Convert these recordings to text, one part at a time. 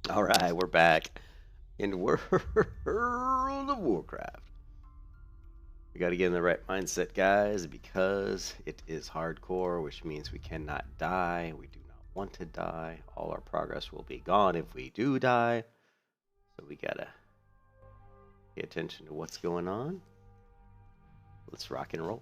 All right, we're back in World of Warcraft. We got to get in the right mindset, guys, because it is hardcore, which means we cannot die. We do not want to die. All our progress will be gone if we do die. So we got to pay attention to what's going on. Let's rock and roll.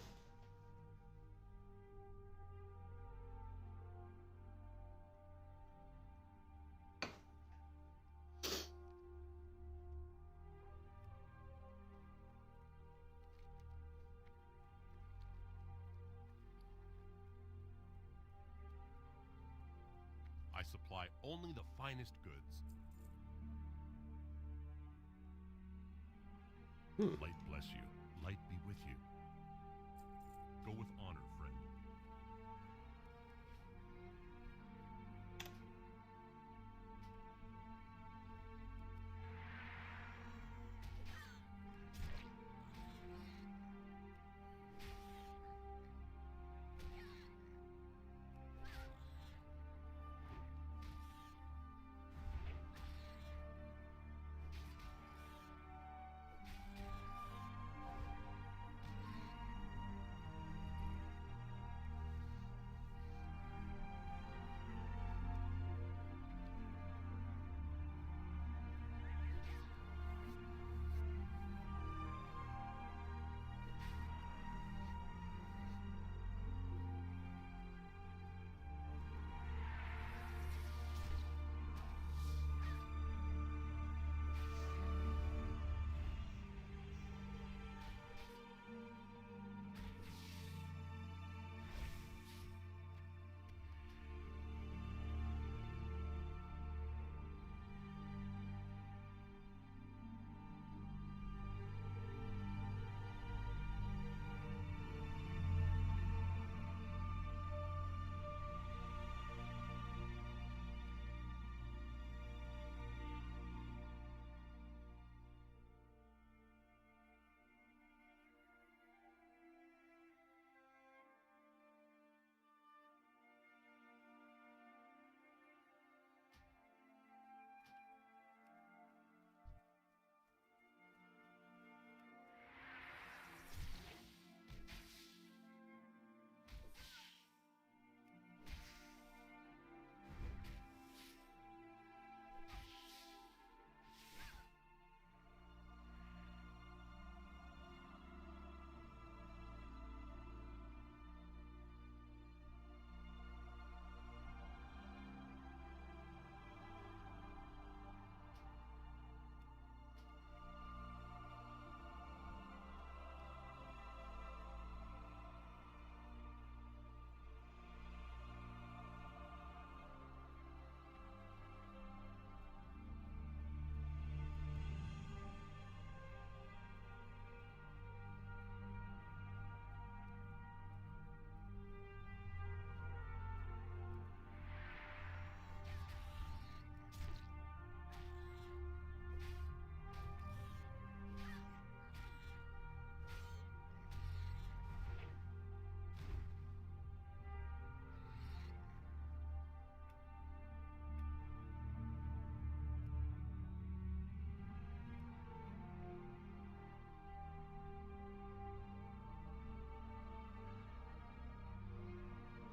I supply only the finest goods. Light bless you. Light be with you. Go with honor, friend.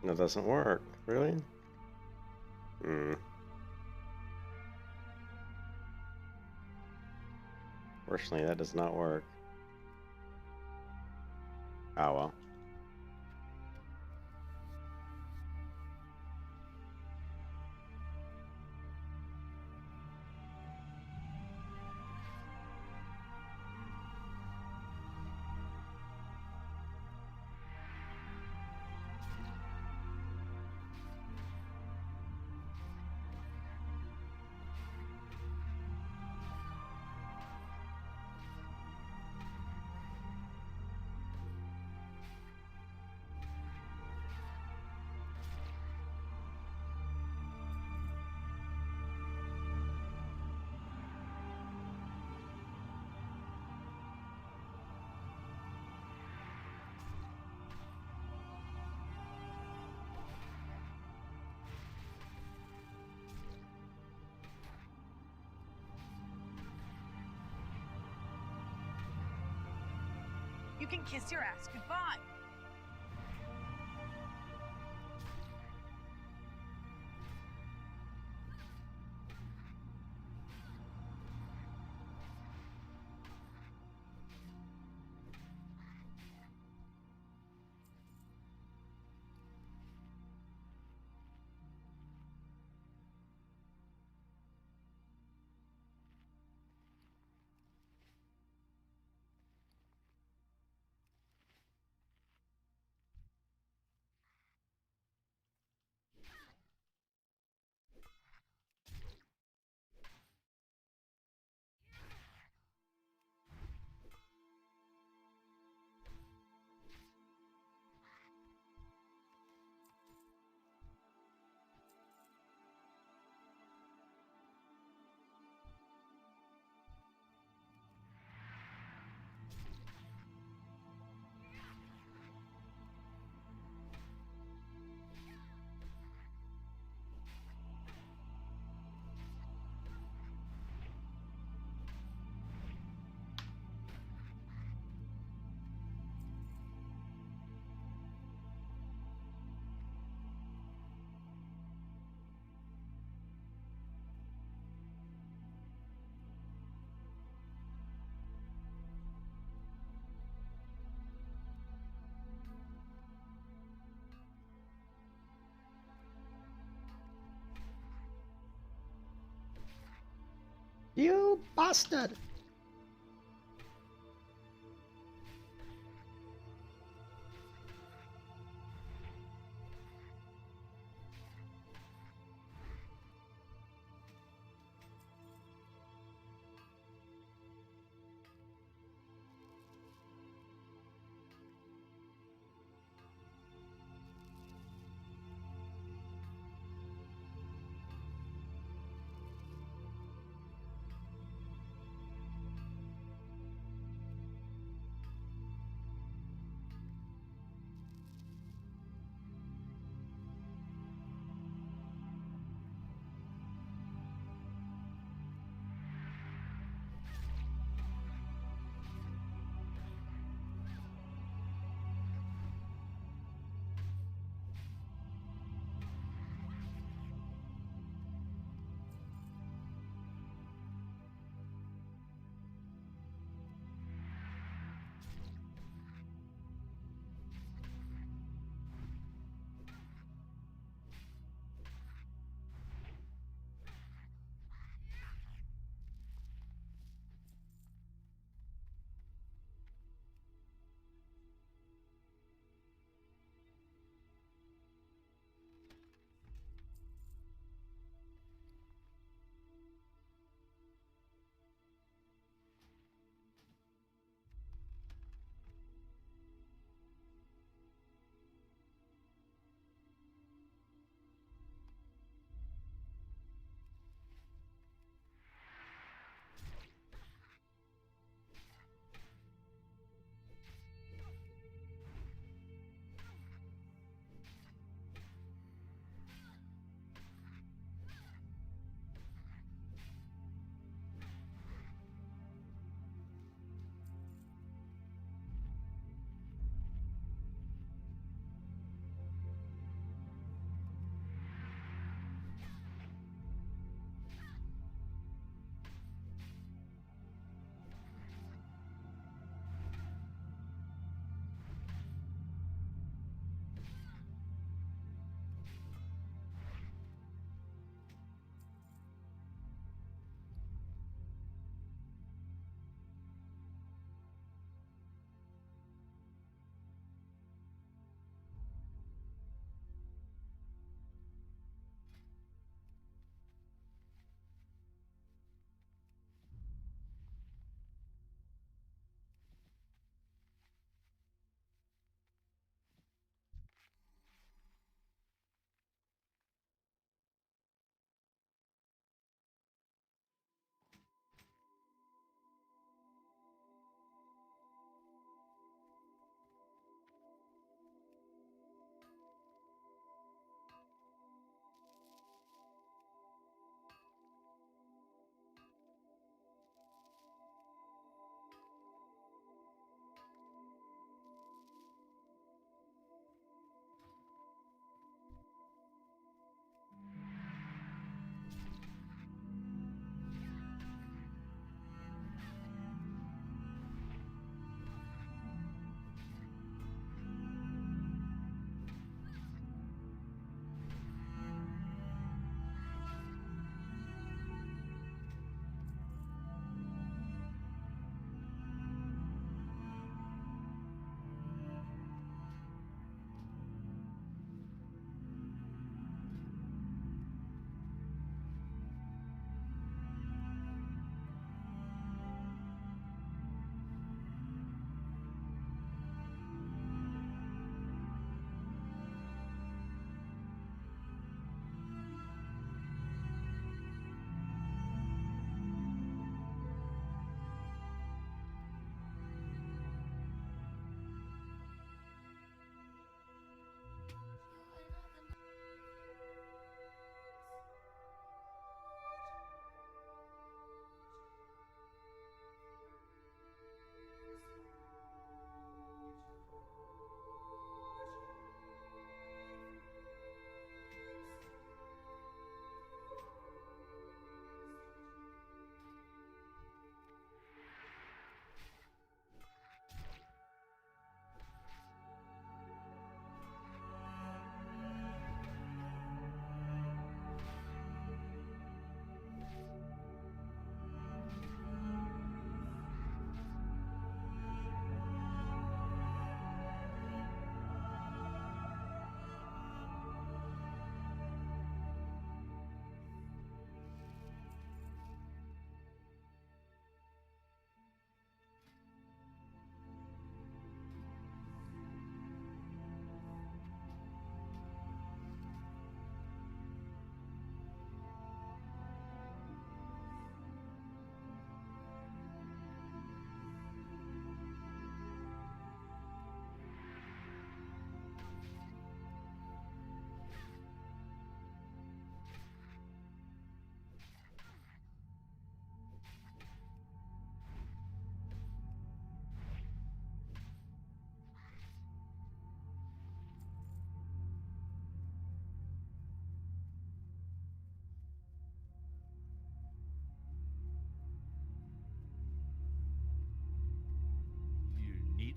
That doesn't work. Really? Hmm. Fortunately, that does not work. Oh well. can kiss your ass goodbye. You bastard!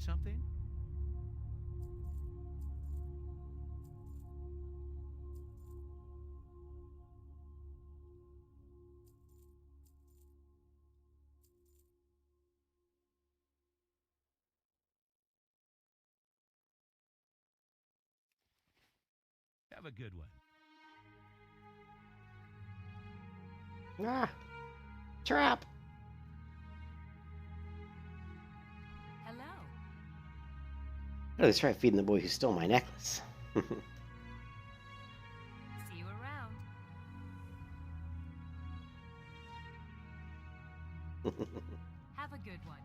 something? Have a good one. Ah, trap. Hello. I always try feeding the boy who stole my necklace. See you around. Have a good one.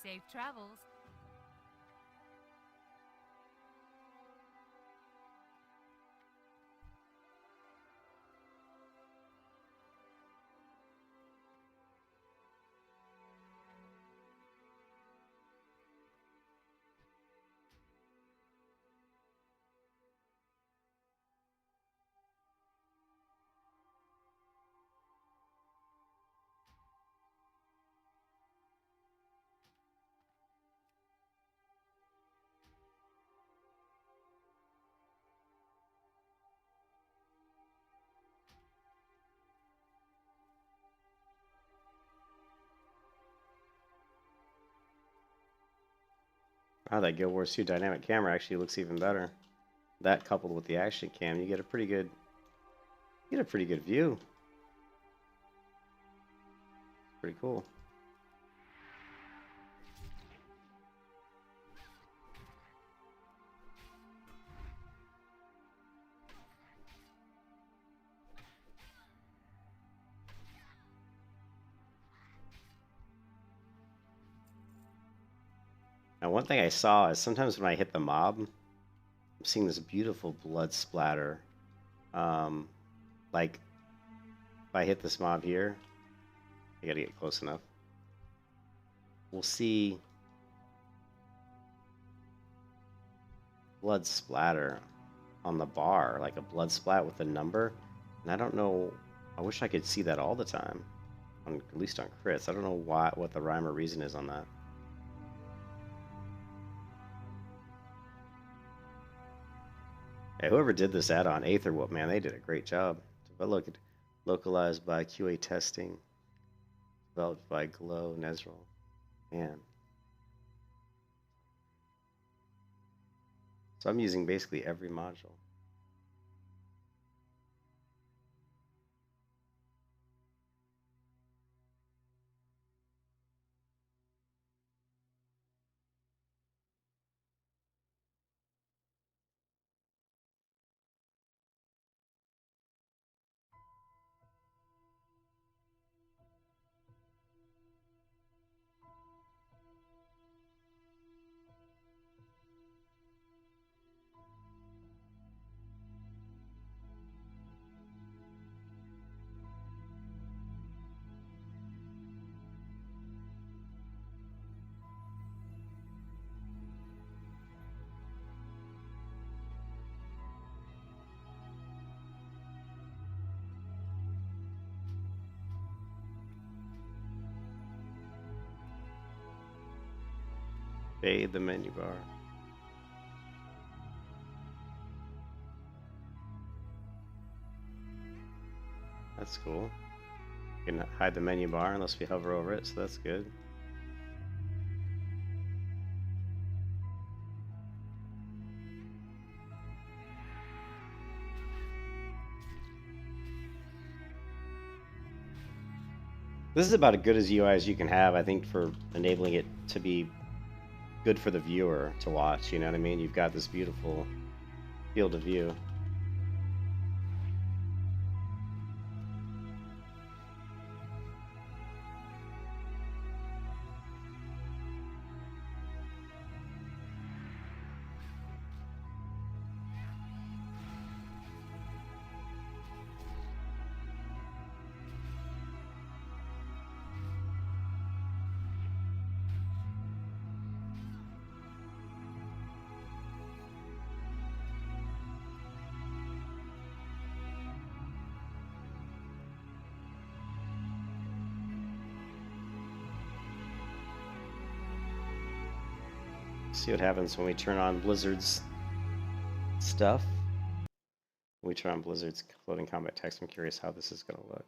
Safe travels. Wow, that Guild Wars 2 dynamic camera actually looks even better. That coupled with the action cam, you get a pretty good view. Pretty cool. Now, one thing I saw is sometimes when I hit the mob, I'm seeing this beautiful blood splatter. Like, if I hit this mob here, I gotta get close enough. We'll see blood splatter on the bar, like a blood splat with a number. And I don't know, I wish I could see that all the time, at least on crits. I don't know what the rhyme or reason is on that. Yeah, whoever did this add-on, Aetherwhoop, man, they did a great job. But look, localized by QA testing, developed by Glow, Nezrel. Man. So I'm using basically every module. Fade the menu bar. That's cool. You can hide the menu bar unless we hover over it, so that's good. This is about as good as UI as you can have, I think, for enabling it to be good for the viewer to watch, you know what I mean? You've got this beautiful field of view. See what happens when we turn on Blizzard's stuff. When we turn on Blizzard's floating combat text, I'm curious how this is going to look.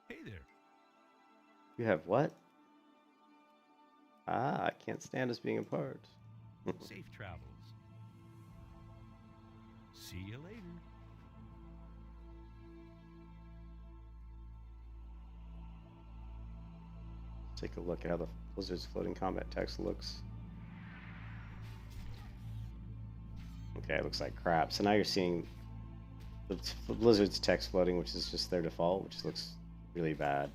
Hey there. You have what? Ah, I can't stand us being apart. Safe travels. See you later. Take a look at how the Blizzard's floating combat text looks. Okay, it looks like crap. So now you're seeing the Blizzard's text floating, which is just their default, which looks really bad.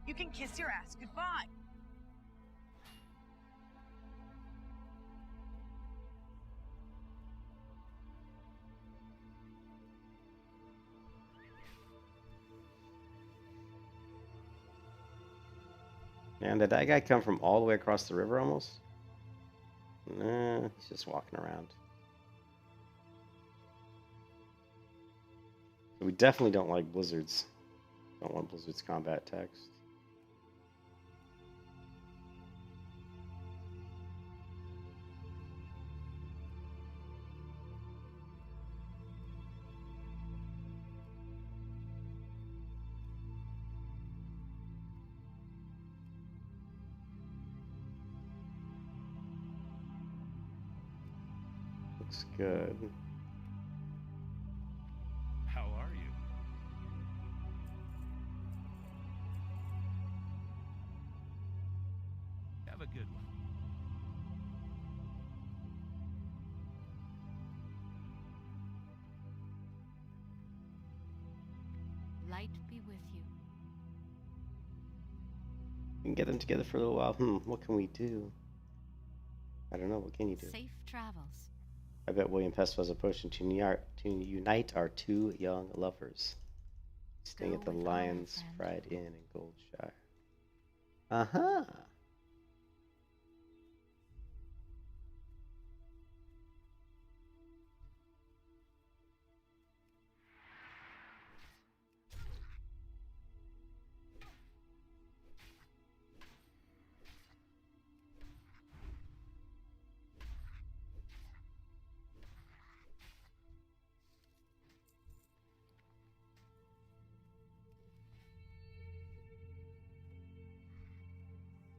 You can kiss your ass goodbye. Man, did that guy come from all the way across the river almost? Nah, he's just walking around. We definitely don't like Blizzards. Don't want Blizzard's combat text. Looks good. How are you? Have a good one. Light be with you. We can get them together for a little while. What can we do? I don't know. What can you do? Safe travels. I bet William Pest was a potion to unite our two young lovers. Staying Go at the with honor, Lion's friend. Pride Inn in Goldshire. Uh-huh.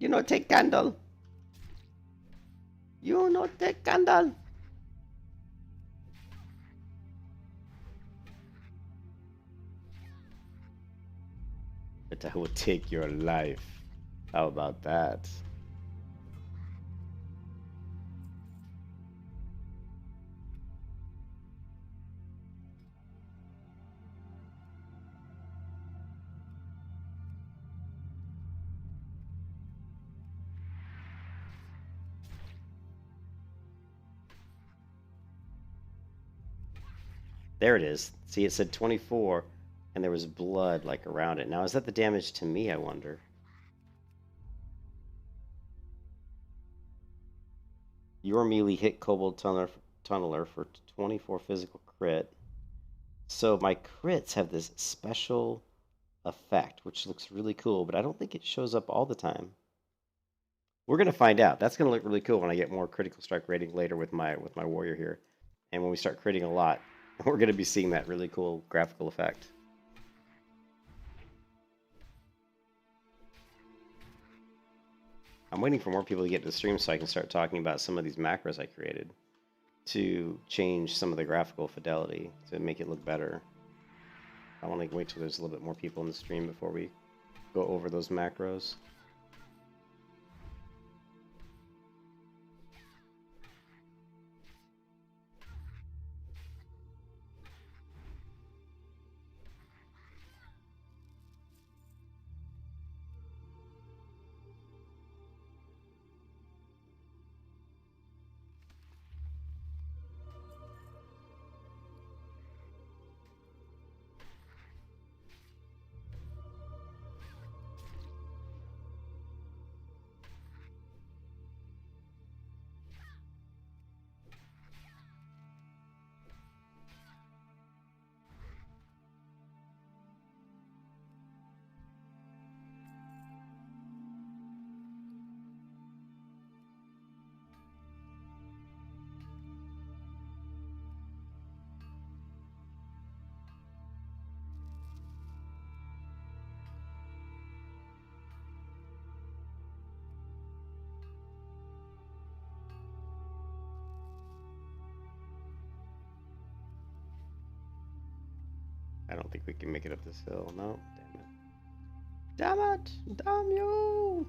You know, take candle. You know, take candle. But I will take your life. How about that? There it is. See, it said 24, and there was blood like around it. Now, is that the damage to me, I wonder? Your melee hit Kobold Tunneler for 24 physical crit. So my crits have this special effect, which looks really cool, but I don't think it shows up all the time. We're going to find out. That's going to look really cool when I get more critical strike rating later with my warrior here. And when we start critting a lot, we're going to be seeing that really cool graphical effect. I'm waiting for more people to get to the stream so I can start talking about some of these macros I created to change some of the graphical fidelity to make it look better. I want to wait till there's a little bit more people in the stream before we go over those macros. I don't think we can make it up this hill. No, damn it. Damn it! Damn you!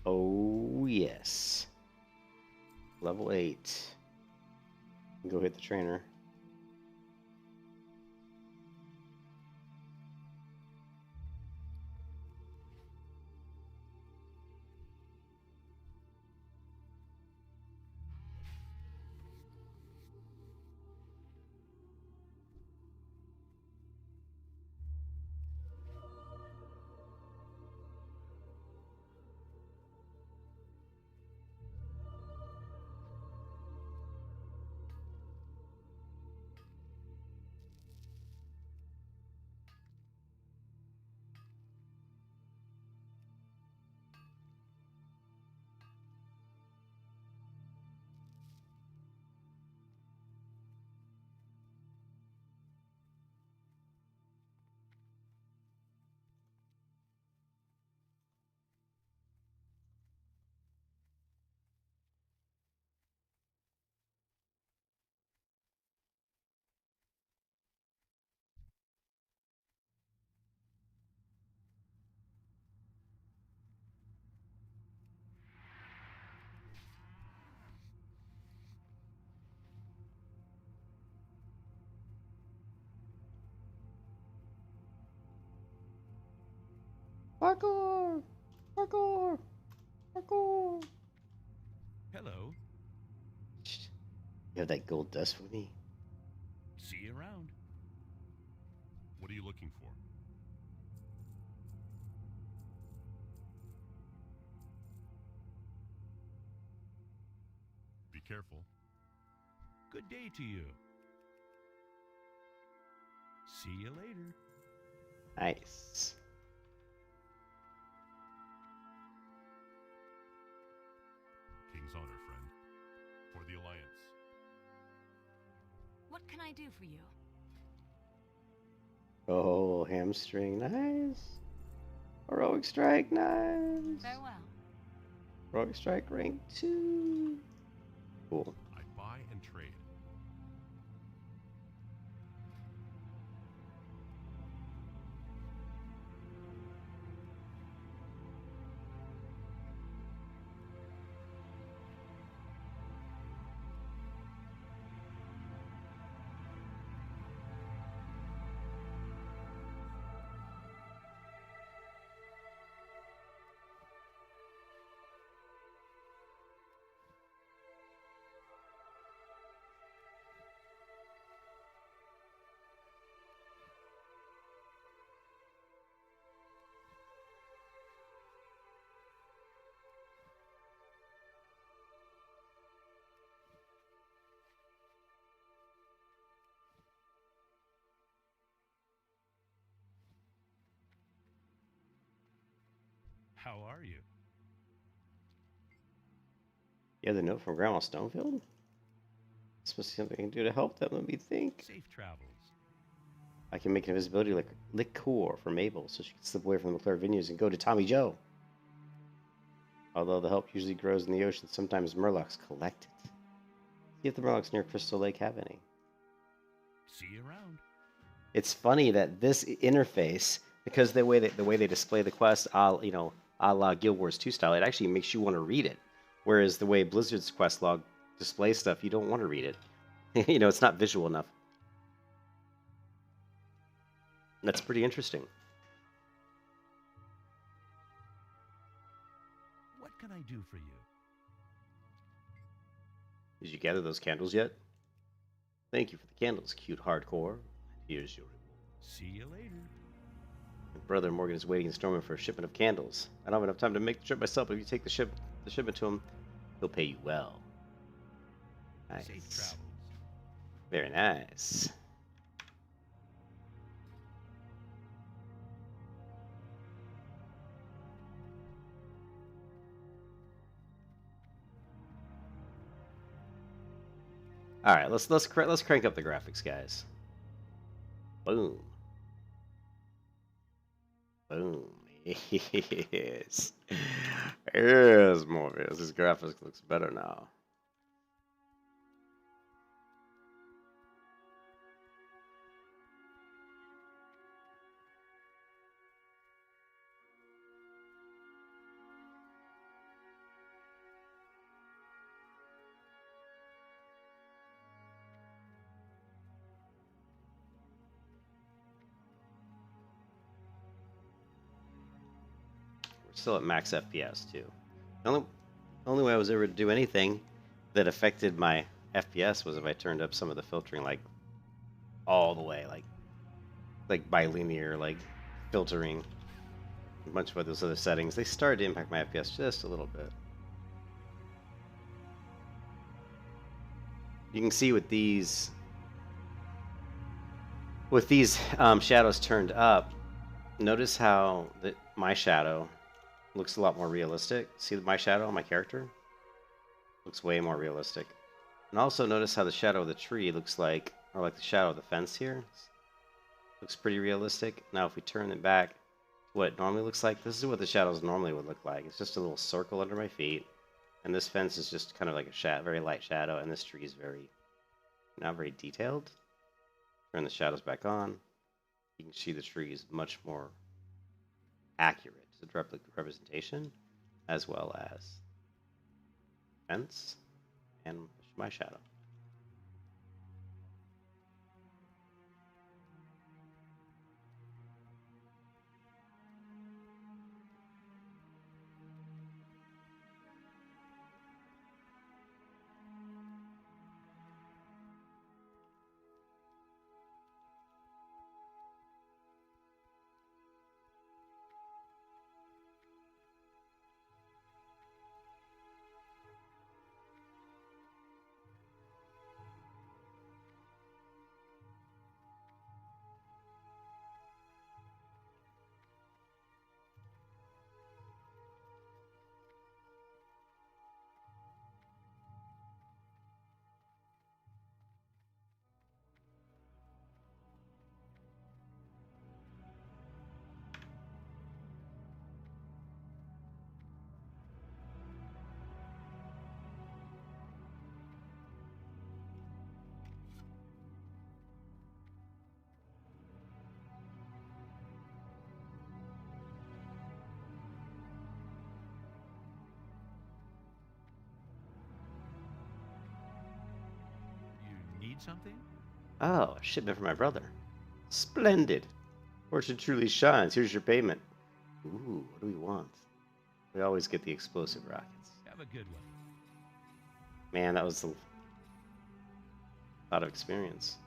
Oh, yes. Level 8. Go hit the trainer. Parkour! Parkour! Parkour! Hello. You have that gold dust for me? See you around. What are you looking for? Be careful. Good day to you. See you later. Nice. King's honor, friend. For the Alliance. What can I do for you? Oh, hamstring, nice. Heroic strike, nice. Farewell. Heroic strike rank 2. Cool. I buy and trade. How are you? You have the note from Grandma Stonefield? This must be something I can do to help them. Let me think. Safe travels. I can make an invisibility liqueur for Mabel so she can slip away from the McClure Vineyards and go to Tommy Joe. Although the help usually grows in the ocean, sometimes Murlocs collect it. See if the Murlocs near Crystal Lake have any. See you around. It's funny that this interface, because the way they display the quest, a la Guild Wars 2 style, it actually makes you want to read it. Whereas the way Blizzard's quest log displays stuff, you don't want to read it. It's not visual enough. That's pretty interesting. What can I do for you? Did you gather those candles yet? Thank you for the candles, cute hardcore. Here's your reward. See you later. My brother Morgan is waiting in Stormwind for a shipment of candles. I don't have enough time to make the trip myself, but if you take the shipment to him, he'll pay you well. Nice. Safe travels. Very nice. All right, let's crank up the graphics, guys. Boom. Boom. Yes. Yes, Morpheus. This graphics looks better now. still at max FPS too. The only way I was ever to do anything that affected my FPS was if I turned up some of the filtering, like all the way, like bilinear, like filtering, a bunch of those other settings. They started to impact my FPS just a little bit. You can see with these shadows turned up, notice how my shadow looks a lot more realistic. See my shadow on my character? Looks way more realistic. And also notice how the shadow of the tree looks like, or like the shadow of the fence here. Looks pretty realistic. Now if we turn it back to what it normally looks like, this is what the shadows normally would look like. It's just a little circle under my feet. And this fence is just kind of like a very light shadow, and this tree is not very detailed. Turn the shadows back on. You can see the tree is much more accurate to the representation, as well as fence and my shadow. You need something? Oh, a shipment from my brother. Splendid. Fortune truly shines. Here's your payment. Ooh, what do we want? We always get the explosive rockets. Have a good one. Man, that was a lot of experience.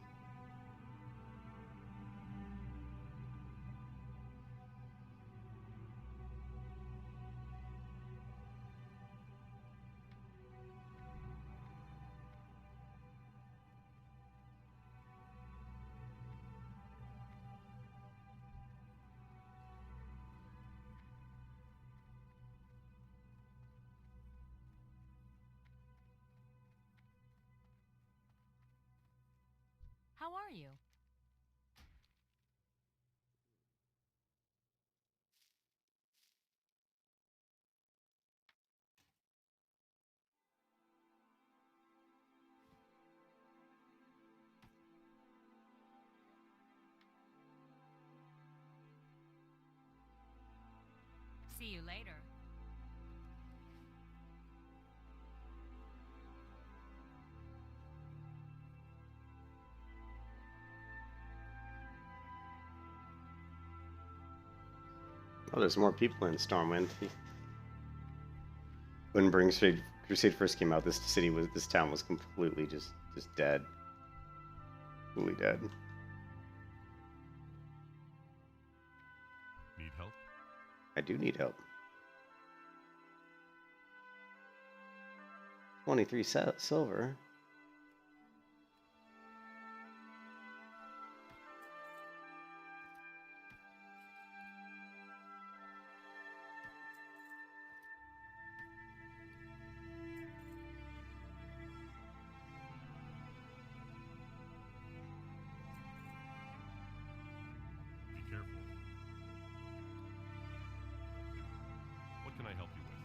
How are you? See you later. Oh, there's more people in Stormwind. When Crusade first came out, this town was completely just dead. Completely dead. Need help? I do need help. 23 silver. Be careful. What can I help you with?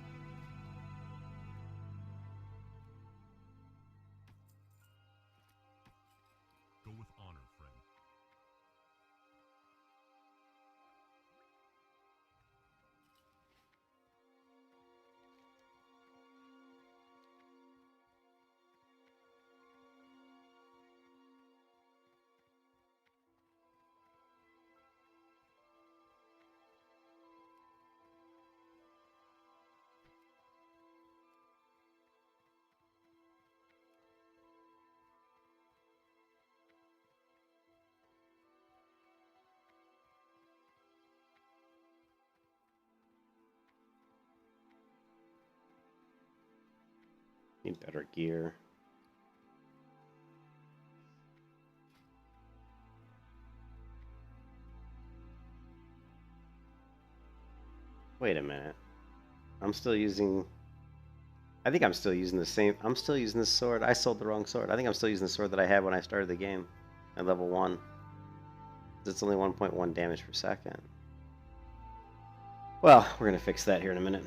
Need better gear. Wait a minute. I'm still using... I think I'm still using the same... I'm still using this sword. I sold the wrong sword. I think I'm still using the sword that I had when I started the game at level 1. It's only 1.1 damage per second. Well, we're going to fix that here in a minute.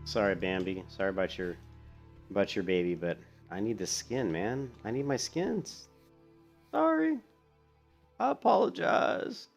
Sorry, Bambi. Sorry about your baby, but I need the skin, man. I need my skins. Sorry. I apologize.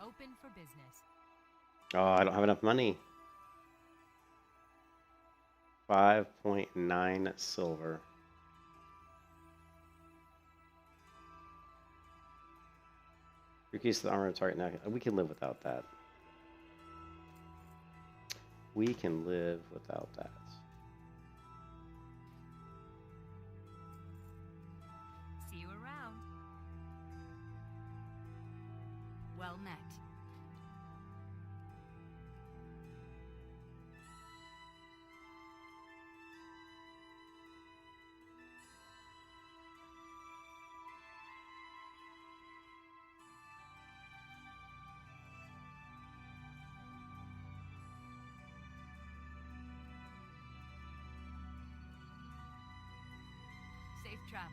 Open for business. Oh, I don't have enough money. 5.9 silver. Increase the armor of target now. We can live without that. We can live without that. See you around. Well met. Safe travels.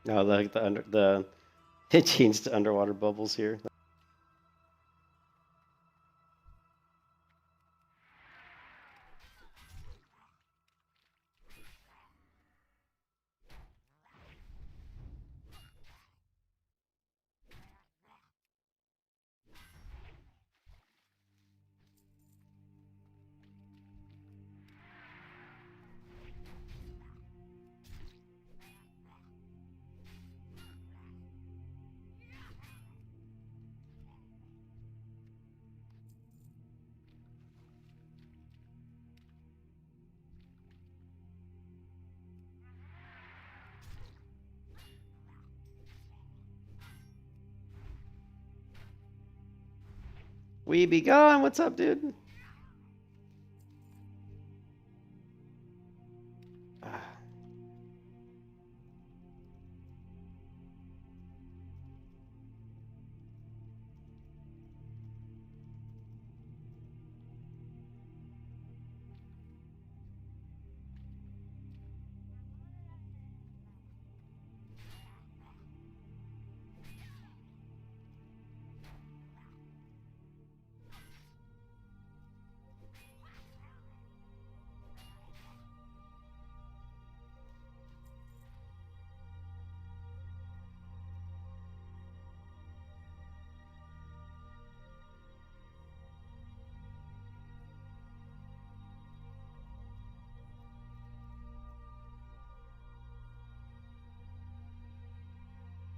No, like the it changed to underwater bubbles here. We be gone. What's up, dude? Ah.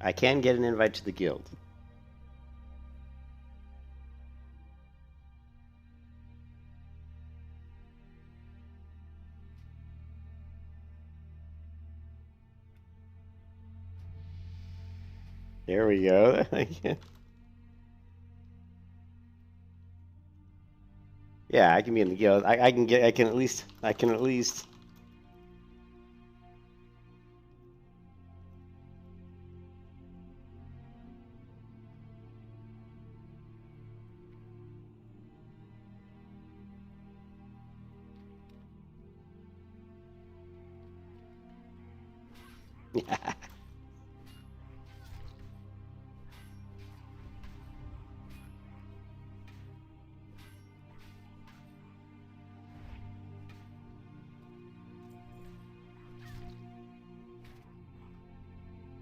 I can get an invite to the guild. There we go. Yeah, I can be in the guild. I can at least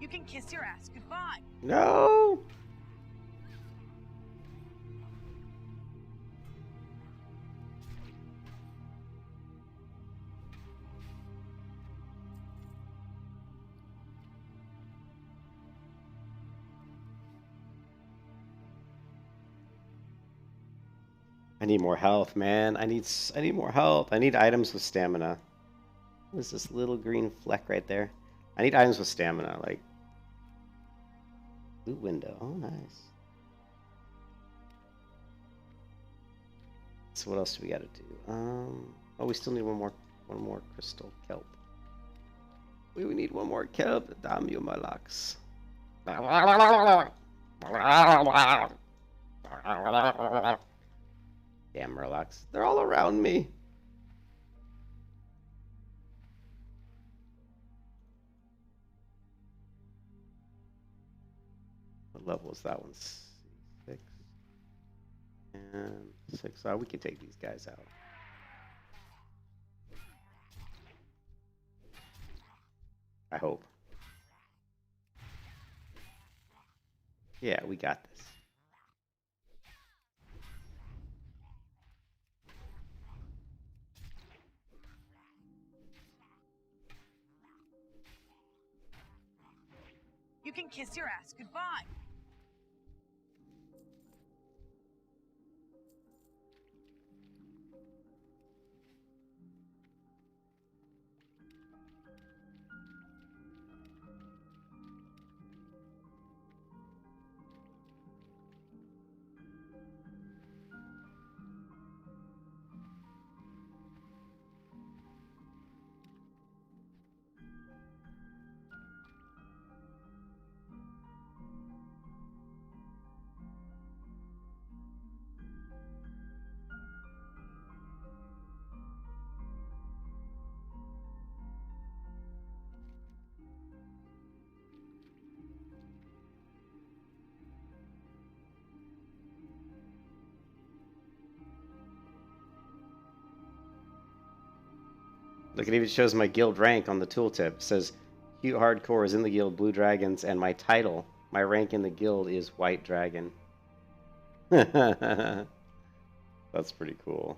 You can kiss your ass goodbye. No. I need more health, man. I need more health. I need items with stamina. What is this little green fleck right there? I need items with stamina, like loot window. Oh, nice. So what else do we got to do? Oh, we still need one more crystal kelp. We need one more kelp. Damn you, my locks. Damn Murlocs. They're all around me. What level is that one? 6. And 6. We can take these guys out. I hope. Yeah, we got this. You can kiss your ass goodbye. Look, it even shows my guild rank on the tooltip. It says, Cute Hardcore is in the guild Blue Dragons, and my title, my rank in the guild is White Dragon. That's pretty cool.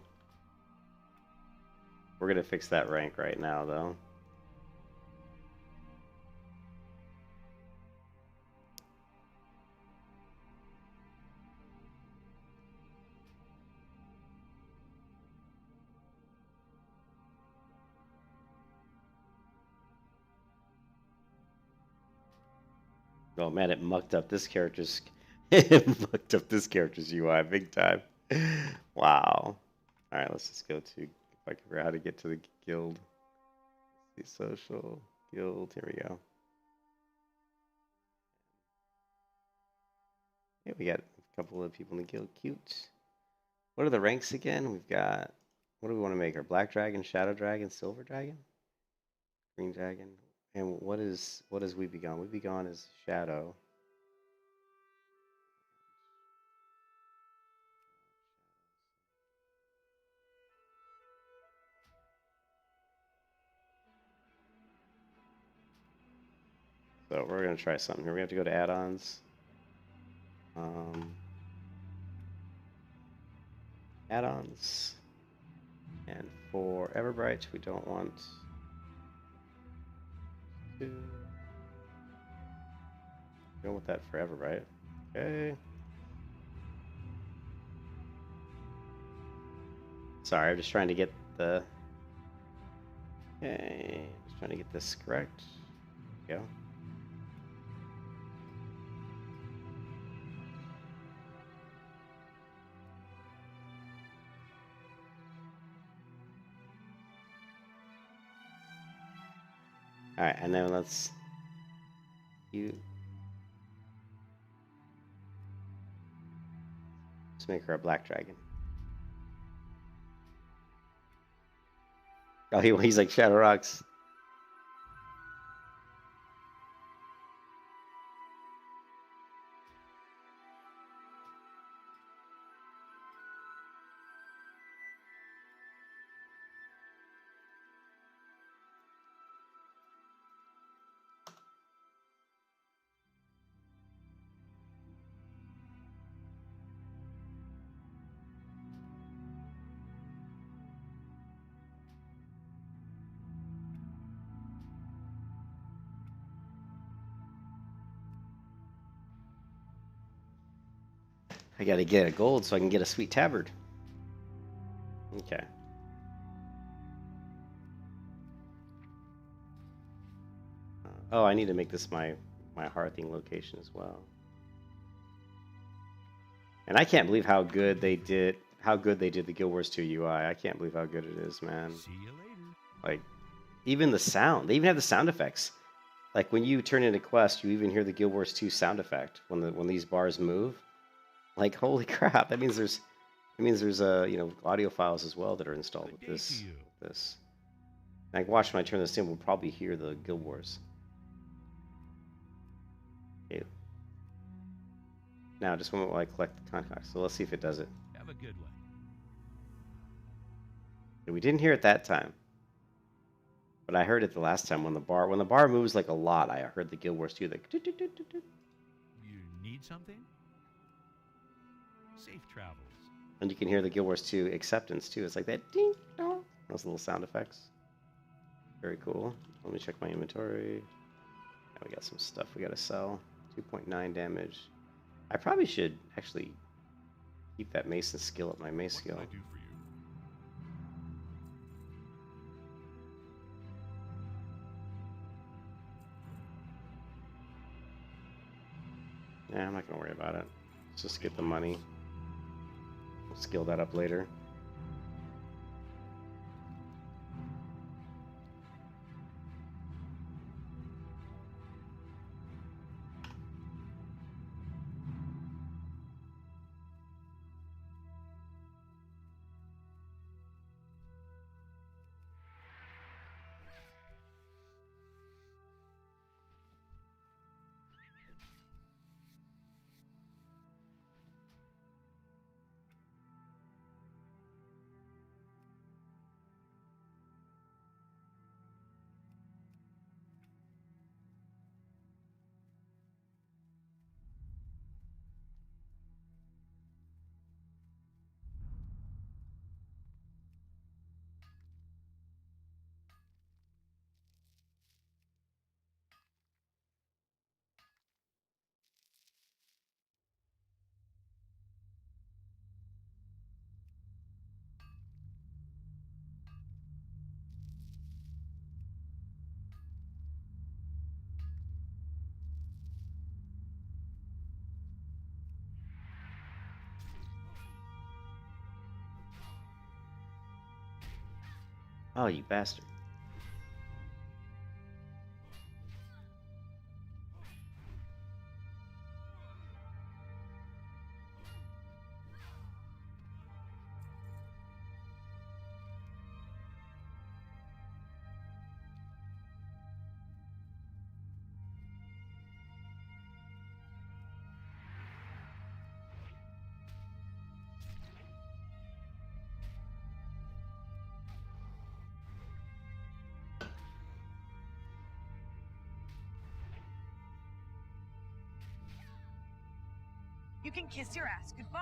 We're going to fix that rank right now, though. Oh man, it mucked up this character's it mucked up this character's UI big time. Wow. All right, let's just go to if I can figure out how to get to the guild. Let's see, social guild. Here we go. Yeah, we got a couple of people in the guild. Cute. What are the ranks again? We've got. What do we want to make her? Black dragon, shadow dragon, silver dragon, green dragon. And what is We Be Gone? We Be Gone is shadow. So we're gonna try something here. We have to go to add-ons. Add-ons. And for Everbright, we don't want to. Going with that forever, right? Okay. Sorry, I'm just trying to get the... Okay, just trying to get this correct. There we go. Alright, and then let's... Let's make her a black dragon. Oh, he's like Shadow Rocks. I gotta get a gold so I can get a sweet tabard. Okay. Oh, I need to make this my hearthing location as well. And I can't believe how good they did the Guild Wars 2 UI. I can't believe how good it is, man. See you later. Like, even the sound. They even have the sound effects. Like when you turn into quest, you even hear the Guild Wars 2 sound effect when these bars move. Like, holy crap! That means there's audio files as well that are installed with this. And I watch when I turn this in, we'll probably hear the Guild Wars. Okay. Now, just one moment while I collect the contacts. So let's see if it does it. Have a good one. Yeah, we didn't hear it that time, but I heard it the last time when the bar moves like a lot. I heard the Guild Wars 2 like. You need something? Safe travels. And you can hear the Guild Wars 2 acceptance too. It's like that ding dong. Those little sound effects. Very cool. Let me check my inventory. Yeah, we got some stuff we gotta sell. 2.9 damage. I probably should actually keep that Mason skill at my mace skill. What can I do for you? Yeah, I'm not gonna worry about it. Let's just get the money. We'll skill that up later. Oh, you bastard. You can kiss your ass goodbye.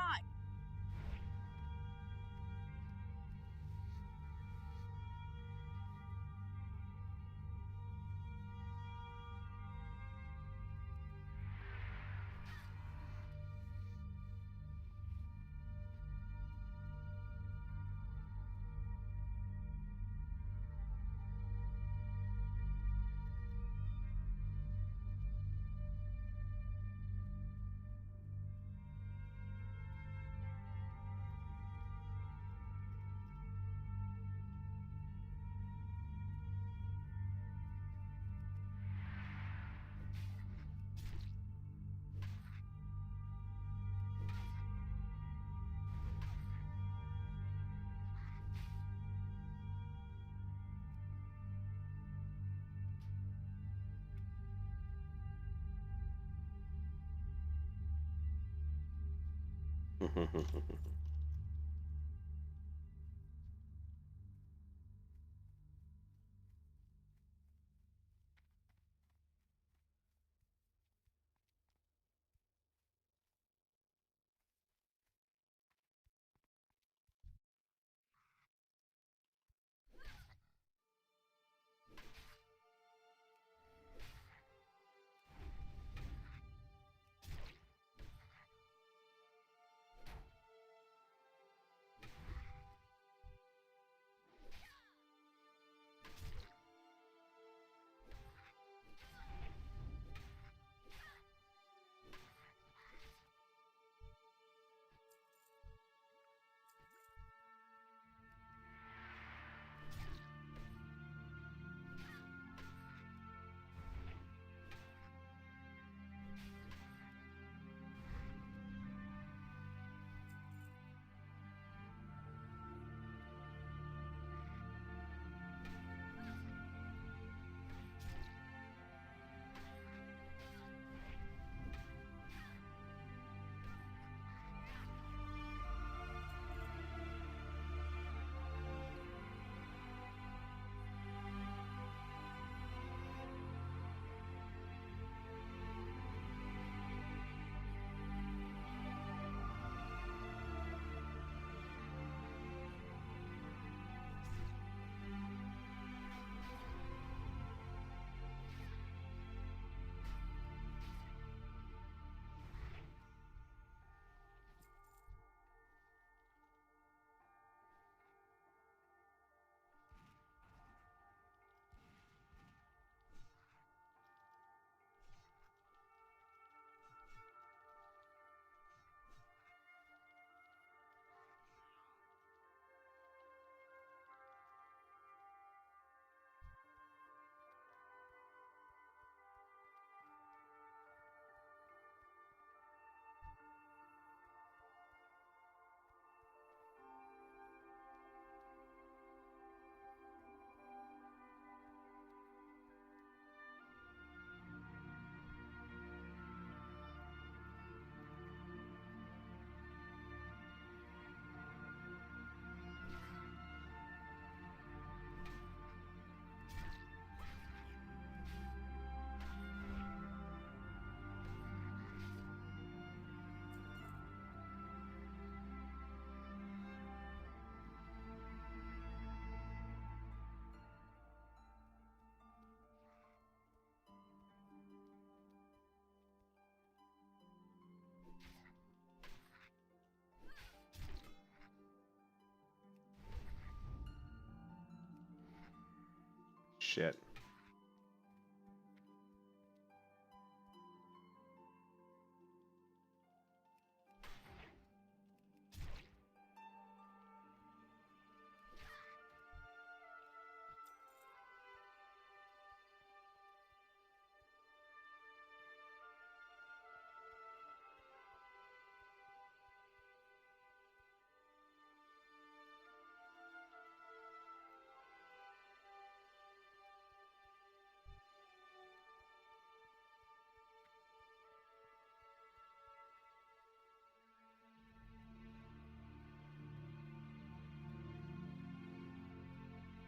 Shit.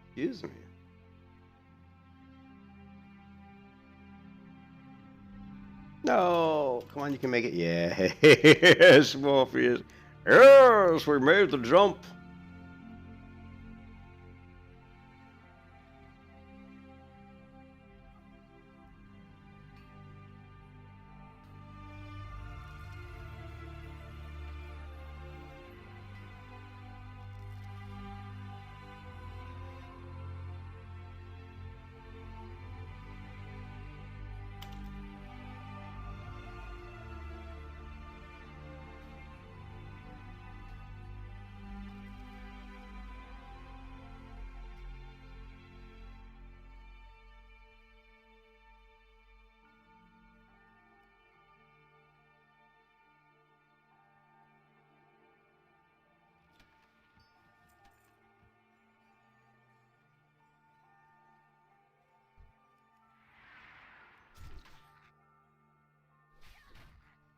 Excuse me. No, come on, you can make it. Yes, Morpheus. Yes, we made the jump.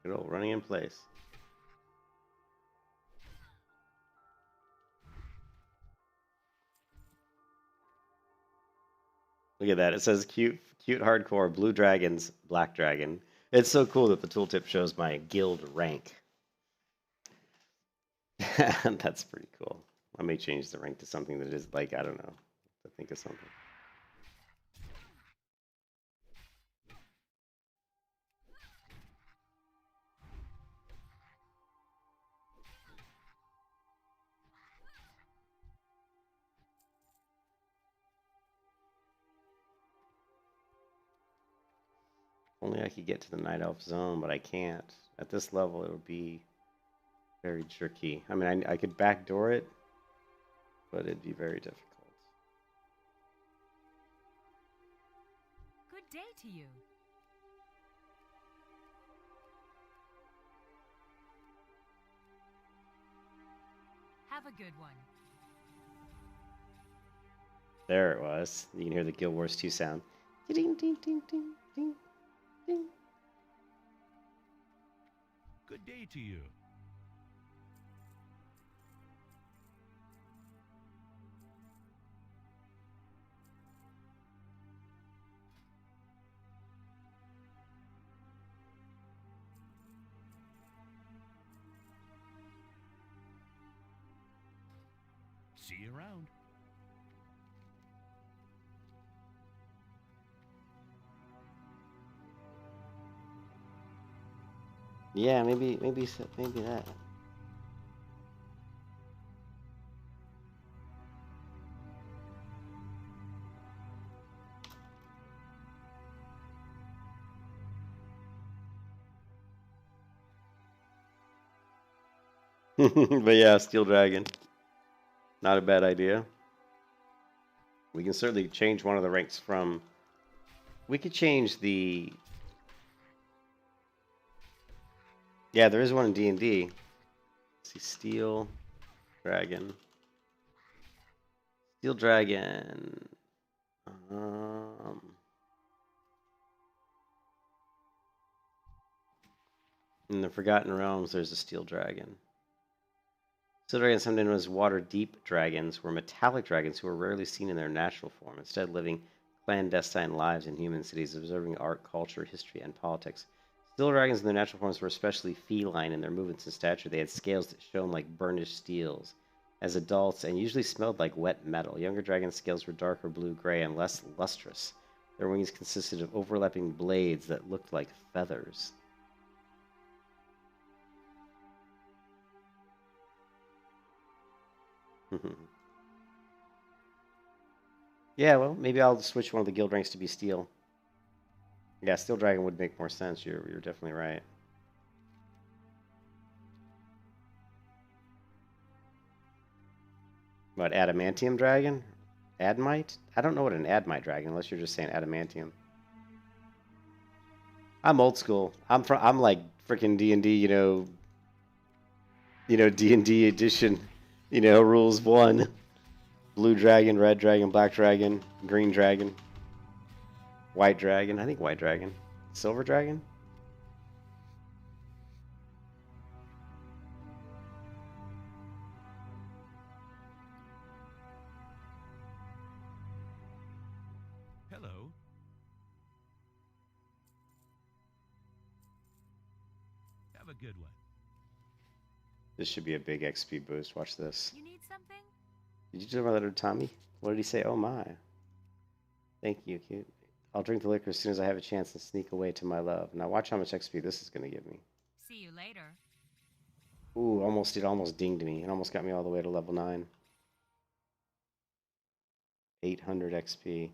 Good old running in place. Look at that. It says cute hardcore, blue dragons, black dragon. It's so cool that the tooltip shows my guild rank. That's pretty cool. Let me change the rank to something that is like, I don't know, to think of something. Only I could get to the Night Elf zone, but I can't. At this level, it would be very tricky. I mean, I could backdoor it, but it'd be very difficult. Good day to you. Have a good one. There it was. You can hear the Guild Wars 2 sound. Ding, ding, ding, ding, ding, ding. Good day to you. See you around. Yeah, maybe that. But yeah, Steel Dragon. Not a bad idea. We can certainly change one of the ranks from... We could change the... Yeah, there is one in D&D. Let's see, Steel Dragon. Steel Dragon. In the Forgotten Realms, there's a Steel Dragon. Steel dragons, sometimes known as water-deep dragons, were metallic dragons who were rarely seen in their natural form, instead living clandestine lives in human cities, observing art, culture, history, and politics. Steel dragons in their natural forms were especially feline in their movements and stature. They had scales that shone like burnished steels as adults and usually smelled like wet metal. Younger dragons' scales were darker blue-gray and less lustrous. Their wings consisted of overlapping blades that looked like feathers. Yeah, well, maybe I'll switch one of the guild ranks to be steel. Yeah, Steel Dragon would make more sense. You're definitely right. What, Adamantium Dragon? Adamite? I don't know what an Adamite Dragon, unless you're just saying Adamantium. I'm old school. I'm like freaking D&D, D&D edition, rules 1. Blue dragon, red dragon, black dragon, green dragon, white dragon. I think white dragon. Silver dragon? Hello. Have a good one. This should be a big XP boost. Watch this. You need something? Did you deliver that to Tommy? What did he say? Oh my. Thank you, cute. I'll drink the liquor as soon as I have a chance and sneak away to my love. Now watch how much XP this is going to give me. See you later. Ooh, it almost dinged me. It almost got me all the way to level 9. 800 XP.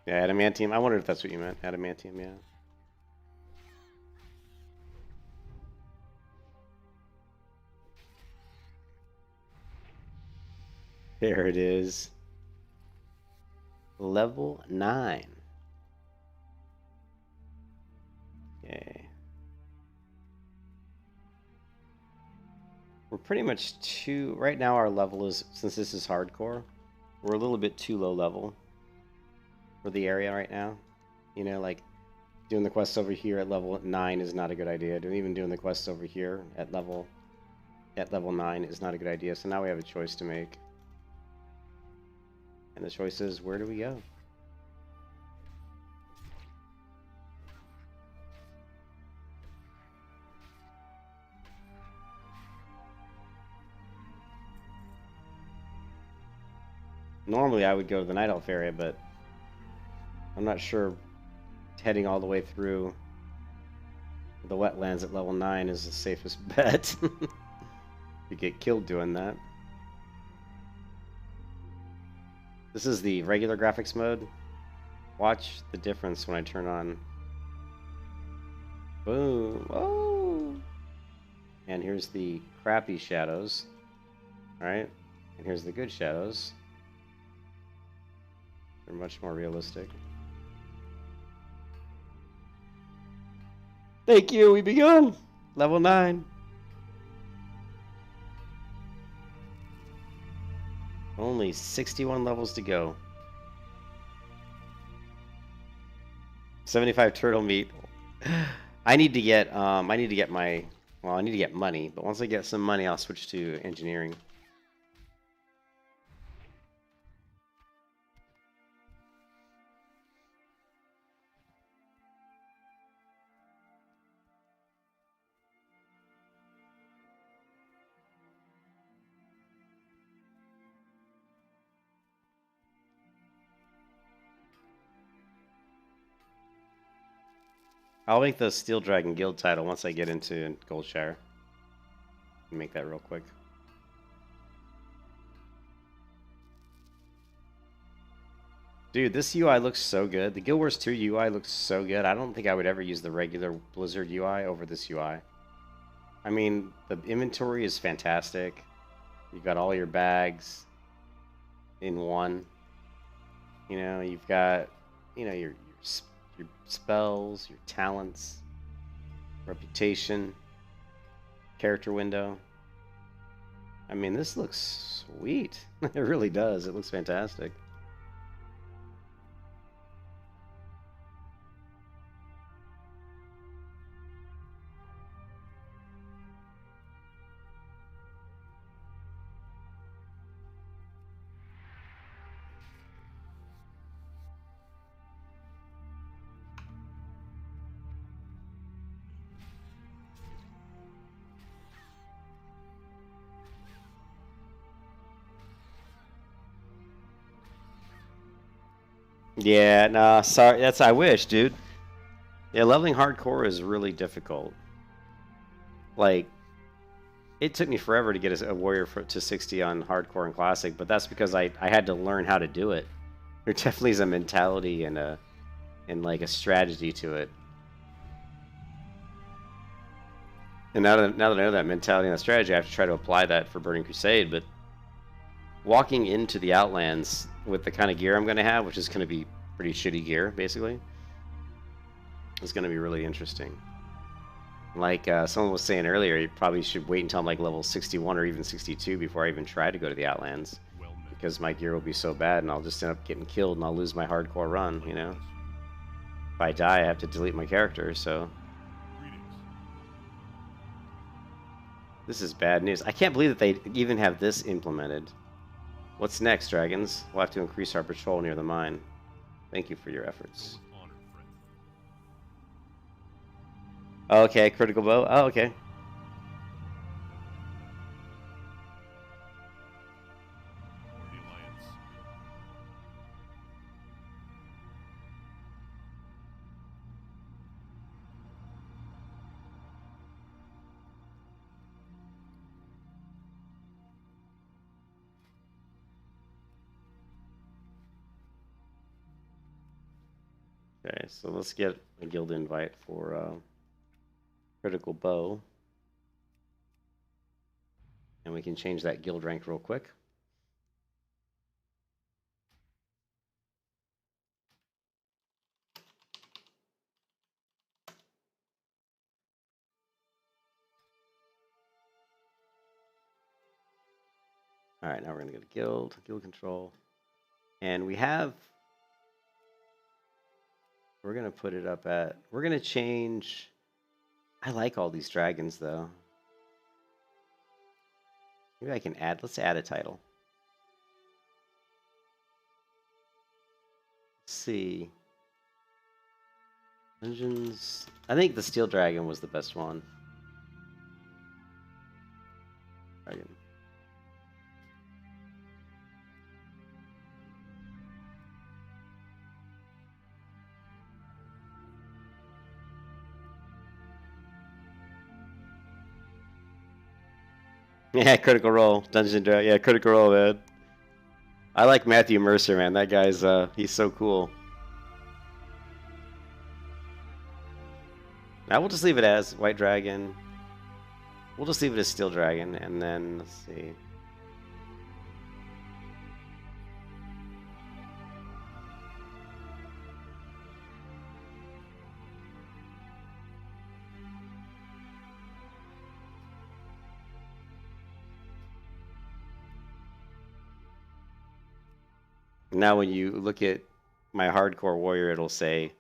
Yeah, adamantium. I wondered if that's what you meant. Adamantium, yeah. There it is. Level 9. Okay. We're pretty much too... Right now our level is... Since this is hardcore, we're a little bit too low level for the area right now. Like doing the quests over here at level 9 is not a good idea. Even doing the quests over here at level 9 is not a good idea. So now we have a choice to make. And the choice is, where do we go? Normally I would go to the Night Elf area, but I'm not sure heading all the way through the wetlands at level 9 is the safest bet. You get killed doing that. This is the regular graphics mode. Watch the difference when I turn on. Boom. Oh! And here's the crappy shadows. Alright? And here's the good shadows. They're much more realistic. Thank you, we begun! Level 9. Only 61 levels to go. 75 turtle meat. I need to get my, well, I need to get money, but once I get some money, I'll switch to engineering. I'll make the Steel Dragon Guild title once I get into Goldshire. Make that real quick. Dude, this UI looks so good. The Guild Wars 2 UI looks so good. I don't think I would ever use the regular Blizzard UI over this UI. I mean, the inventory is fantastic. You've got all your bags in one. You know, you've got, you know, your spells, your talents, reputation, character window. I mean, this looks sweet. It really does. It looks fantastic. Yeah, nah, sorry. That's I wish, dude. Yeah, leveling hardcore is really difficult. Like, it took me forever to get a warrior to 60 on hardcore and classic, but that's because I had to learn how to do it. There definitely is a mentality and like a strategy to it. And now that I know that mentality and that strategy, I have to try to apply that for Burning Crusade. But walking into the Outlands with the kind of gear I'm going to have, which is going to be pretty shitty gear, basically, is going to be really interesting. Like someone was saying earlier, you probably should wait until I'm like level 61 or even 62 before I even try to go to the Outlands. Because my gear will be so bad and I'll just end up getting killed and I'll lose my hardcore run, you know? If I die, I have to delete my character, so... This is bad news. I can't believe that they even have this implemented. What's next, Dragons? We'll have to increase our patrol near the mine. Thank you for your efforts. Okay, critical bow. Oh, okay. Okay, so let's get a guild invite for critical bow. And we can change that guild rank real quick. All right, now we're going to go to guild control. And we have We're gonna put it up at. We're gonna change. I like all these dragons though. Maybe I can add. Let's add a title. Let's see. Dungeons. I think the Steel Dragon was the best one. Dragon. Yeah, Critical Role, Dungeons and Dragons. Yeah, Critical Role, man. I like Matthew Mercer, man. That guy's he's so cool. Now we'll just leave it as White Dragon. We'll just leave it as Steel Dragon, and then let's see. Now when you look at my hardcore warrior, it'll say,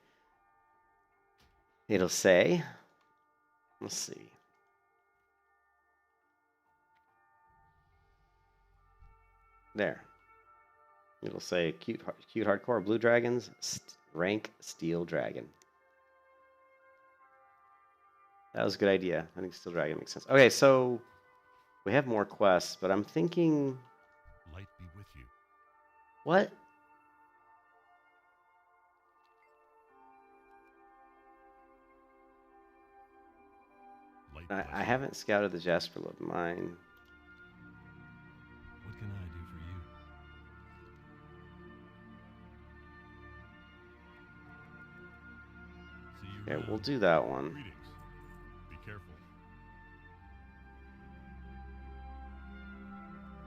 let's see. There. It'll say cute hardcore blue dragons, rank Steel Dragon. That was a good idea. I think Steel Dragon makes sense. Okay, so we have more quests, but I'm thinking, Light be with you. what? Light I bless you. haven't scouted the Jasper Love mine. What can I do for you? See you Okay, around. we'll do that one. Greetings. Be careful.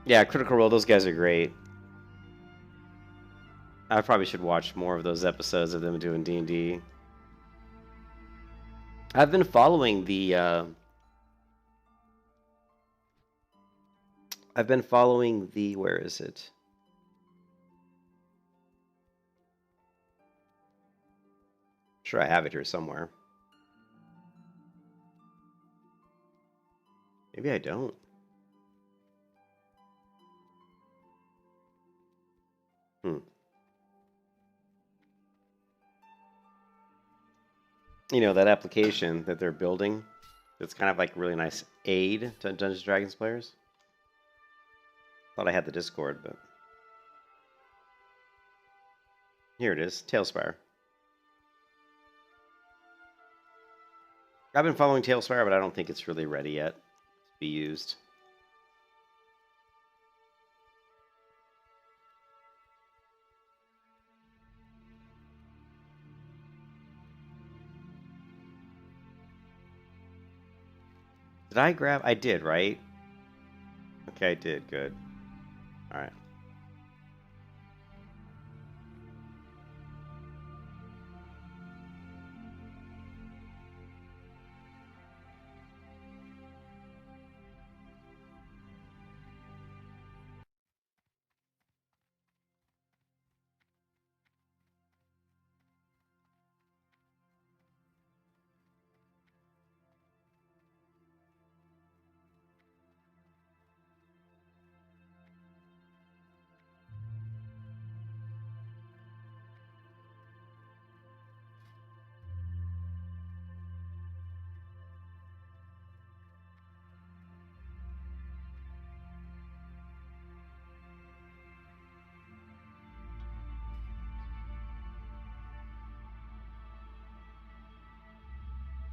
Yeah, Critical Role, those guys are great. I probably should watch more of those episodes of them doing D&D. I've been following the where is it? Sure, I have it here somewhere. Maybe I don't. You know, that application that they're building, it's kind of like a really nice aid to Dungeons & Dragons players. Thought I had the Discord, but here it is, Tailspire. I've been following Tailspire, but I don't think it's really ready yet to be used. Did I grab? I did, right? Okay, I did. Good. All right.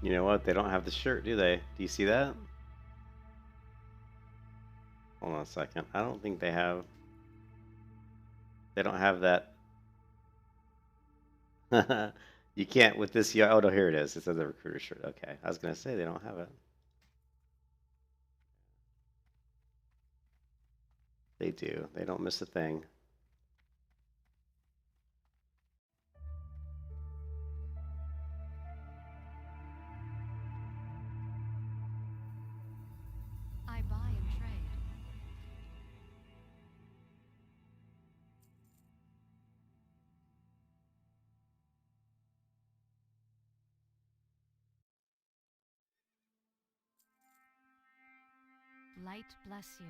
You know what? They don't have the shirt, do they? Do you see that? Hold on a second. I don't think they have. They don't have that. You can't with this. Oh, no, here it is. It says the recruiter shirt. Okay. I was going to say they don't have it. They do. They don't miss a thing. I buy and trade. Light bless you.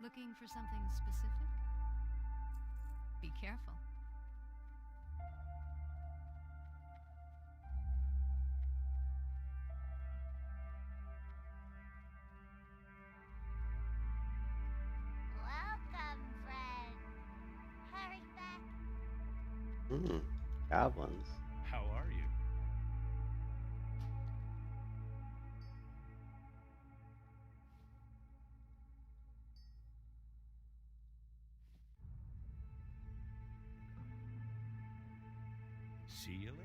Looking for something specific? Be careful. Welcome, friend. Hurry back. Goblins. How are you? See you later.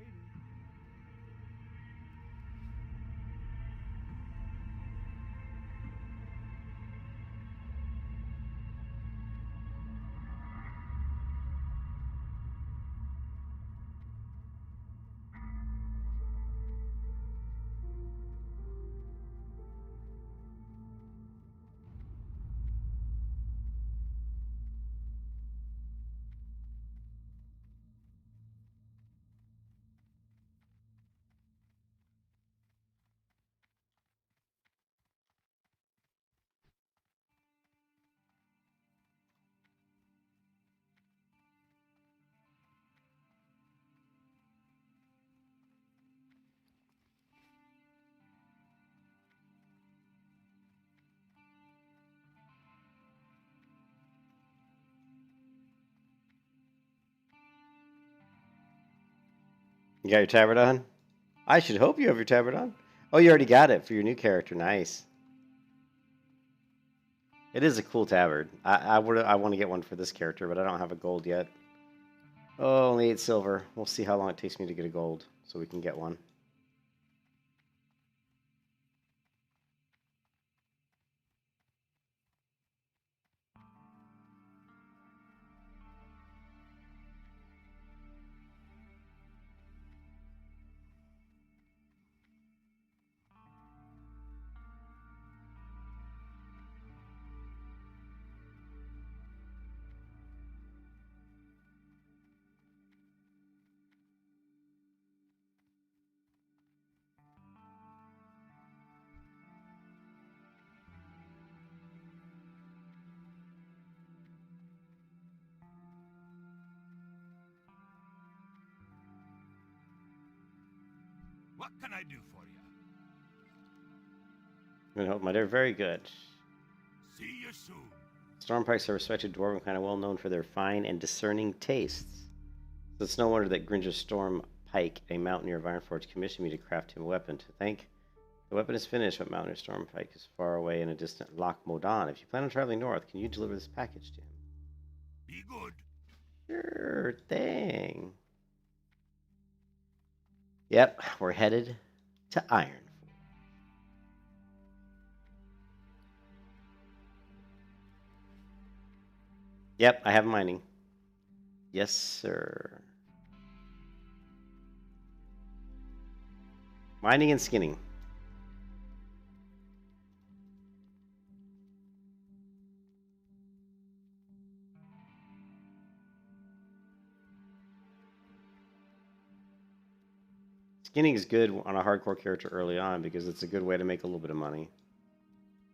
You got your tabard on? I should hope you have your tabard on. Oh, you already got it for your new character. Nice. It is a cool tabard. I want to get one for this character, but I don't have a gold yet. Oh, only 8 silver. We'll see how long it takes me to get a gold so we can get one. What can I do for you? No, they're very good. See you soon. Stormpikes are a respected dwarven kind of well known for their fine and discerning tastes. So it's no wonder that Gringer's Stormpike, a mountaineer of Ironforge, commissioned me to craft him a weapon. To think the weapon is finished, but Mountaineer Stormpike is far away in a distant Loch Modan. If you plan on traveling north, can you deliver this package to him? Be good. Sure thing. Yep, we're headed to Ironforge. Yep, I have mining. Yes, sir. Mining and skinning. Skinning is good on a hardcore character early on because it's a good way to make a little bit of money.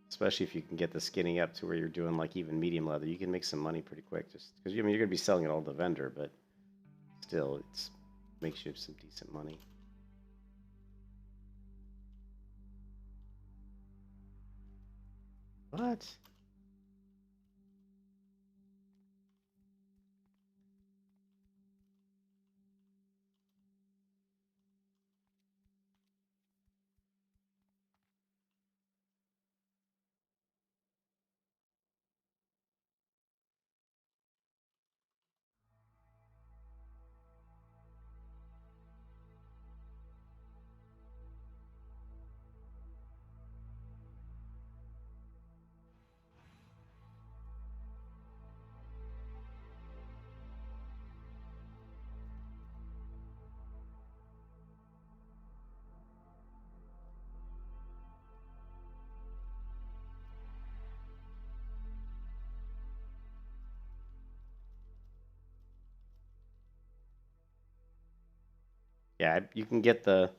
Especially if you can get the skinning up to where you're doing like even medium leather. You can make some money pretty quick just because you're going to be selling it all to the vendor, but still it makes you some decent money. What? Yeah, you can get the.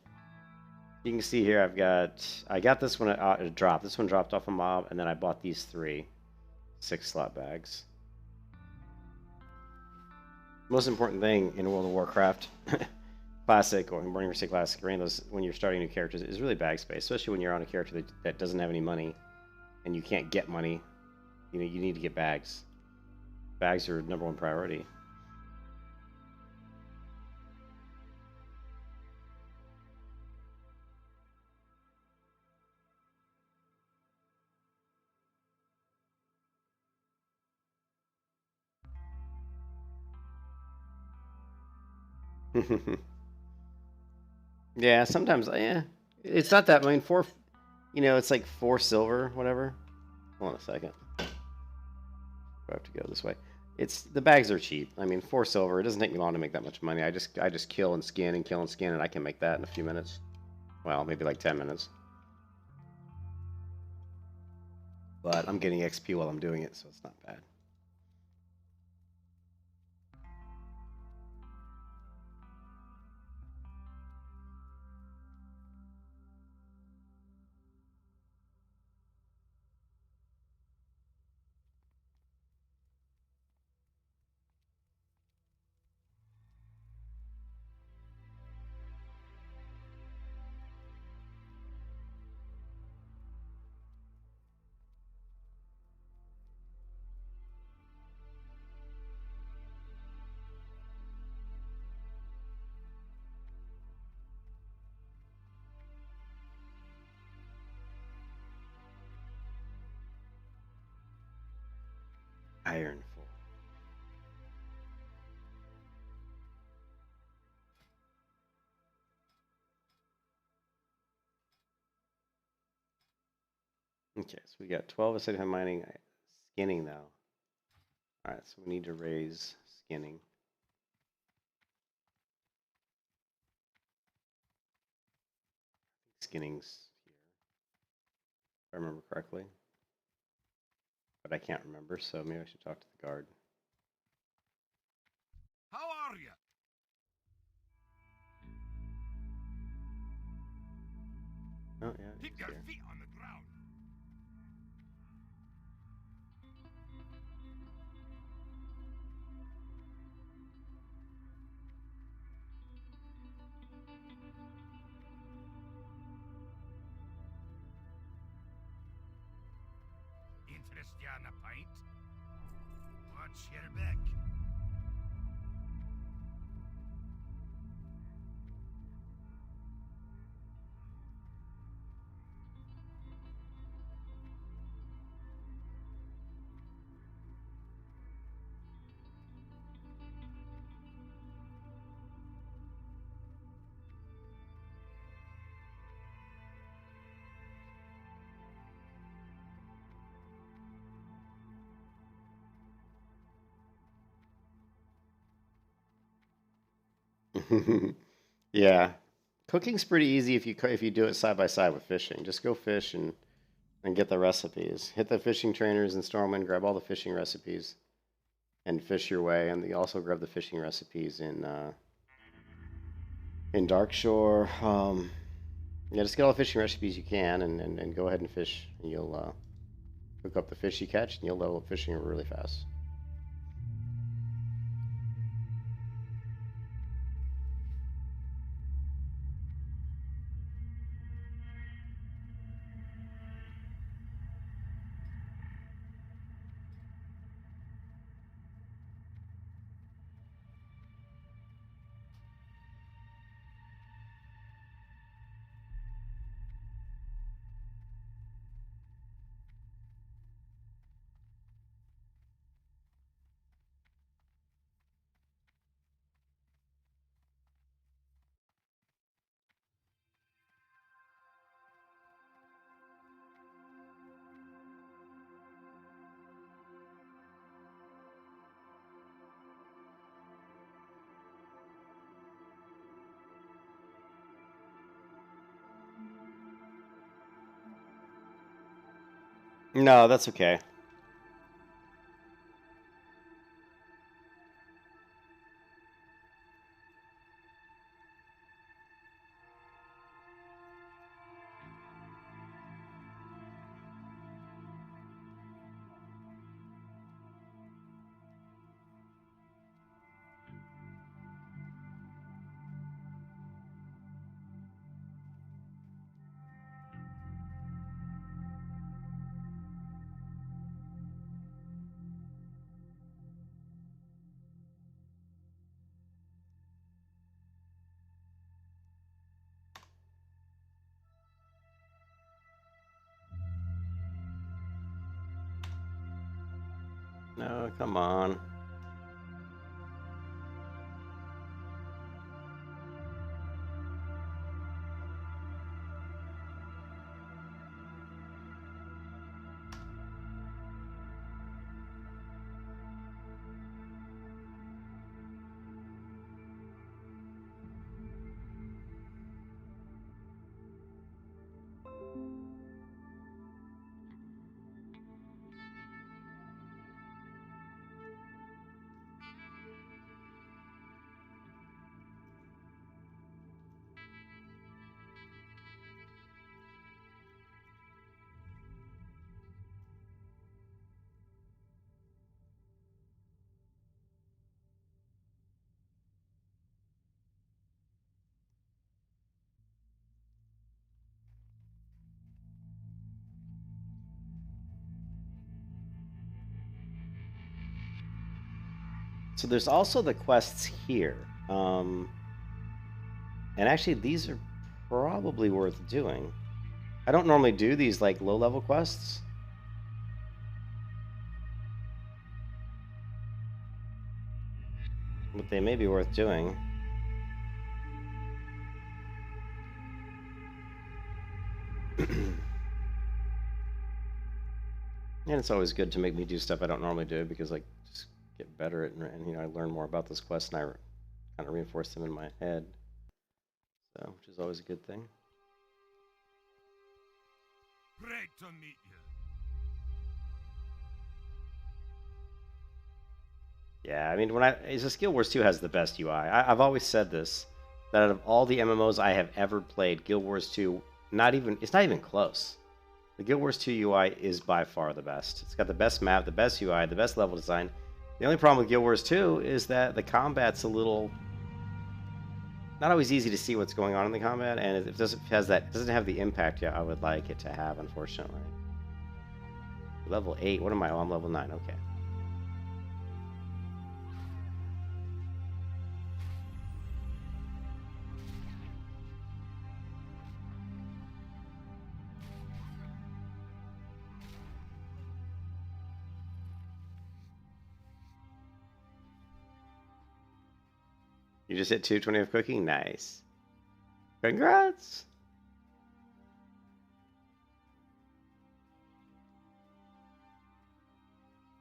You can see here I got this one at it dropped. This one dropped off a mob, and then I bought these 3 6-slot bags. Most important thing in World of Warcraft Classic or Morning Mercy Classic Rainbows when you're starting new characters is really bag space, especially when you're on a character that doesn't have any money and you can't get money. You know, you need to get bags. Bags are #1 priority. Yeah, sometimes, yeah. It's not that, I mean, it's like 4 silver, whatever. Hold on a second. I have to go this way. The bags are cheap. I mean, 4 silver, it doesn't take me long to make that much money. I just kill and skin and kill and skin, and I can make that in a few minutes. Well, maybe like 10 minutes. But I'm getting XP while I'm doing it, so it's not bad. Ironful. Okay, so we got 12 ascending mining, skinning now. Alright, so we need to raise skinning. Skinning's here, if I remember correctly. But I can't remember, so maybe I should talk to the guard. How are you? Oh, yeah, Keep he's your here. feet on the ground. Interest you on a pint? Watch your back. Yeah, cooking's pretty easy if you do it side by side with fishing. Just go fish and get the recipes. Hit the fishing trainers in Stormwind, grab all the fishing recipes, and fish your way. And you also grab the fishing recipes in Darkshore. Yeah, just get all the fishing recipes you can, and go ahead and fish. And you'll cook up the fish you catch, and you'll level up fishing really fast. No, that's okay. No, come on. So there's also the quests here. And actually, these are probably worth doing. I don't normally do these like low-level quests. But they may be worth doing. And it's always good to make me do stuff I don't normally do because I just get better at it, and you know, I learn more about those quests and I kind of reinforce them in my head. So, which is always a good thing. Great to meet you. Yeah, I mean, Guild Wars 2 has the best UI. I've always said this, that out of all the MMOs I have ever played, Guild Wars 2, it's not even close. The Guild Wars 2 UI is by far the best. It's got the best map, the best UI, the best level design. The only problem with Guild Wars 2 is that the combat's a little... not always easy to see what's going on in the combat, and it doesn't have the impact yet I would like it to have, unfortunately. Level 8, what am I? Oh, I'm level 9, okay. You just hit 220 of cooking? Nice. Congrats!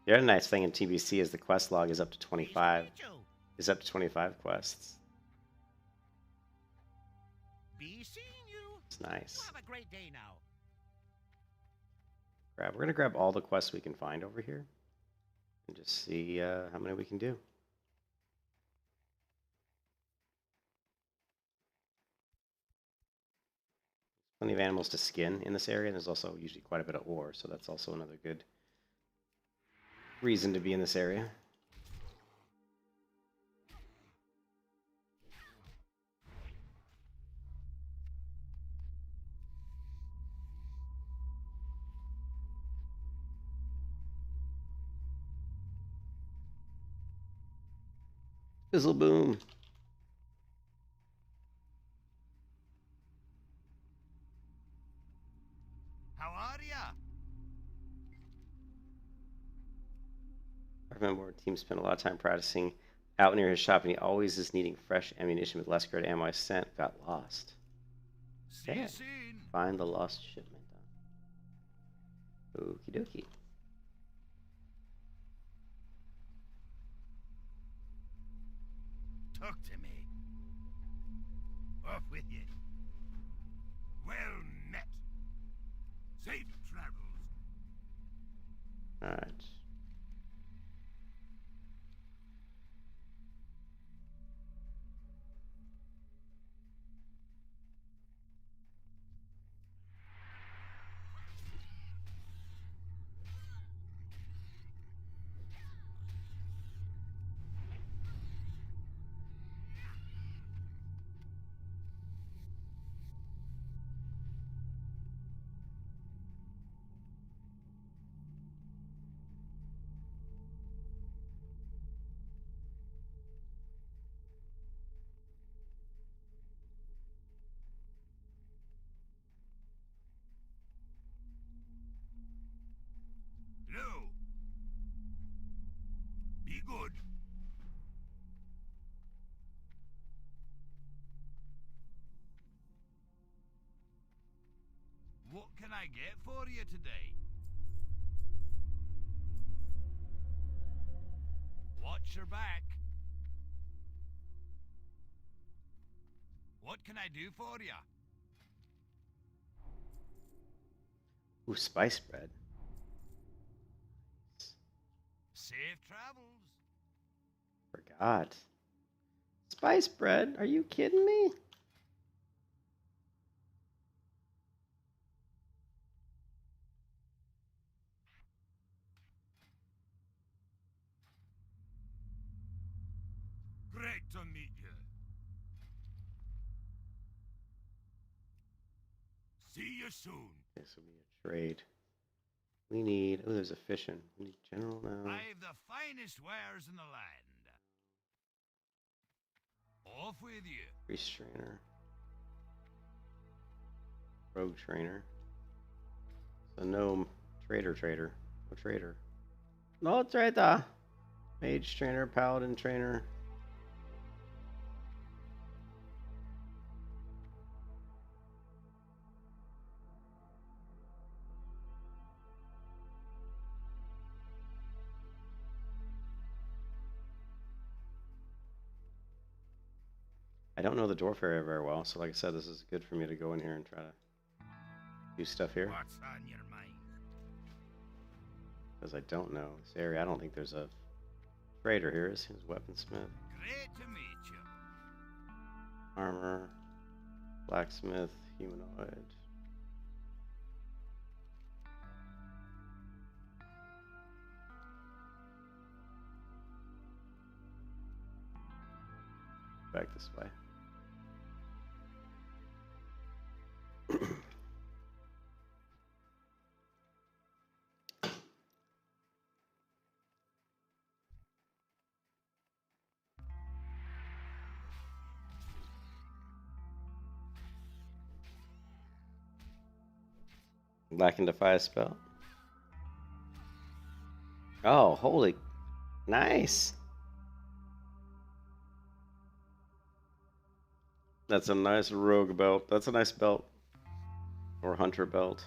The other nice thing in TBC is the quest log is up to 25. Is up to 25 quests. Be seeing you. It's nice. Have a great day now. We're gonna grab all the quests we can find over here and just see how many we can do. Plenty of animals to skin in this area, and there's also usually quite a bit of ore, so that's also another good reason to be in this area. Fizzle boom. How are ya? I remember our team spent a lot of time practicing out near his shop, and he always is needing fresh ammunition with less great ammo. I sent got lost. See Yeah. you soon. Find the lost shipment. Okie dokie. Talk to me. Off with you. Well met. Safe travels. Alright. I get for you today? Watch your back. What can I do for you? Ooh, spice bread. Safe travels. Forgot. Spice bread? Are you kidding me? Great to meet you. See you soon. This will be a trade. We need. Oh, there's a fishing. We need general now. I've the finest wares in the land. Off with you. Priest trainer. Rogue trainer. So no trader. No trader. No trader. Mage trainer, paladin trainer. I don't know the dwarf area very well, so like I said, this is good for me to go in here and try to do stuff here. What's on your mind? Because I don't know this area. I don't think there's a trader here. Is his weaponsmith, Great to meet you. armor, blacksmith, humanoid. Back this way. Black and defy spell. Oh, holy, nice. That's a nice rogue belt. That's a nice belt. Or hunter belt.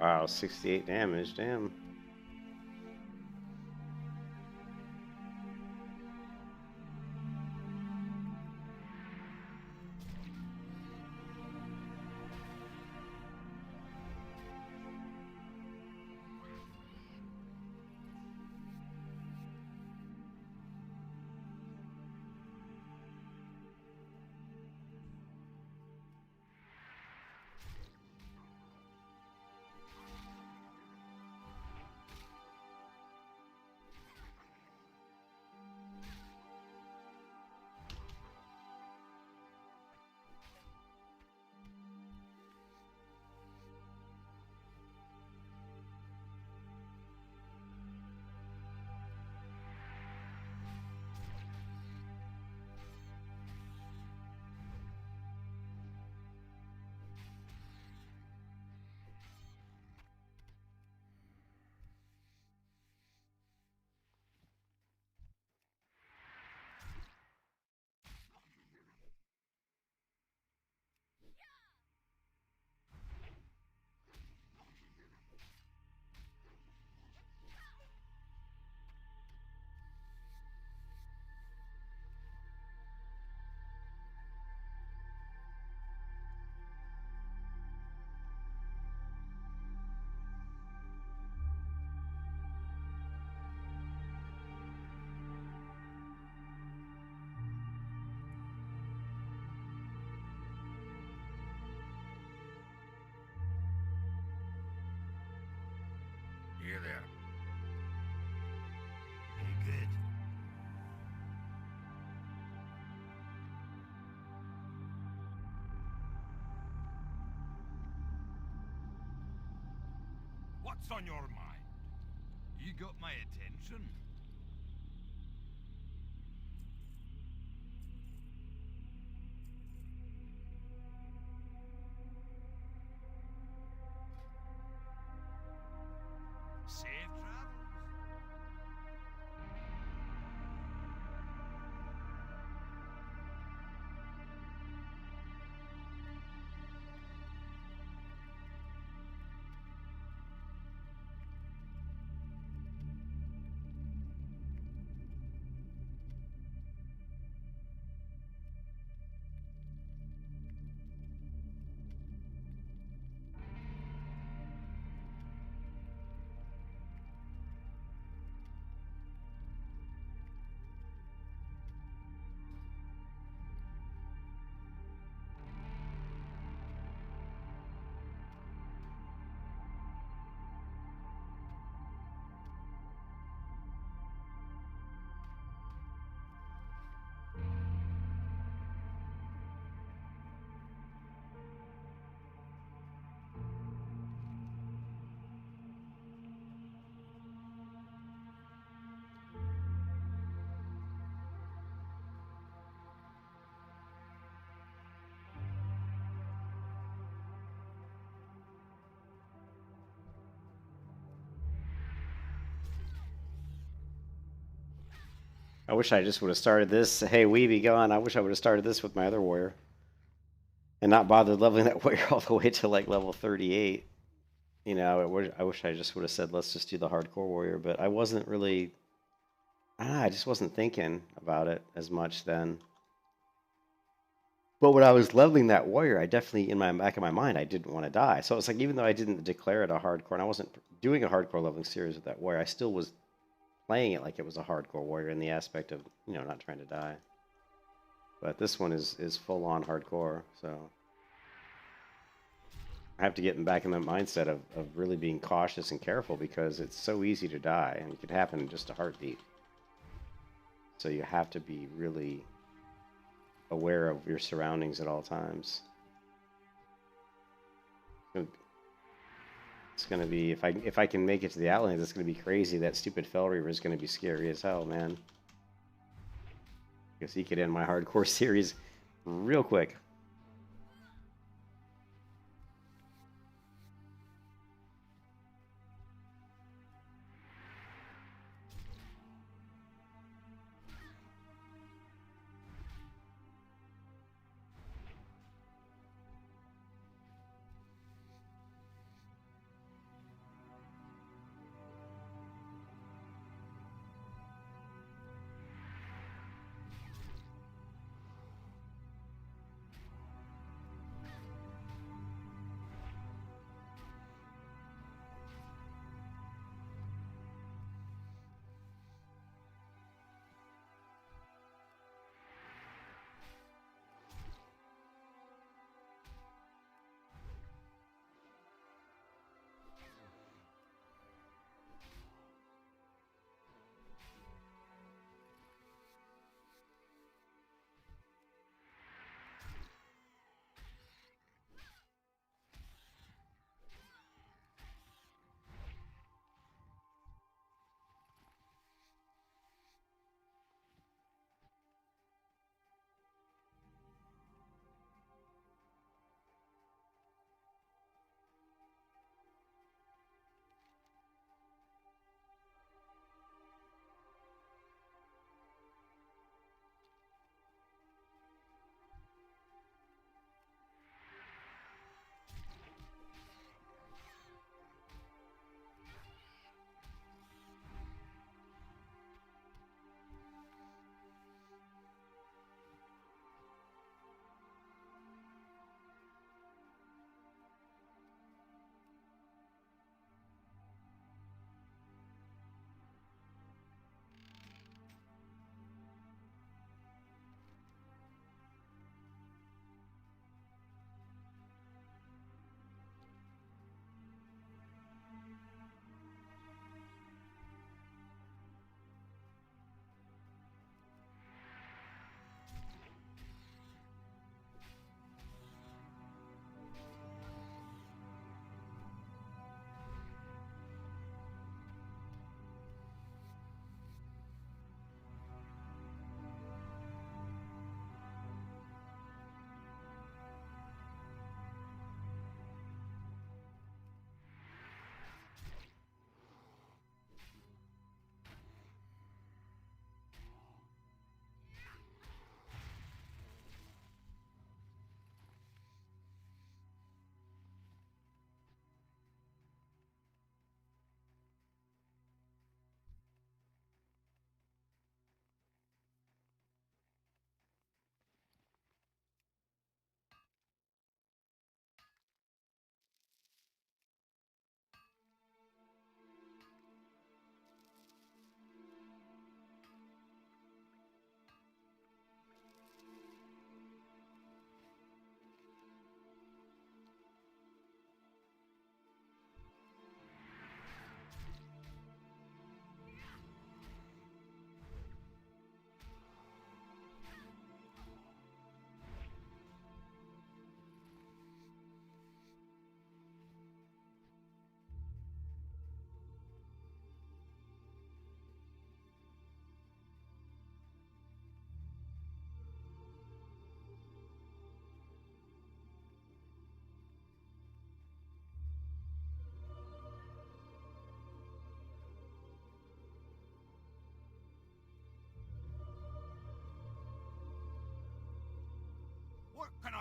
Wow, 68 damage, damn. Here there. Any good? What's on your mind? You got my attention? Safe travels. I wish I just would have started this. Hey, Weeby, go on. I wish I would have started this with my other warrior. And not bothered leveling that warrior all the way to like level 38. You know, I wish I just would have said, let's just do the hardcore warrior. But I wasn't really... I just wasn't thinking about it as much then. But when I was leveling that warrior, I definitely, in my back of my mind, I didn't want to die. So it's like, even though I didn't declare it a hardcore, and I wasn't doing a hardcore leveling series with that warrior, I still was playing it like it was a hardcore warrior in the aspect of, you know, not trying to die. But this one is full-on hardcore, so... I have to get back in the mindset of really being cautious and careful, because it's so easy to die, and it could happen in just a heartbeat. So you have to be really aware of your surroundings at all times. It's gonna be, if I can make it to the Outlands, it's gonna be crazy. That stupid Fell Reaver is gonna be scary as hell, man. Because he could end my hardcore series real quick.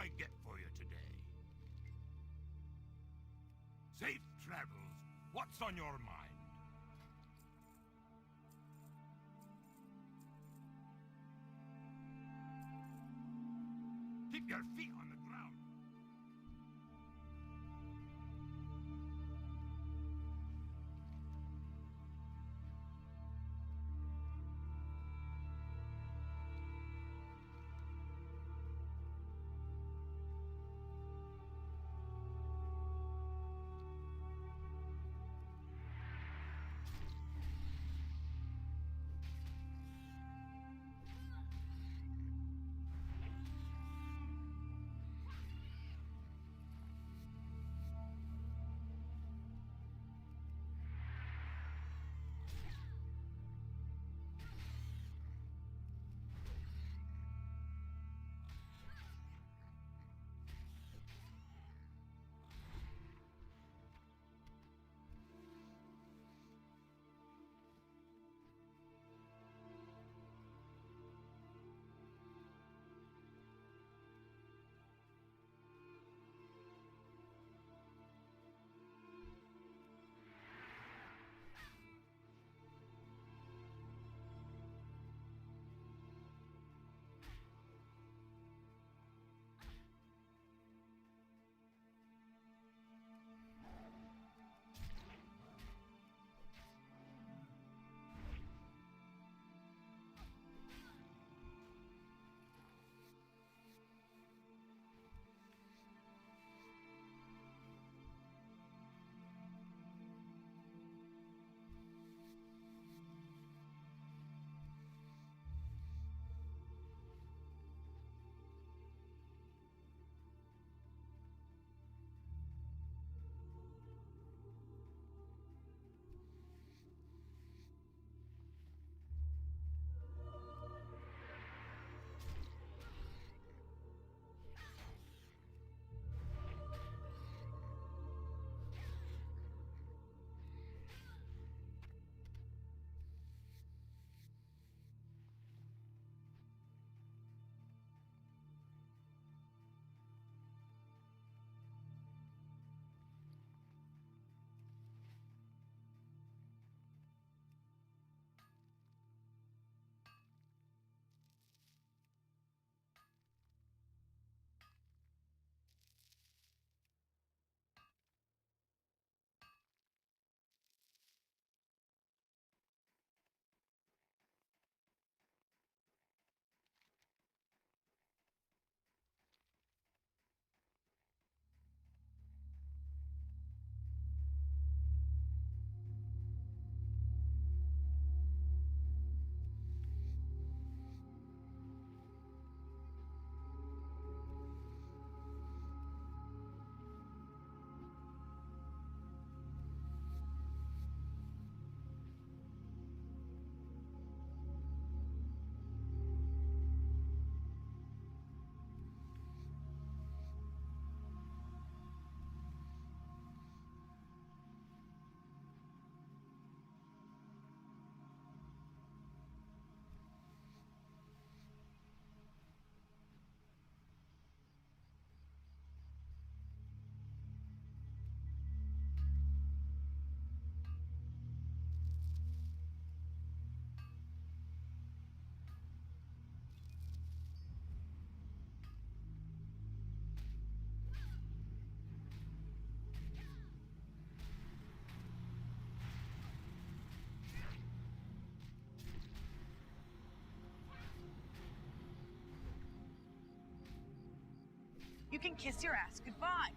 I get for you today? Safe travels. What's on your mind? Keep your feet on the ground. You can kiss your ass goodbye.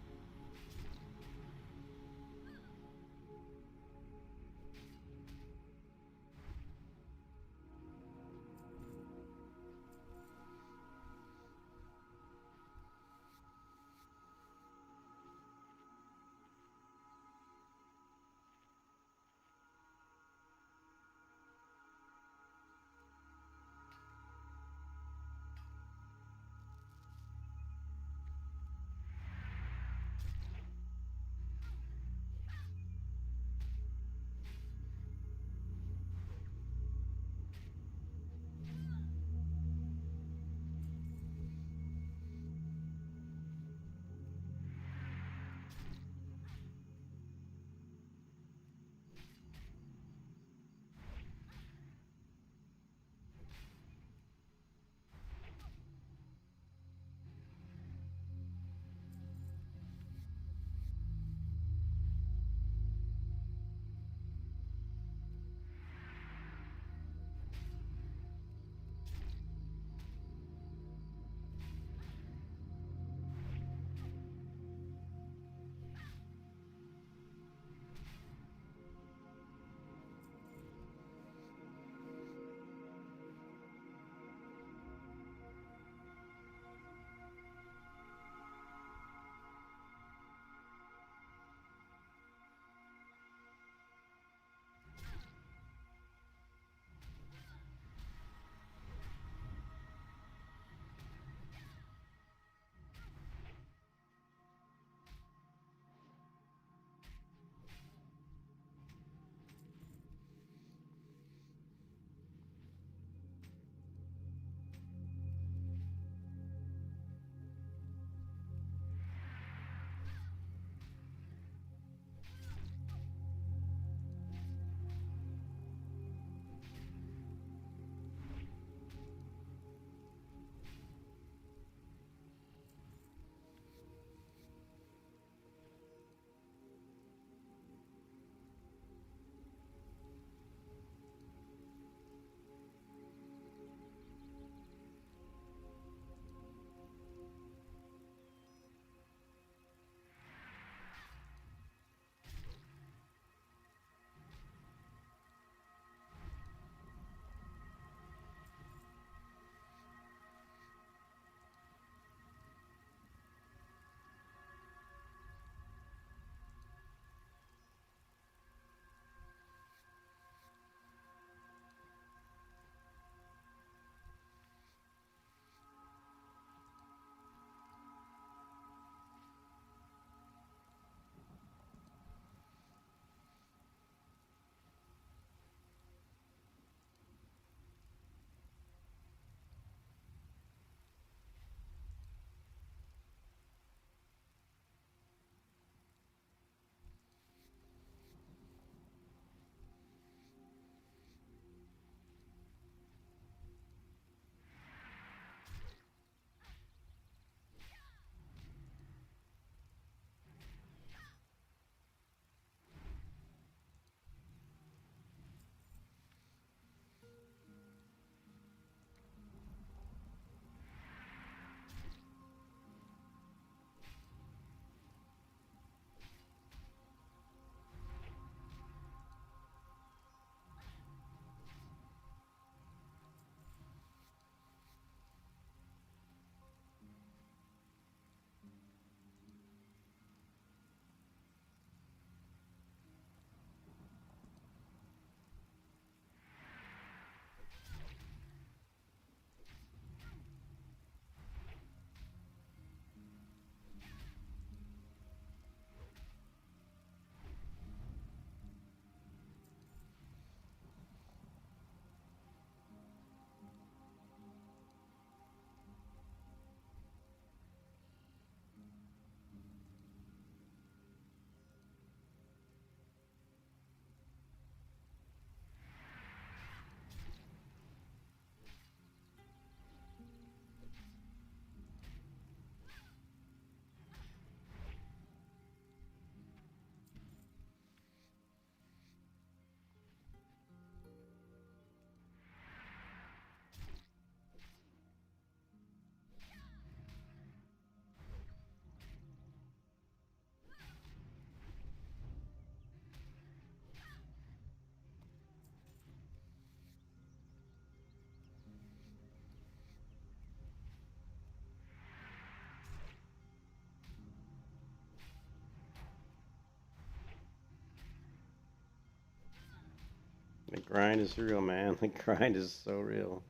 The grind is real, man. The grind is so real.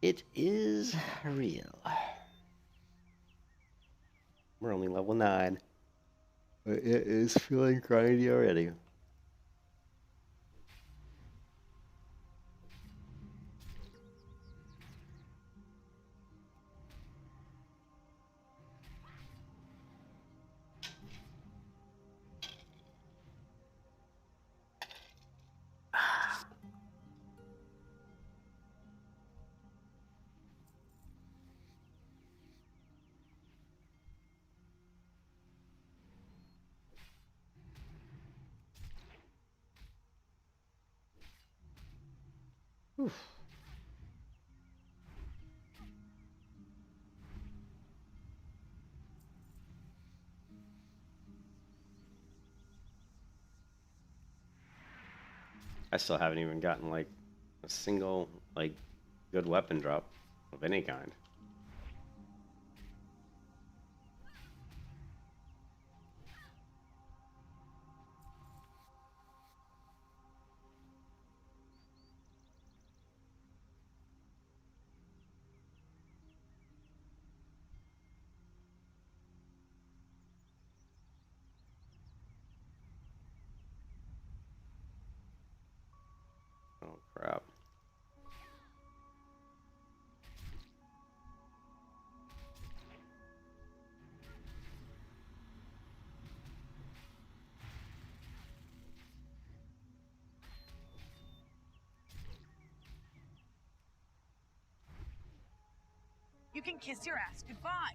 It is real. We're only level 9. But it is feeling grindy already. I still haven't even gotten like a single like good weapon drop of any kind. Oh crap. You can kiss your ass goodbye.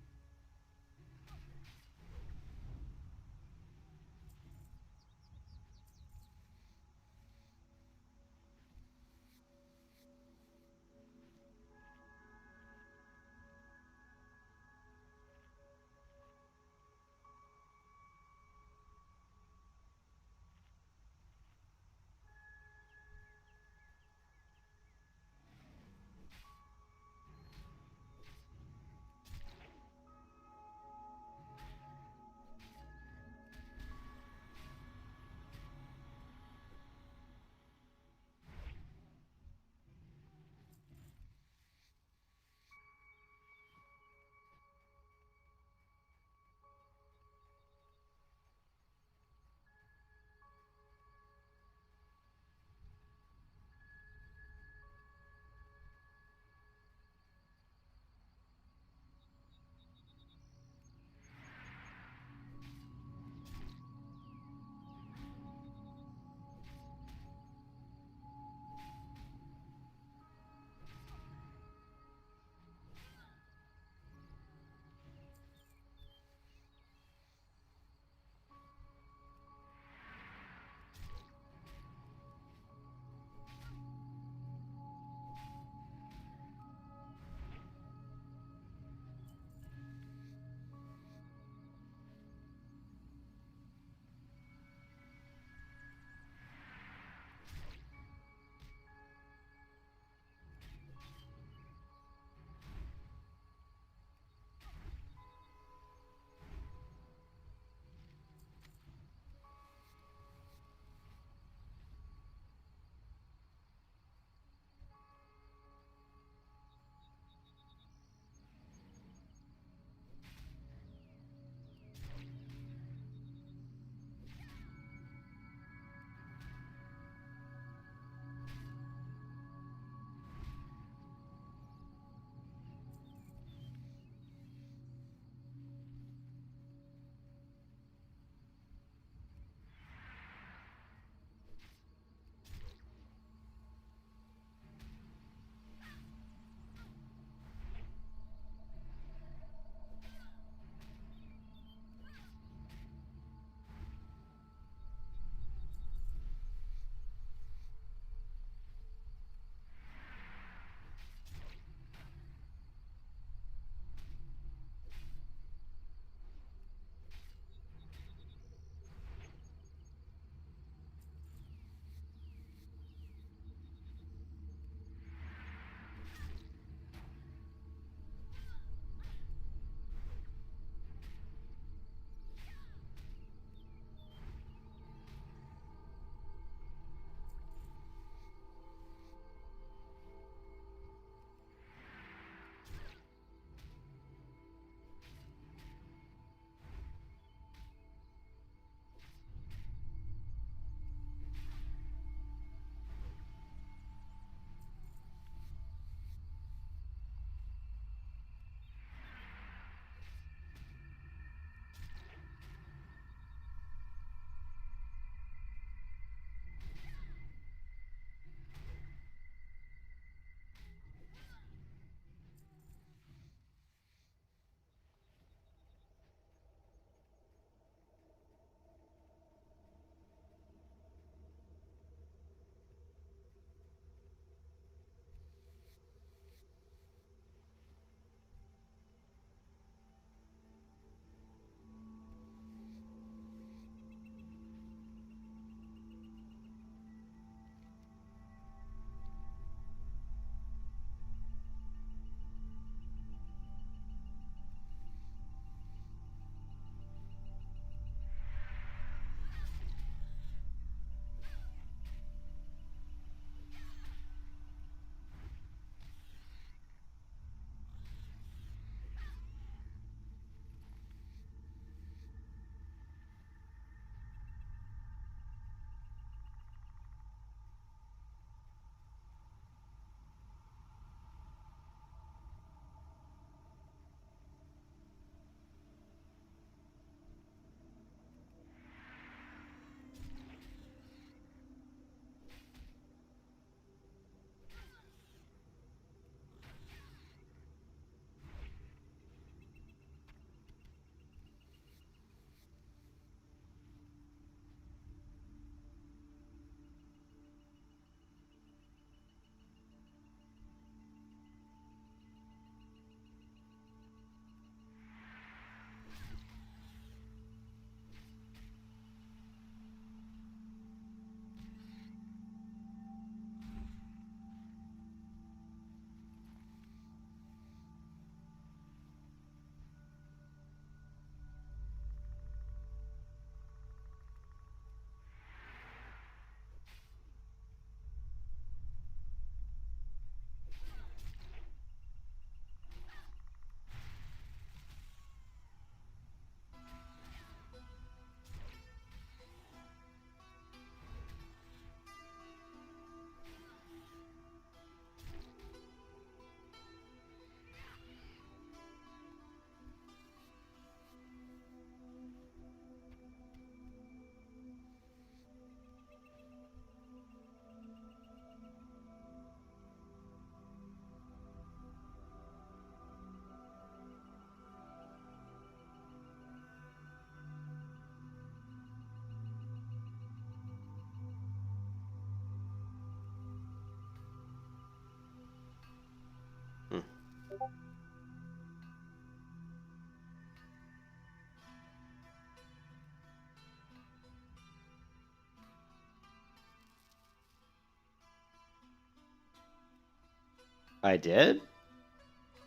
I did?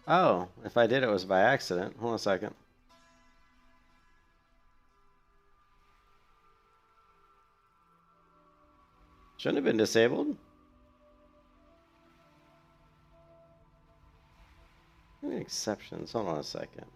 Oh, if I did, it was by accident. Hold on a second. Shouldn't have been disabled. Any exceptions? Hold on a second.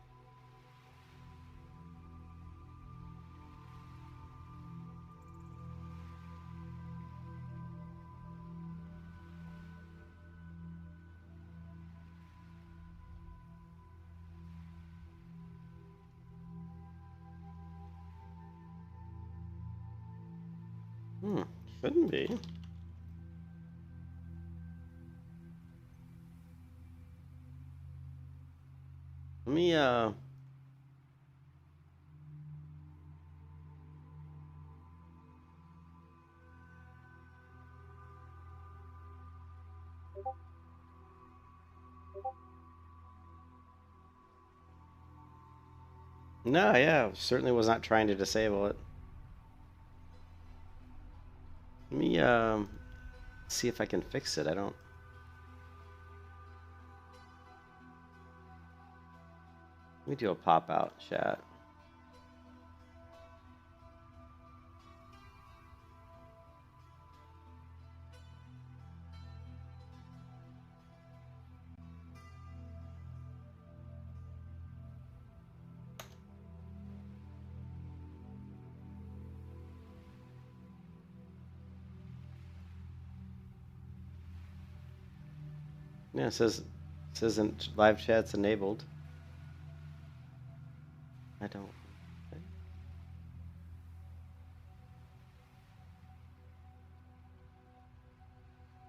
Shouldn't be. Let me, No, yeah, certainly was not trying to disable it. Let me, see if I can fix it. I don't... Let me do a pop-out chat. Yeah, it says live chat's enabled. I don't...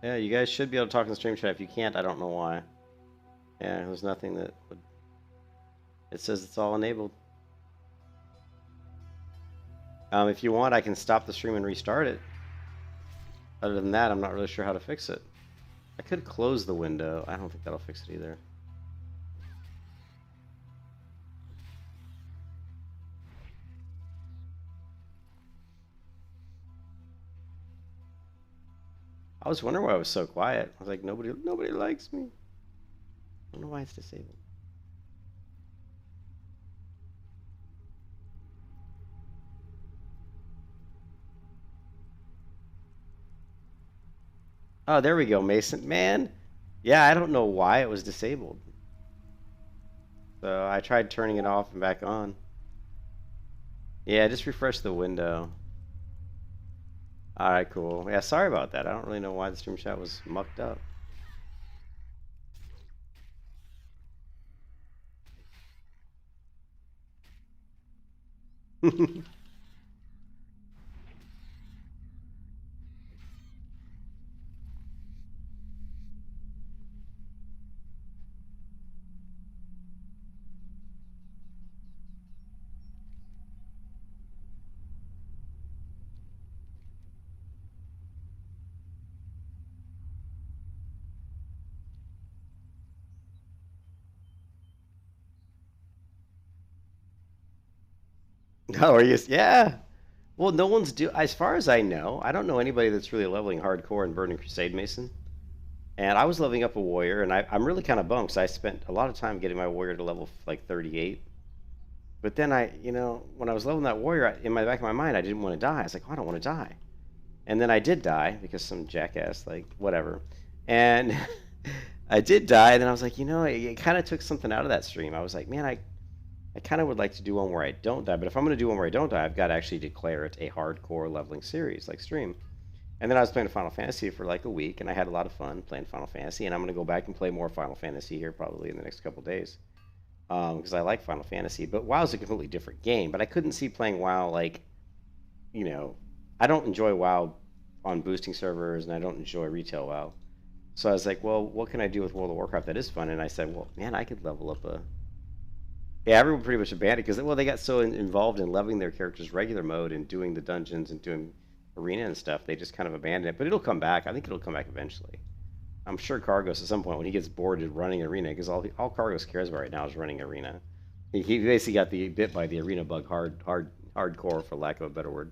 Yeah, you guys should be able to talk in the stream chat. If you can't, I don't know why. Yeah, there's nothing that would... It says it's all enabled. If you want, I can stop the stream and restart it. Other than that, I'm not really sure how to fix it. I could close the window. I don't think that'll fix it either. I was wondering why I was so quiet. I was like, nobody likes me. I don't know why it's disabled. Oh, there we go, Mason. Man, yeah, I don't know why it was disabled. So I tried turning it off and back on. Yeah, just refresh the window. Alright, cool. Yeah, sorry about that. I don't really know why the stream chat was mucked up. Oh, are you? Yeah. Well, no one's as far as I know, I don't know anybody that's really leveling hardcore in Burning Crusade, Mason. And I was leveling up a warrior, and I'm really kind of bummed because I spent a lot of time getting my warrior to level like 38. But then when I was leveling that warrior, in my back of my mind, I didn't want to die. I was like, oh, I don't want to die. And then I did die because some jackass, like, whatever. And I did die, and then I was like, it kind of took something out of that stream. I was like, man, I kind of would like to do one where I don't die, but if I'm going to do one where I don't die, I've got to actually declare it a hardcore leveling series, like stream. And then I was playing Final Fantasy for like a week, and I had a lot of fun playing Final Fantasy, and I'm going to go back and play more Final Fantasy here probably in the next couple days, because I like Final Fantasy. But WoW's a completely different game, but I couldn't see playing WoW like, I don't enjoy WoW on boosting servers, and I don't enjoy retail WoW. So I was like, well, what can I do with World of Warcraft that is fun? And I said, well, man, I could level up a... Yeah, everyone pretty much abandoned because, well, they got so involved in leveling their characters regular mode and doing the dungeons and doing arena and stuff, they just kind of abandoned it. But it'll come back. I think it'll come back eventually. I'm sure Cargos at some point when he gets bored of running arena, because all Cargos cares about right now is running arena. He basically got bit by the arena bug hardcore, for lack of a better word.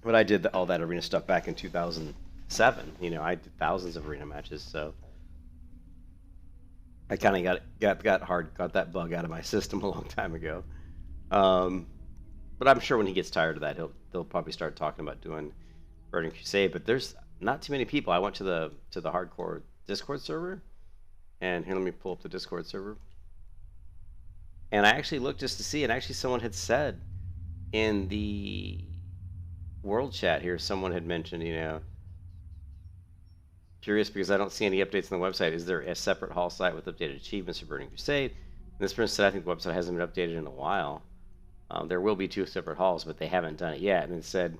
But I did all that arena stuff back in 2000. 7. You know, I did thousands of arena matches, so I kind of got that bug out of my system a long time ago. But I'm sure when he gets tired of that, they'll probably start talking about doing Burning Crusade. But there's not too many people. I went to the hardcore Discord server, and here, let me pull up the Discord server. And I actually looked just to see, and actually someone had said in the world chat here, someone had mentioned, you know, curious because I don't see any updates on the website. Is there a separate haul site with updated achievements for Burning Crusade? And this person said, I think the website hasn't been updated in a while. There will be 2 separate hauls, but they haven't done it yet. And it said,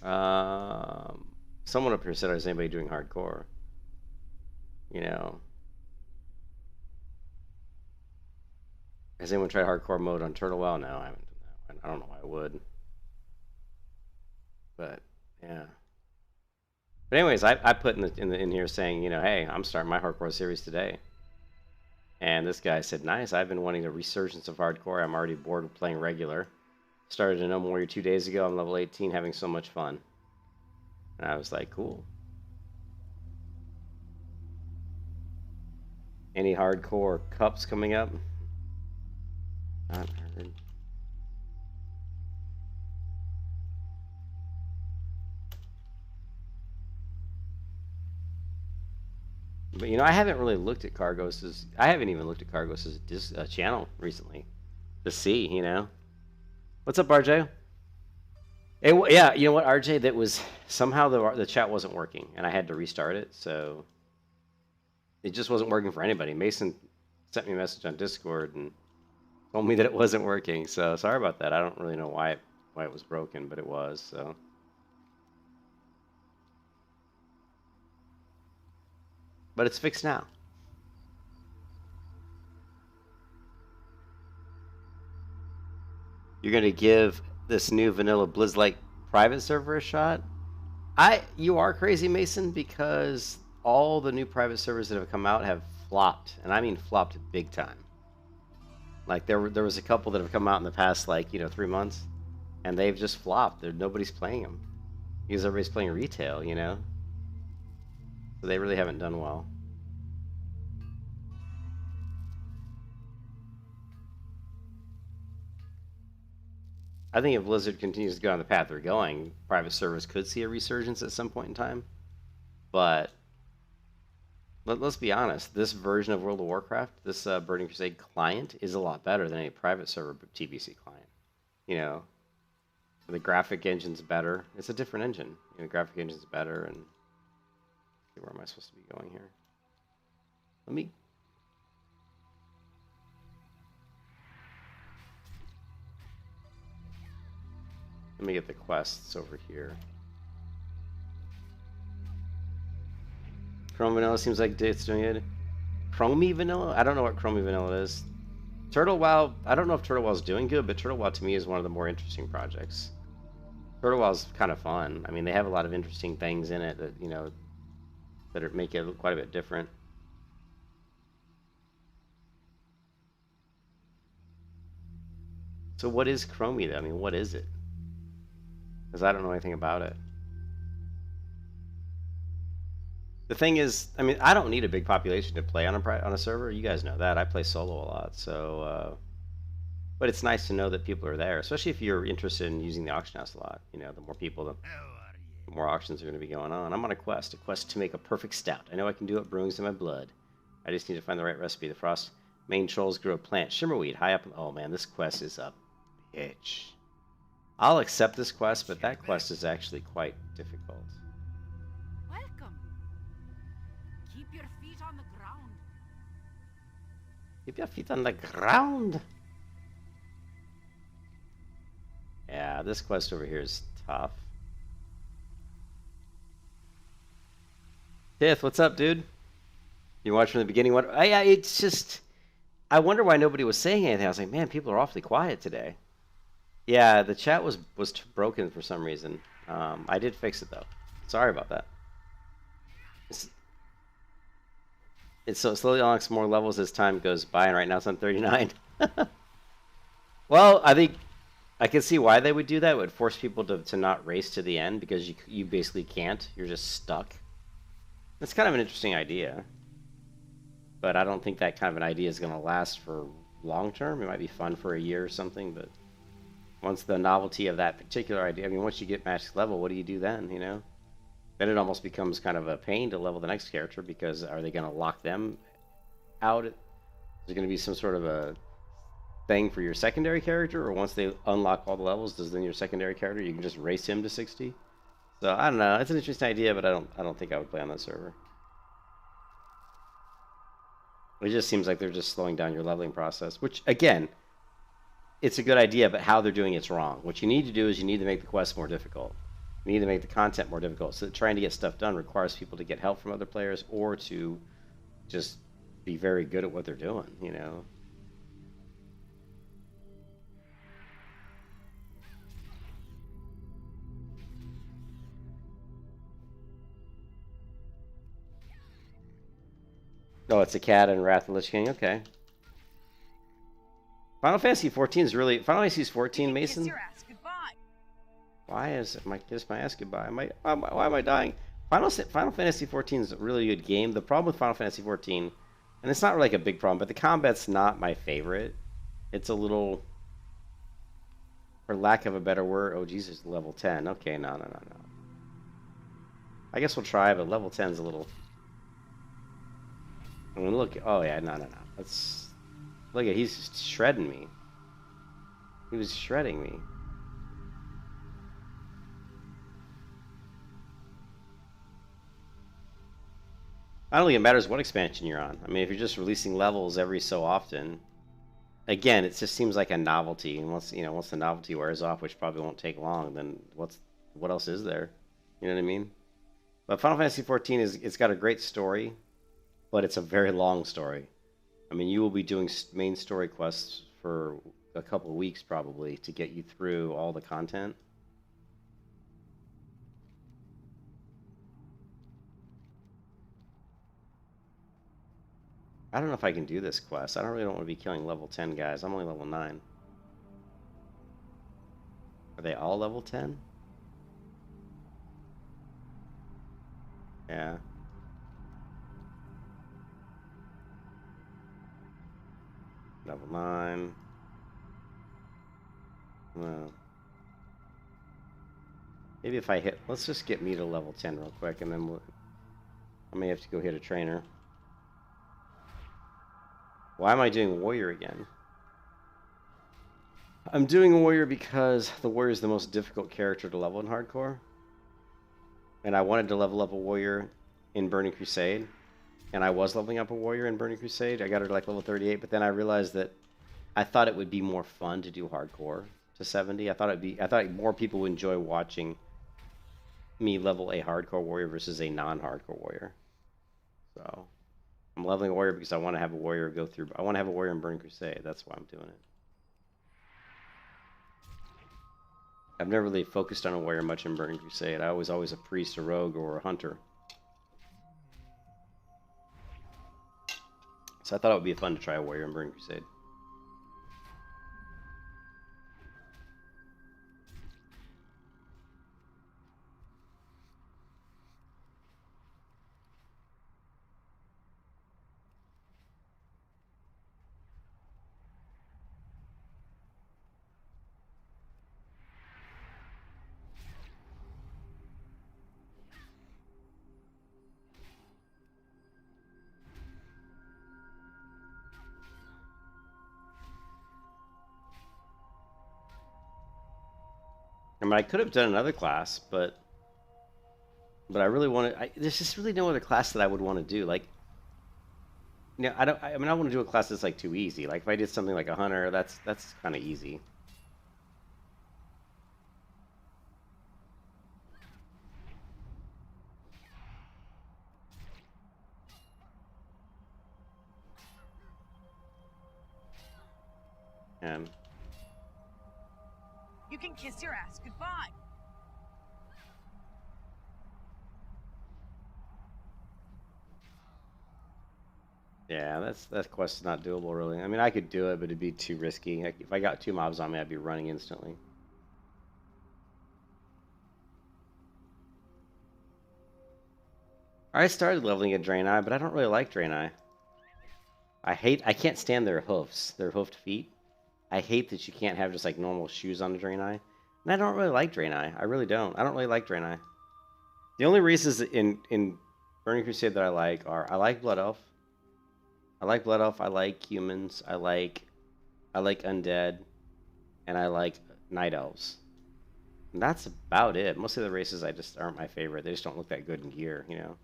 someone up here said, is anybody doing hardcore? You know, has anyone tried hardcore mode on Turtle Well? No, I haven't done that one. I don't know why I would. But yeah. But anyways, I put in here saying, you know, hey, I'm starting my hardcore series today. And this guy said, nice, I've been wanting a resurgence of hardcore. I'm already bored of playing regular. Started a No Warrior 2 days ago. I'm level 18, having so much fun. And I was like, cool. Any hardcore cups coming up? Not heard. But you know, I haven't really looked at Cargos's. I haven't even looked at Cargos's channel recently to see. You know, what's up, RJ? Yeah, you know what, RJ? That was somehow the chat wasn't working, and I had to restart it. So it just wasn't working for anybody. Mason sent me a message on Discord and told me that it wasn't working. So sorry about that. I don't really know why it was broken, but it was. So. But it's fixed now. You're gonna give this new vanilla Blizz-like private server a shot? You are crazy, Mason, because all the new private servers that have come out have flopped, and I mean flopped big time. Like there was a couple that have come out in the past, like, you know, 3 months, and they've just flopped. Nobody's playing them because everybody's playing retail, you know. So they really haven't done well. I think if Blizzard continues to go on the path they're going, private servers could see a resurgence at some point in time. But let's be honest, this version of World of Warcraft, this Burning Crusade client, is a lot better than any private server TBC client. You know, the graphic engine's better. It's a different engine. You know, the graphic engine's better. And where am I supposed to be going here? Let me get the quests over here. Chrome Vanilla seems like it's doing it. Chromie Vanilla? I don't know what Chromie Vanilla is. Turtle WoW, I don't know if Turtle WoW's doing good, but Turtle WoW to me is one of the more interesting projects. Turtle WoW's kind of fun. I mean, they have a lot of interesting things in it that, you know, that make it look quite a bit different. So what is Chromie, though? I mean, what is it? Because I don't know anything about it. The thing is, I mean, I don't need a big population to play on a server. You guys know that. I play solo a lot, so... but it's nice to know that people are there, especially if you're interested in using the auction house a lot. You know, the more people, the more auctions are going to be going on. I'm on a quest to make a perfect stout. I know I can do it. Brewing's in my blood. I just need to find the right recipe. The frost main trolls grew a plant, shimmerweed, high up. Oh man, this quest is a bitch. I'll accept this quest, but that quest is actually quite difficult. Welcome. Keep your feet on the ground. Keep your feet on the ground. Yeah, this quest over here is tough. Tith, what's up, dude? You watched from the beginning? What? Yeah, it's just... I wonder why nobody was saying anything. I was like, man, people are awfully quiet today. Yeah, the chat was broken for some reason. I did fix it, though. Sorry about that. It slowly unlocks more levels as time goes by, and right now it's on 39. Well, I think I can see why they would do that. It would force people to not race to the end because you basically can't. You're just stuck. That's kind of an interesting idea. But I don't think that kind of an idea is going to last for long term. It might be fun for a year or something, but once the novelty of that particular idea, I mean, once you get max level, what do you do then, you know? Then it almost becomes kind of a pain to level the next character because are they going to lock them out? Is there going to be some sort of a thing for your secondary character, or once they unlock all the levels, does then your secondary character, you can just race him to 60? So I don't know. It's an interesting idea, but I don't think I would play on that server. It just seems like they're just slowing down your leveling process, which, again, it's a good idea, but how they're doing it's wrong. What you need to do is you need to make the quests more difficult. You need to make the content more difficult. So trying to get stuff done requires people to get help from other players or to just be very good at what they're doing, you know? Oh, it's a cat and Wrath of the Lich King. Okay. Final Fantasy 14 is really Final Fantasy 14, Mason. Kiss your ass goodbye. Why is my kiss my ass goodbye? Why am I dying? Final Fantasy 14 is a really good game. The problem with Final Fantasy 14, and it's not like a big problem, but the combat's not my favorite. It's a little, for lack of a better word, oh Jesus, level 10. Okay, no. I guess we'll try, but level 10 is a little. I mean, look. Oh yeah, no. Let's look at. He's shredding me. He was shredding me. I don't think it matters what expansion you're on. I mean, if you're just releasing levels every so often, again, it just seems like a novelty. And once the novelty wears off, which probably won't take long, then what else is there? You know what I mean? But Final Fantasy 14 it's got a great story, but it's a very long story. I mean, you will be doing main story quests for a couple of weeks probably to get you through all the content. I don't know if I can do this quest. I don't want to be killing level 10 guys. I'm only level 9. Are they all level 10? Yeah. Level 9. No. Maybe if I hit... Let's just get me to level 10 real quick, and then I may have to go hit a trainer. Why am I doing warrior again? I'm doing warrior because the warrior is the most difficult character to level in hardcore. And I wanted to level up a warrior in Burning Crusade. And I was leveling up a warrior in Burning Crusade. I got her to like level 38, but then I realized that I thought it would be more fun to do hardcore to 70. I thought more people would enjoy watching me level a hardcore warrior versus a non-hardcore warrior. So I'm leveling a warrior because I want to have a warrior go through. I want to have a warrior in Burning Crusade. That's why I'm doing it. I've never really focused on a warrior much in Burning Crusade. I was always a priest, a rogue, or a hunter. So I thought it would be fun to try a warrior in Burning Crusade. I mean, I could have done another class, but I really want to. There's just really no other class that I would want to do. Like, you know, I mean, I want to do a class that's like too easy. Like, if I did something like a hunter, that's kind of easy. And You can kiss your ass goodbye. yeah, that quest is not doable really. I mean, I could do it, but it'd be too risky. Like, if I got 2 mobs on me, I'd be running instantly. I started leveling at Draenei, but I don't really like Draenei. I can't stand their hoofs, their hoofed feet. I hate that you can't have just like normal shoes on the Draenei. And I don't really like Draenei. I really don't. I don't really like Draenei. The only races in Burning Crusade that I like are I like Blood Elf. I like Blood Elf. I like humans. I like undead, and I like Night Elves. And that's about it. Most of the races I just aren't my favorite. They just don't look that good in gear, you know.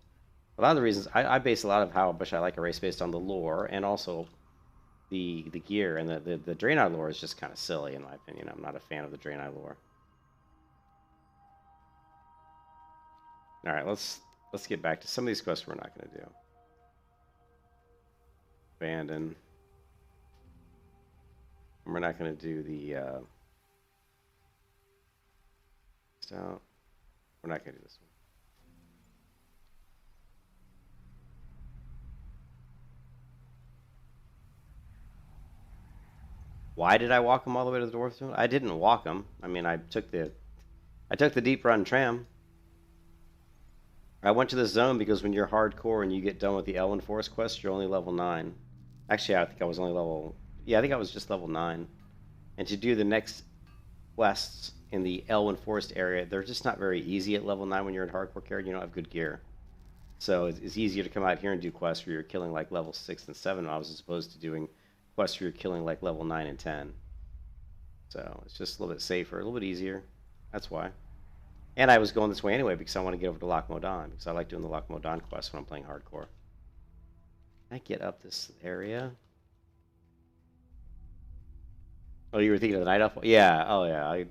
A lot of the reasons I base a lot of how much I like a race based on the lore and also the gear, and the Draenei lore is just kind of silly in my opinion. I'm not a fan of the Draenei lore. All right, let's get back to some of these quests we're not going to do. Abandon. And we're not going to do the stout. We're not going to do this one. Why did I walk them all the way to the Dwarf Zone? I didn't walk them. I mean, I took the deep run tram. I went to this zone because when you're hardcore and you get done with the Elwyn Forest quest, you're only level 9. Actually, I think I was only level... Yeah, I think I was just level 9. And to do the next quests in the Elwyn Forest area, they're just not very easy at level 9 when you're in hardcore care and you don't have good gear. So it's easier to come out here and do quests where you're killing like level 6 and 7 mobs as opposed to doing quests where you're killing like level 9 and 10. So it's just a little bit safer, a little bit easier. That's why. And I was going this way anyway because I want to get over to Loch Modan because I like doing the Loch Modan quest when I'm playing hardcore. Can I get up this area? Oh, you were thinking of the Night Elf? Yeah, oh yeah.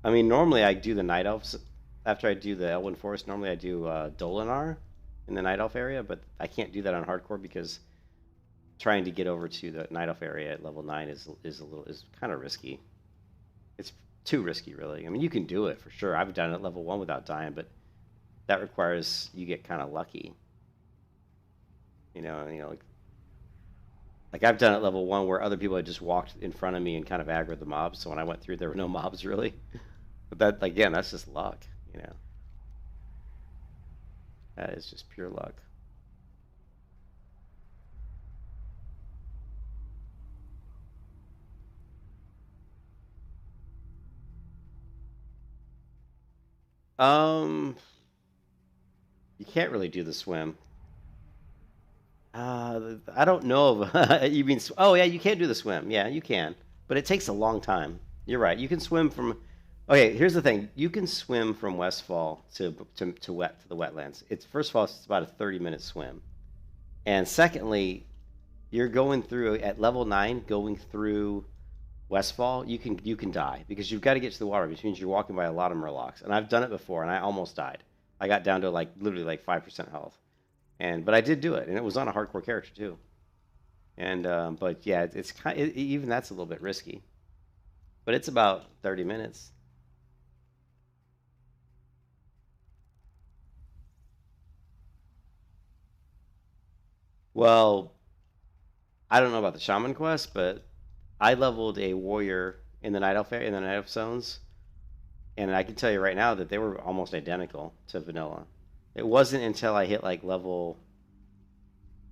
I mean, normally I do the Night Elves. After I do the Elwyn Forest, normally I do Dolinar in the Night Elf area, but I can't do that on hardcore because trying to get over to the Night Elf area at level 9 is kind of risky. It's too risky, really. I mean, you can do it for sure. I've done it at level 1 without dying, but that requires you get kind of lucky. You know, like I've done it at level 1 where other people had just walked in front of me and kind of aggroed the mobs. So when I went through, there were no mobs really. But that, again, that's just luck. You know, that is just pure luck. You can't really do the swim. I don't know of. You mean? Oh yeah, you can't do the swim. Yeah, you can, but it takes a long time. You're right. You can swim from. Okay, here's the thing. You can swim from Westfall to the wetlands. It's first of all, it's about a 30-minute swim, and secondly, you're going through at level 9, going through Westfall. You can die because you've got to get to the water, which means you're walking by a lot of murlocs. And I've done it before, and I almost died. I got down to like literally like 5% health. But I did do it, and it was on a hardcore character too. And but yeah, it's kind even that's a little bit risky. But it's about 30 minutes. Well, I don't know about the shaman quest, but I leveled a warrior in the Night Elf area, in the Night Elf zones, and I can tell you right now that they were almost identical to vanilla. It wasn't until I hit like level,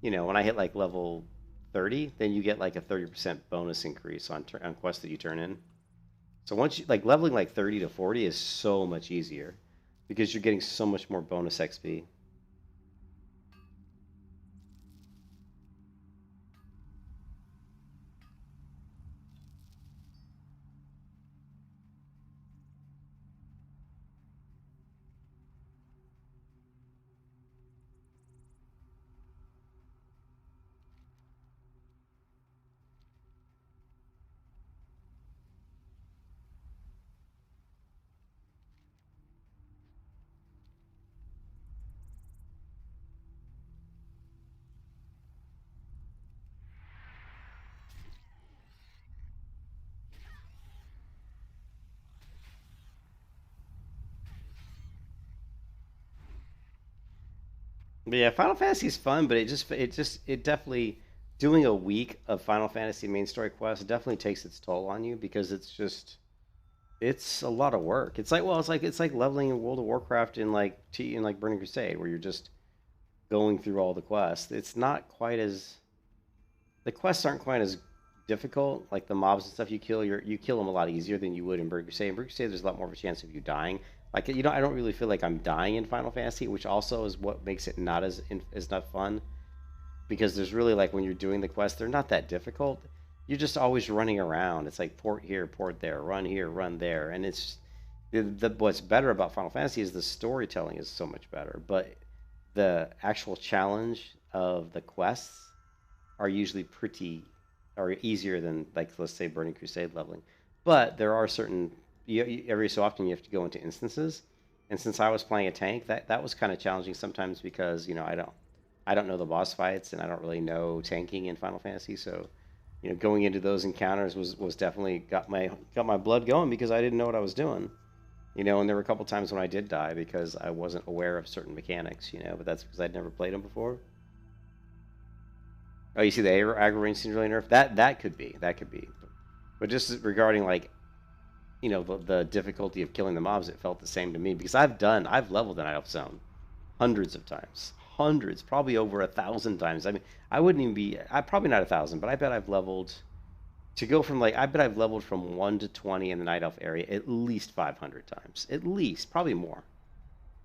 when I hit like level 30, then you get like a 30% bonus increase on quests that you turn in. So once you like leveling like 30 to 40 is so much easier because you're getting so much more bonus XP. But yeah, Final Fantasy is fun, but it definitely doing a week of Final Fantasy main story quests definitely takes its toll on you because it's a lot of work. It's like leveling in World of Warcraft in like Burning Crusade where you're just going through all the quests. It's not quite as the quests aren't quite as difficult. Like the mobs and stuff you kill, you kill them a lot easier than you would in Burger Crusade. In Burger Crusade, there's a lot more of a chance of you dying. Like I don't really feel like I'm dying in Final Fantasy, which also is what makes it not as not fun. Because there's really like when you're doing the quests, they're not that difficult. You're just always running around. It's like port here, port there, run here, run there, and it's what's better about Final Fantasy is the storytelling is so much better, but the actual challenge of the quests are usually pretty or easier than like let's say Burning Crusade leveling. But there are certain every so often you have to go into instances, and since I was playing a tank, that was kind of challenging sometimes because I don't know the boss fights and I don't really know tanking in Final Fantasy, so going into those encounters was definitely got my blood going because I didn't know what I was doing. And there were a couple times when I did die because I wasn't aware of certain mechanics, but that's because I'd never played them before. Oh, you see the aggro range seems really nerfed? That could be. But just regarding like, the difficulty of killing the mobs, it felt the same to me because I've leveled the Night Elf Zone hundreds of times. Hundreds, probably over 1,000 times. I mean, I wouldn't even be, probably not 1,000, but I bet I've leveled, to go from like, I bet I've leveled from 1 to 20 in the Night Elf area at least 500 times. At least, probably more.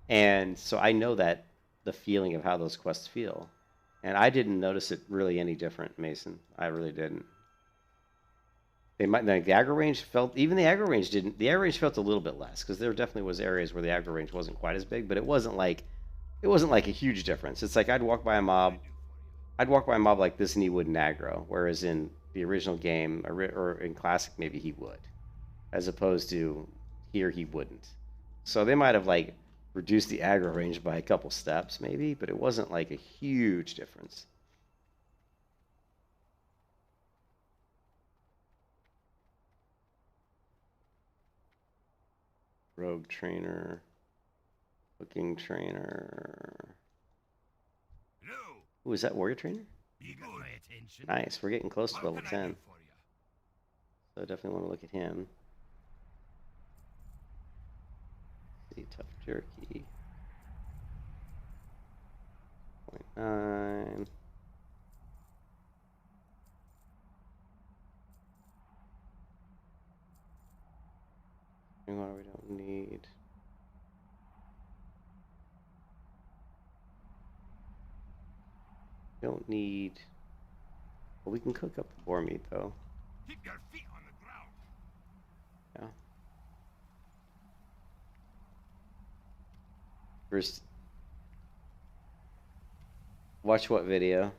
And so I know that the feeling of how those quests feel. And I didn't notice it really any different, Mason. I really didn't. They might, like the aggro range felt, even the aggro range didn't, the aggro range felt a little bit less because there definitely was areas where the aggro range wasn't quite as big, but it wasn't like a huge difference. It's like I'd walk by a mob like this and he wouldn't aggro, whereas in the original game or in Classic maybe he would, as opposed to here he wouldn't. So they might have like reduced the aggro range by a couple steps maybe, but it wasn't like a huge difference. Rogue trainer, looking trainer. Hello. Ooh, is that warrior trainer? You got my attention. Nice, we're getting close to What level can I 10. do for you? So I definitely want to look at him. See, tough jerky. 0.9. Water we don't need. Don't need. Well, we can cook up the boar meat though. Keep your feet on the ground. Yeah. First, watch what video?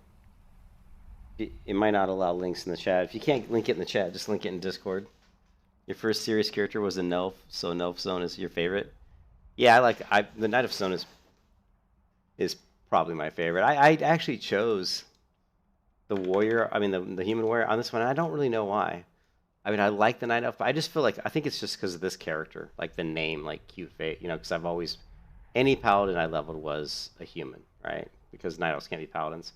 It might not allow links in the chat. If you can't link it in the chat, just link it in Discord. Your first serious character was a Nelf, so Nelf Zone is your favorite. Yeah, the Knight of Stone is probably my favorite. I actually chose the warrior. I mean the human warrior on this one. I don't really know why. I mean I like the Knight Elf, but I just feel like I think it's just because of this character, like the name, like cute face. Because I've always any paladin I leveled was a human, right? Because Night Elves can't be paladins.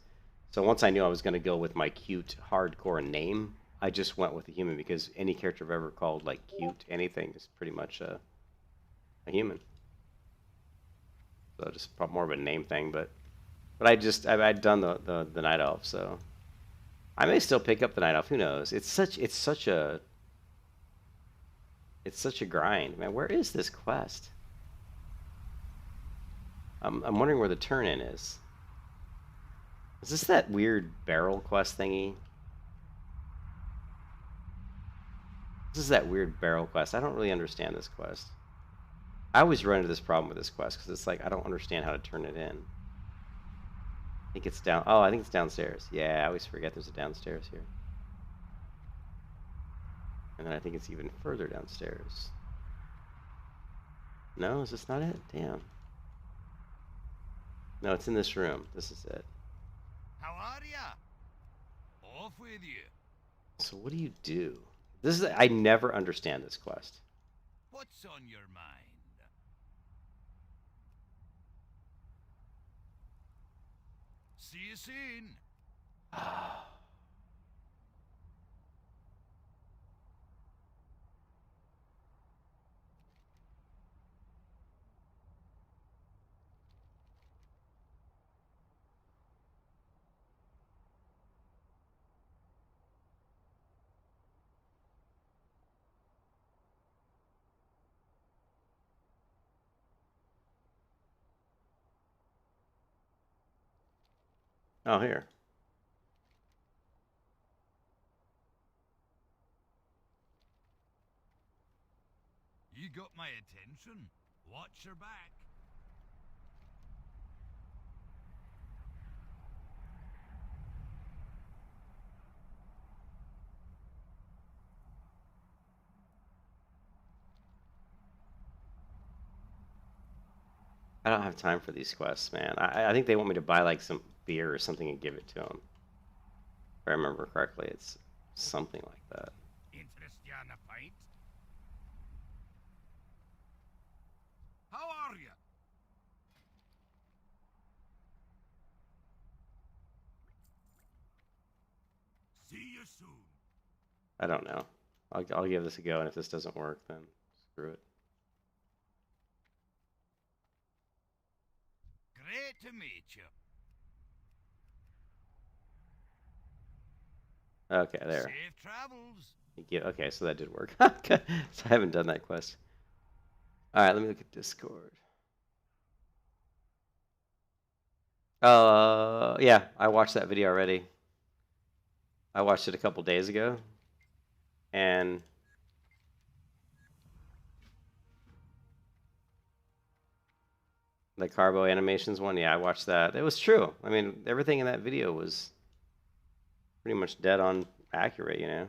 So once I knew I was going to go with my cute hardcore name, I just went with a human because any character I've ever called like cute anything is pretty much a human. So just more of a name thing, but I'd done the Night Elf, so I may still pick up the Night Elf. Who knows? It's such a grind, man. Where is this quest? I'm wondering where the turn-in is. Is this that weird barrel quest thingy? This is that weird barrel quest. I don't really understand this quest. I always run into this problem with this quest because it's like I don't understand how to turn it in. I think it's down. Oh, I think it's downstairs. Yeah, I always forget there's a downstairs here. And then I think it's even further downstairs. No, is this not it? Damn. No, it's in this room. This is it. How are ya? Off with you. So what do you do? I never understand this quest. What's on your mind? See you soon. Oh, here. You got my attention. Watch your back. I don't have time for these quests, man. I think they want me to buy like some beer or something and give it to them. If I remember correctly, it's something like that. Interest you in a pint? How are you? See you soon. I don't know. I'll give this a go, and if this doesn't work, then screw it. Great to meet you. Okay, there. Safe travels. Okay, so that did work. So I haven't done that quest. All right, let me look at Discord. Yeah, I watched that video already. I watched it a couple days ago, and the Carbo Animations one, yeah, I watched that. It was true. I mean, everything in that video was pretty much dead on accurate, you know.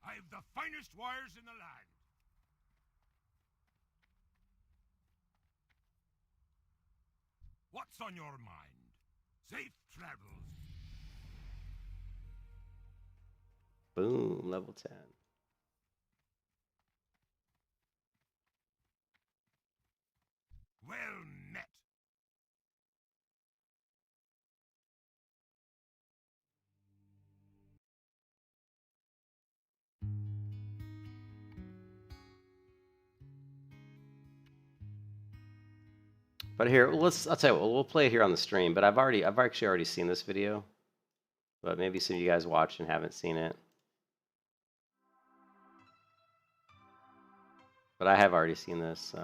I have the finest wires in the land. What's on your mind? Safe travels. Boom, level 10. Well met. But here, I'll tell you what, we'll play it here on the stream, but I've actually already seen this video. But maybe some of you guys watched and haven't seen it. But I have already seen this.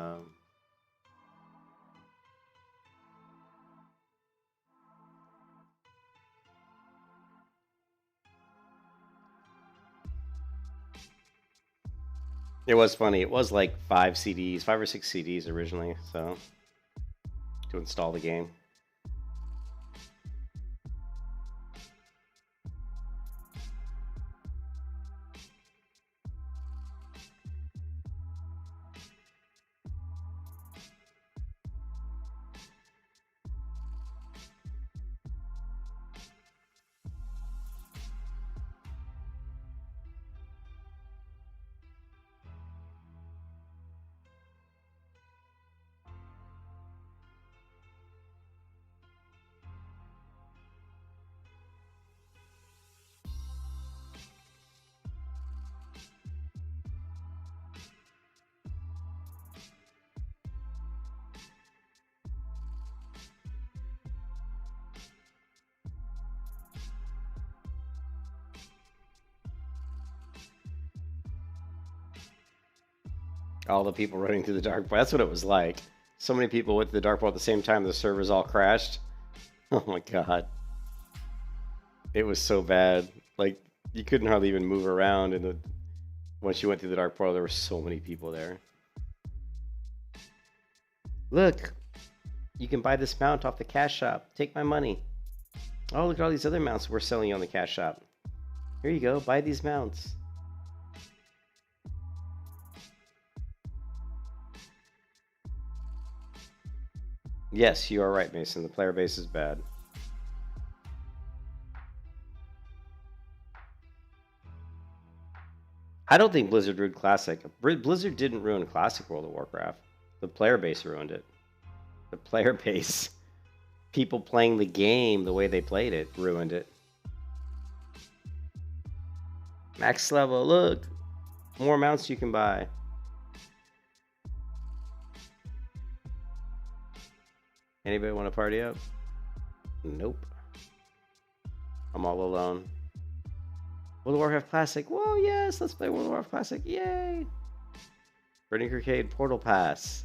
It was funny. It was like 5 or 6 CDs originally, so to install the game. All the people running through the dark portal. That's what it was like. So many people went to the dark portal at the same time. The servers all crashed. Oh my god. It was so bad. Like, you couldn't hardly even move around. And once you went through the dark portal, there were so many people there. Look, you can buy this mount off the cash shop. Take my money. Oh, look at all these other mounts we're selling you on the cash shop. Here you go. Buy these mounts. Yes, you are right, Mason. The player base is bad. I don't think Blizzard ruined Classic. Blizzard didn't ruin Classic World of Warcraft. The player base ruined it. The player base. People playing the game the way they played it ruined it. Max level, look. More mounts you can buy. Anybody want to party up? Nope. I'm all alone. World of Warcraft Classic. Whoa, yes, let's play World of Warcraft Classic. Yay! Burning Crusade Portal Pass.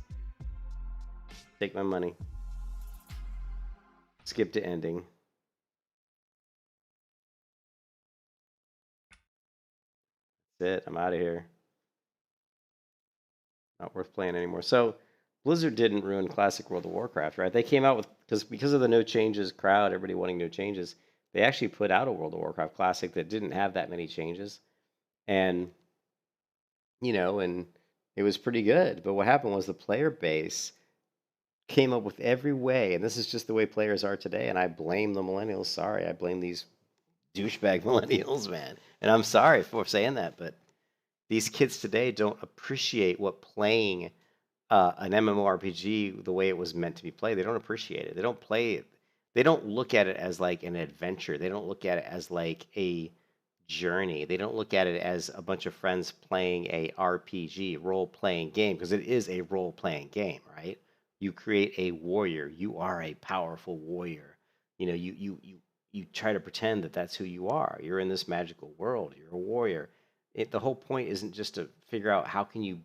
Take my money. Skip to ending. That's it. I'm out of here. Not worth playing anymore. So Blizzard didn't ruin classic World of Warcraft, right? They came out with because of the no changes crowd, everybody wanting no changes. They actually put out a World of Warcraft classic that didn't have that many changes, and and it was pretty good. But what happened was the player base came up with every way, and this is just the way players are today. And I blame the millennials. Sorry, I blame these douchebag millennials, man. And I'm sorry for saying that, but these kids today don't appreciate what playing an MMORPG the way it was meant to be played. They don't appreciate it. They don't play it. They don't look at it as like an adventure. They don't look at it as like a journey. They don't look at it as a bunch of friends playing a RPG, role-playing game, because it is a role-playing game, right? You create a warrior. You are a powerful warrior. You try to pretend that that's who you are. You're in this magical world. You're a warrior. The whole point isn't just to figure out how can you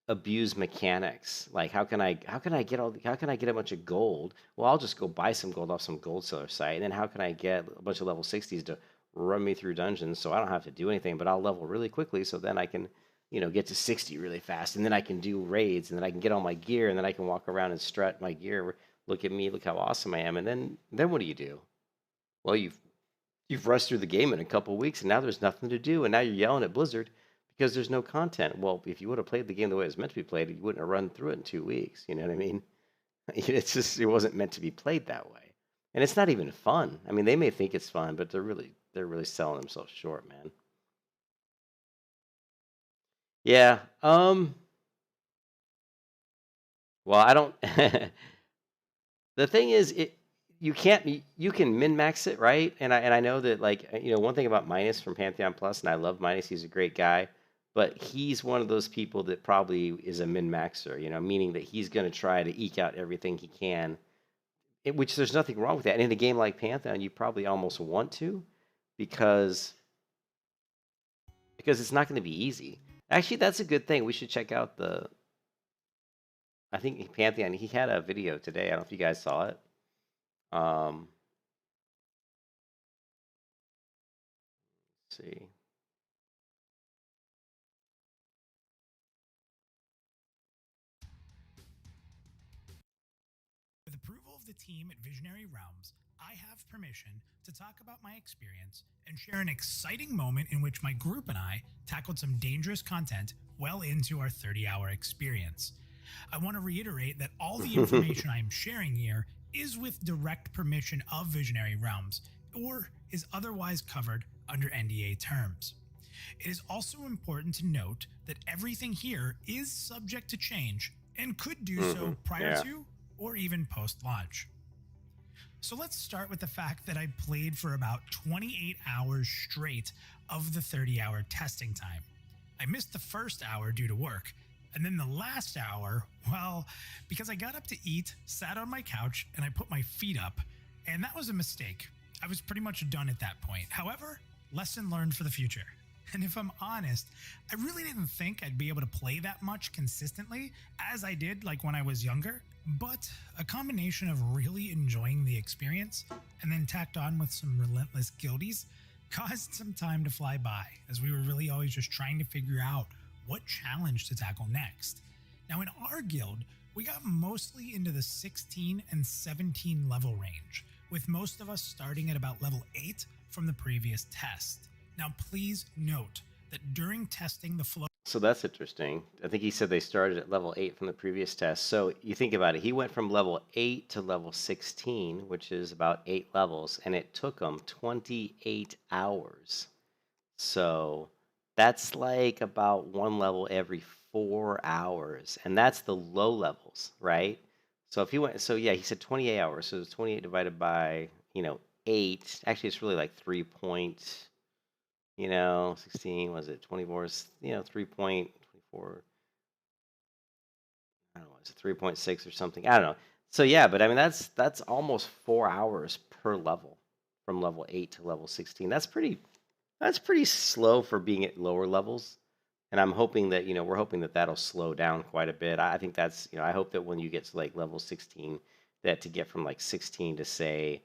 abuse mechanics. Like how can I get a bunch of gold? Well, I'll just go buy some gold off some gold seller site, and then how can I get a bunch of level 60s to run me through dungeons so I don't have to do anything, but I'll level really quickly so then I can get to 60 really fast, and then I can do raids, and then I can get all my gear, and then I can walk around and strut my gear. Look at me, look how awesome I am. And then what do? Well, you've rushed through the game in a couple of weeks, and now there's nothing to do, and now you're yelling at Blizzard because there's no content. Well, if you would have played the game the way it was meant to be played, you wouldn't have run through it in 2 weeks. You know what I mean? It's just it wasn't meant to be played that way, and it's not even fun. I mean, they may think it's fun, but they're really selling themselves short, man. Yeah. Well, I don't. The thing is, you can min max it, right? And I know that, like, one thing about Minus from Pantheon Plus, and I love Minus, he's a great guy, but he's one of those people that probably is a min maxer, meaning that he's going to try to eke out everything he can, which there's nothing wrong with that. And in a game like Pantheon, you probably almost want to, because it's not going to be easy. Actually, that's a good thing. We should check out I think Pantheon, he had a video today. I don't know if you guys saw it. Let's see. With approval of the team at Visionary Realms, I have permission to talk about my experience and share an exciting moment in which my group and I tackled some dangerous content well into our 30-hour experience. I want to reiterate that all the information I am sharing here is with direct permission of Visionary Realms, or is otherwise covered under NDA terms. It is also important to note that everything here is subject to change and could do so prior to or even post-launch. So let's start with the fact that I played for about 28 hours straight of the 30-hour testing time. I missed the first hour due to work, and then the last hour, well, because I got up to eat, sat on my couch, and I put my feet up, and that was a mistake. I was pretty much done at that point. However, lesson learned for the future. And if I'm honest, I really didn't think I'd be able to play that much consistently as I did like when I was younger, but a combination of really enjoying the experience and then tacked on with some relentless guildies caused some time to fly by, as we were really always just trying to figure out what challenge to tackle next. Now in our guild, we got mostly into the 16 and 17 level range, with most of us starting at about level 8 from the previous test. Now please note that during testing the flow... So that's interesting. I think he said they started at level 8 from the previous test. So you think about it, he went from level 8 to level 16, which is about 8 levels, and it took him 28 hours. So that's like about 1 level every 4 hours, and that's the low levels, right? So if he went, so yeah, he said 28 hours. So it's 28 divided by 8. Actually, it's really like 16 was it 24? 3.24. I don't know. It's 3.6 or something. I don't know. So yeah, but I mean that's almost 4 hours per level from level 8 to level 16. That's pretty slow for being at lower levels. And I'm hoping that, we're hoping that that'll slow down quite a bit. I think that's, I hope that when you get to like level 16, that to get from like 16 to say,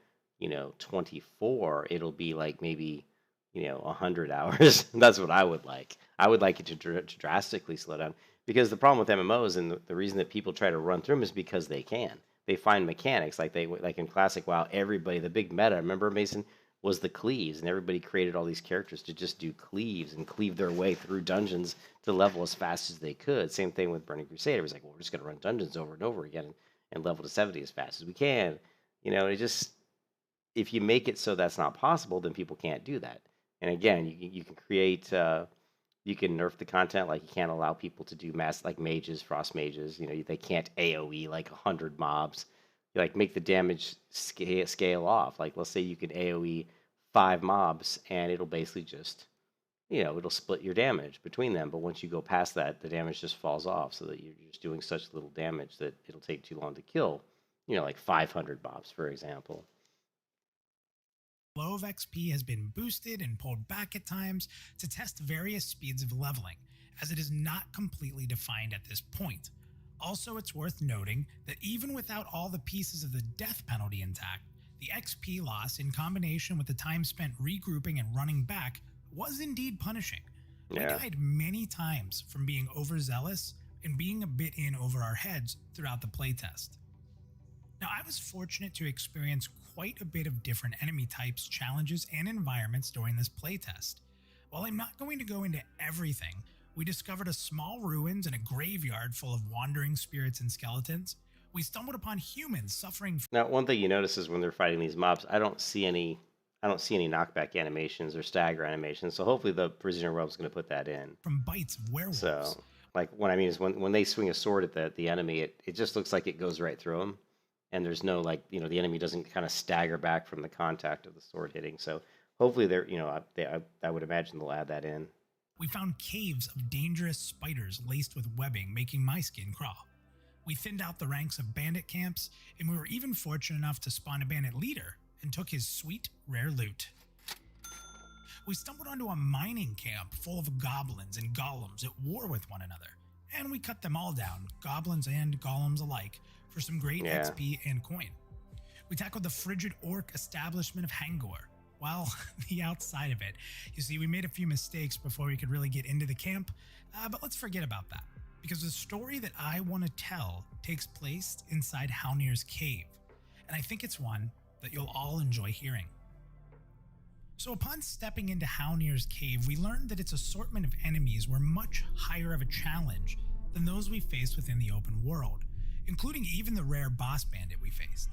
24, it'll be like maybe, 100 hours. That's what I would like. I would like it to drastically slow down, because the problem with MMOs, and the reason that people try to run through them, is because they can. They find mechanics like in Classic WoW. Everybody, the big meta, remember, Mason, was the cleaves, and everybody created all these characters to just do cleaves and cleave their way through dungeons to level as fast as they could. Same thing with Burning Crusade. It was like, well, we're just going to run dungeons over and over again and level to 70 as fast as we can. It just, if you make it so that's not possible, then people can't do that. And again, you can create, you can nerf the content, like you can't allow people to do mass, like mages, frost mages. They can't AoE like 100 mobs. You like make the damage scale off. Like let's say you can AoE 5 mobs, and it'll basically just, it'll split your damage between them. But once you go past that, the damage just falls off, so that you're just doing such little damage that it'll take too long to kill. Like 500 mobs, for example. Flow of XP has been boosted and pulled back at times to test various speeds of leveling, as it is not completely defined at this point. Also, it's worth noting that even without all the pieces of the death penalty intact, the XP loss in combination with the time spent regrouping and running back was indeed punishing. Yeah. We died many times from being overzealous and being a bit in over our heads throughout the playtest. Now, I was fortunate to experience quite a bit of different enemy types, challenges, and environments during this playtest. While I'm not going to go into everything, we discovered a small ruins and a graveyard full of wandering spirits and skeletons. We stumbled upon humans suffering from Now, one thing you notice is when they're fighting these mobs, I don't see any knockback animations or stagger animations. So hopefully the Prisoner Realm is going to put that in. bites of werewolves. So, like, what I mean is when they swing a sword at the enemy, it just looks like it goes right through them. And there's no, like, the enemy doesn't kind of stagger back from the contact of the sword hitting. So hopefully they're, I would imagine they'll add that in. We found caves of dangerous spiders laced with webbing, making my skin crawl. We thinned out the ranks of bandit camps, and we were even fortunate enough to spawn a bandit leader and took his sweet, rare loot. We stumbled onto a mining camp full of goblins and golems at war with one another, and we cut them all down, goblins and golems alike, for some great XP and coin. We tackled the frigid orc establishment of Hangor. Well, the outside of it. You see, we made a few mistakes before we could really get into the camp, but let's forget about that, because the story that I want to tell takes place inside Haunir's cave, and I think it's one that you'll all enjoy hearing. So upon stepping into Haunir's cave, we learned that its assortment of enemies were much higher of a challenge than those we faced within the open world, including even the rare boss bandit we faced.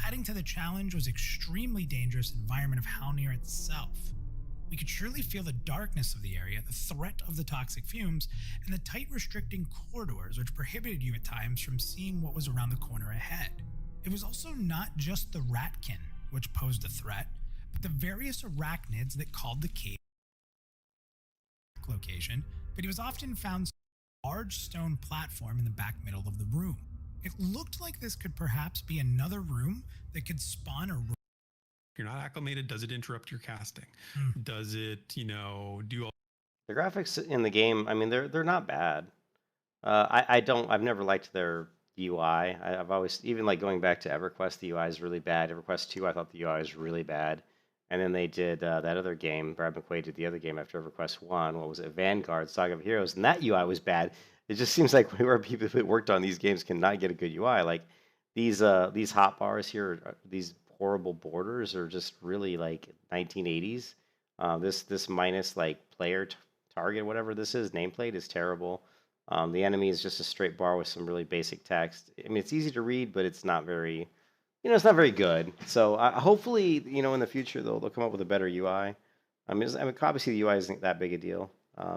Adding to the challenge was extremely dangerous environment of Haunir itself. We could surely feel the darkness of the area, the threat of the toxic fumes, and the tight restricting corridors which prohibited you at times from seeing what was around the corner ahead. It was also not just the ratkin which posed a threat, but the various arachnids that called the cave location, but he was often found on a large stone platform in the back middle of the room. It looked like this could perhaps be another room that could spawn a room. If you're not acclimated, does it interrupt your casting? Does it, do all... The graphics in the game, I mean, they're not bad. I've never liked their UI. I've always, even like going back to EverQuest, the UI is really bad. EverQuest 2, I thought the UI was really bad. And then they did that other game, Brad McQuaid did the other game after EverQuest 1, what was it, Vanguard, Saga of Heroes, and that UI was bad. It just seems like where people who worked on these games cannot get a good UI. Like these hotbars here, these horrible borders are just really like 1980s. This minus like player target, whatever this is, nameplate is terrible. The enemy is just a straight bar with some really basic text. I mean, it's easy to read, but it's not very, it's not very good. So hopefully, in the future they'll come up with a better UI. I mean, obviously the UI isn't that big a deal.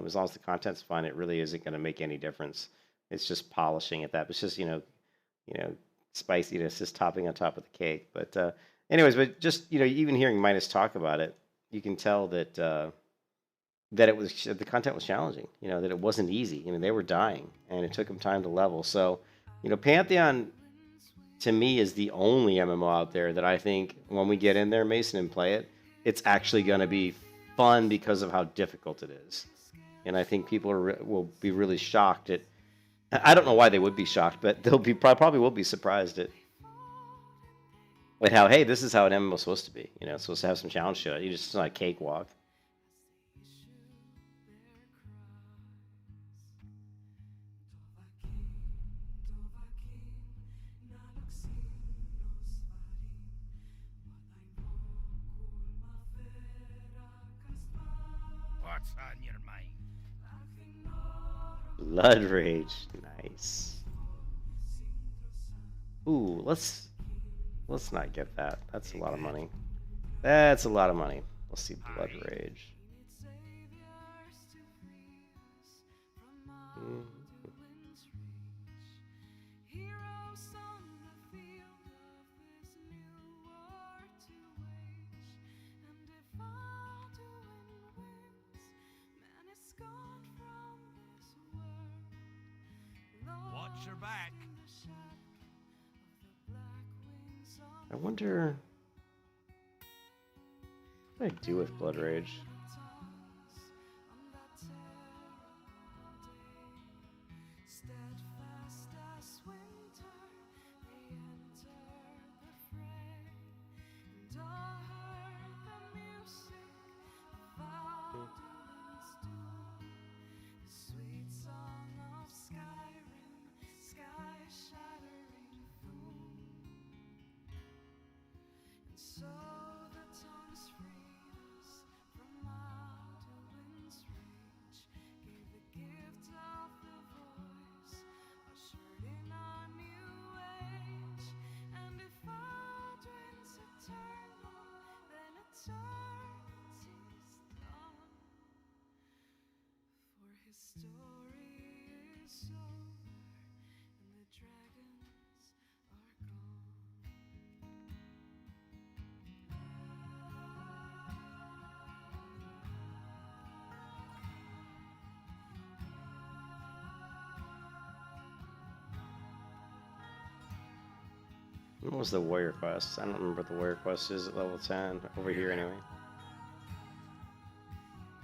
As long as the content's fun, it really isn't going to make any difference. It's just polishing at that. It's just, spiciness is topping on top of the cake. But anyways, but just, even hearing Minus talk about it, you can tell that the content was challenging, that it wasn't easy. They were dying, and it took them time to level. So, Pantheon, to me, is the only MMO out there that I think when we get in there, Mason, and play it, it's actually going to be fun because of how difficult it is. and I think people will be really shocked at. I don't know why they would be shocked, but they'll be probably will be surprised at how, hey, this is how an MMO is supposed to be. You know, it's supposed to have some challenge to it. It's not a cakewalk. What's on your mind? Blood Rage, nice. Ooh, let's not get that. That's a lot of money. That's a lot of money. Let's see Blood Rage. Watch your back. I wonder what do I do with Blood Rage? What was the warrior quest? I don't remember what the warrior quest is at level 10. Over here, anyway.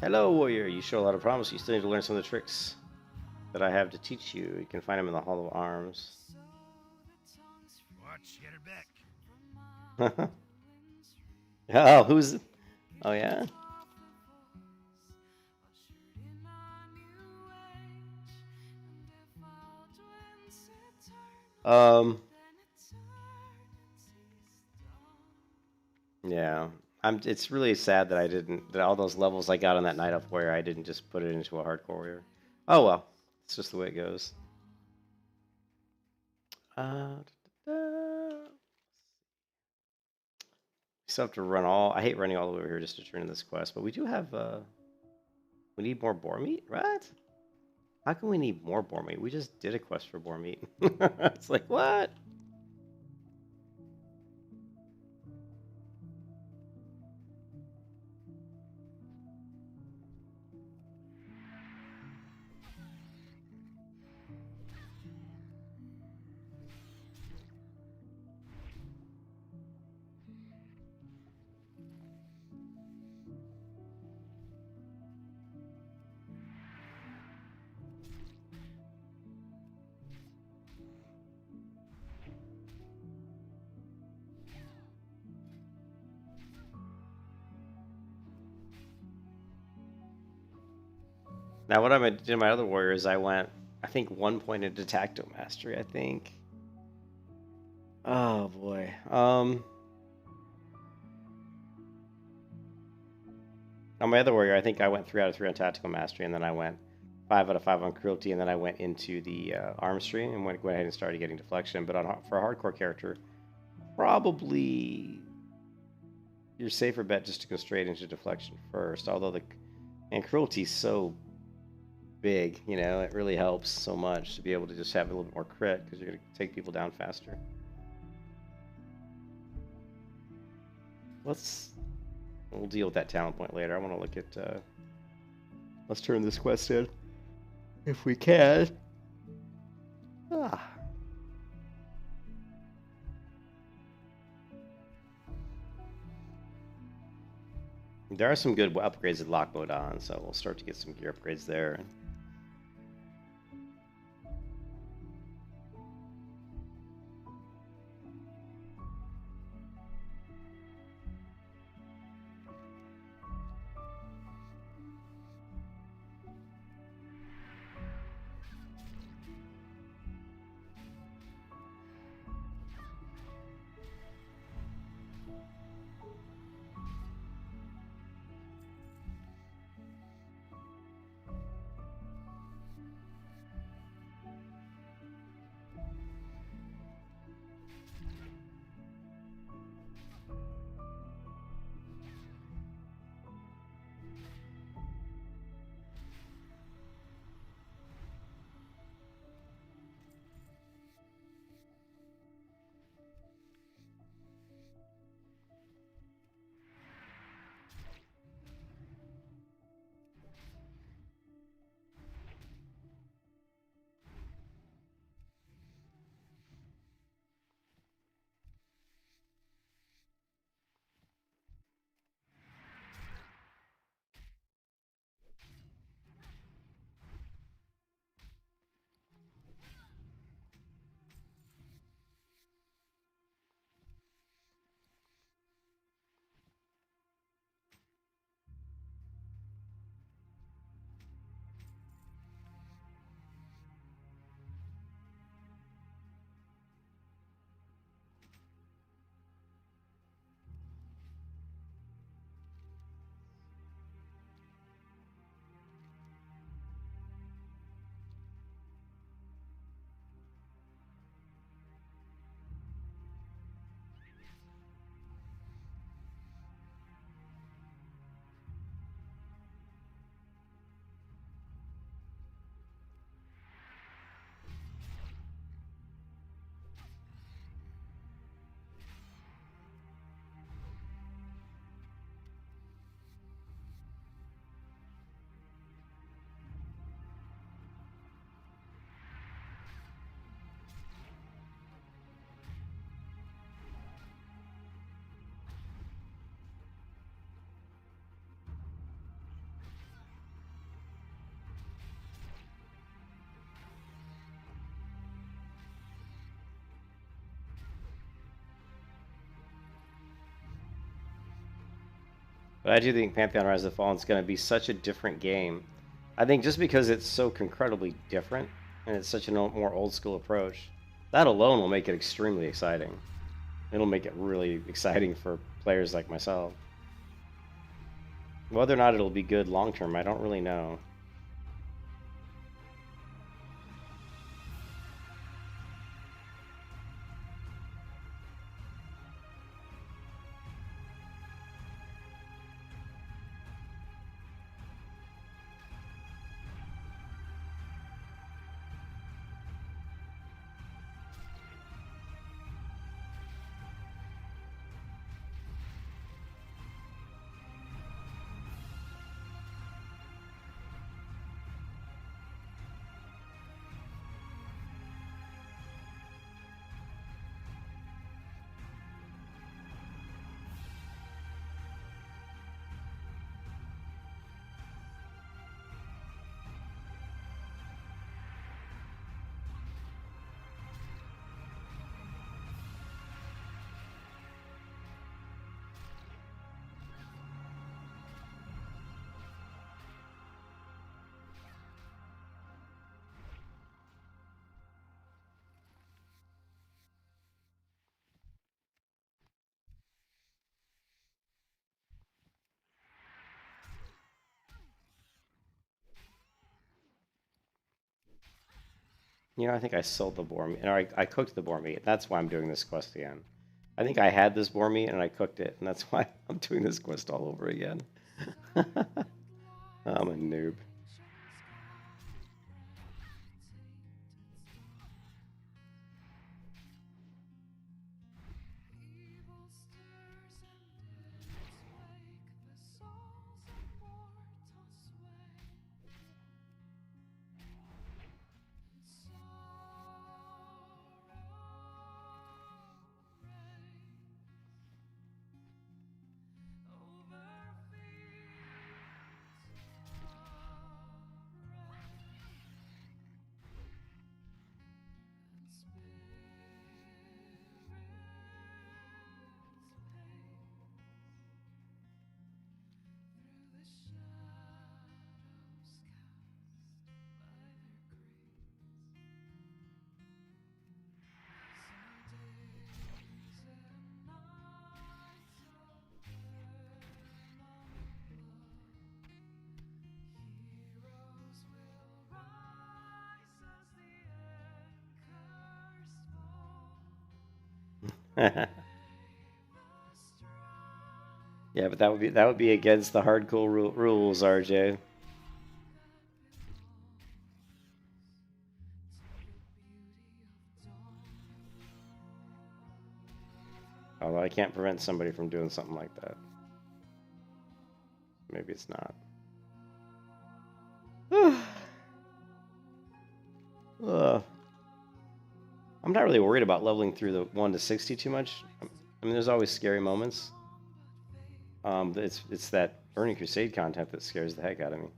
Hello, warrior. You show a lot of promise. You still need to learn some of the tricks that I have to teach you. You can find them in the Hall of Arms. Watch your back. Oh, who's... Oh, yeah? Yeah, it's really sad that that all those levels I got on that Night Elf Warrior, I didn't just put it into a hardcore warrior. Oh well, it's just the way it goes. Still have to run all. I hate running all the way over here just to turn in this quest, but we do have. We need more boar meat, right? How can we need more boar meat? We just did a quest for boar meat. It's like what? Now, what I did in my other warrior is I went, I think, 1 point into Tacto Mastery, I think. Oh, boy. On my other warrior, I think I went 3 out of 3 on Tactical Mastery, and then I went 5 out of 5 on Cruelty, and then I went into the Arms tree and went ahead and started getting Deflection. But for a hardcore character, probably your safer bet just to go straight into Deflection first. Although Cruelty's so big, you know, it really helps so much to be able to just have a little bit more crit because you're going to take people down faster. We'll deal with that talent point later. I want to look at let's turn this quest in if we can. There are some good upgrades at lock mode on, so we'll start to get some gear upgrades there. But I do think Pantheon Rise of the Fallen is going to be such a different game. I think just because it's so incredibly different, and it's such a more old school approach, that alone will make it extremely exciting. It'll make it really exciting for players like myself. Whether or not it'll be good long term, I don't really know. You know, I think I sold the boar meat, or I cooked the boar meat. That's why I'm doing this quest again. I think I had this boar meat and I cooked it, and that's why I'm doing this quest all over again. I'm a noob. Yeah, but that would be against the hardcore rules, RJ. Although I can't prevent somebody from doing something like that. Maybe it's not. I'm not really worried about leveling through the 1 to 60 too much. I mean, there's always scary moments. It's that Burning Crusade content that scares the heck out of me.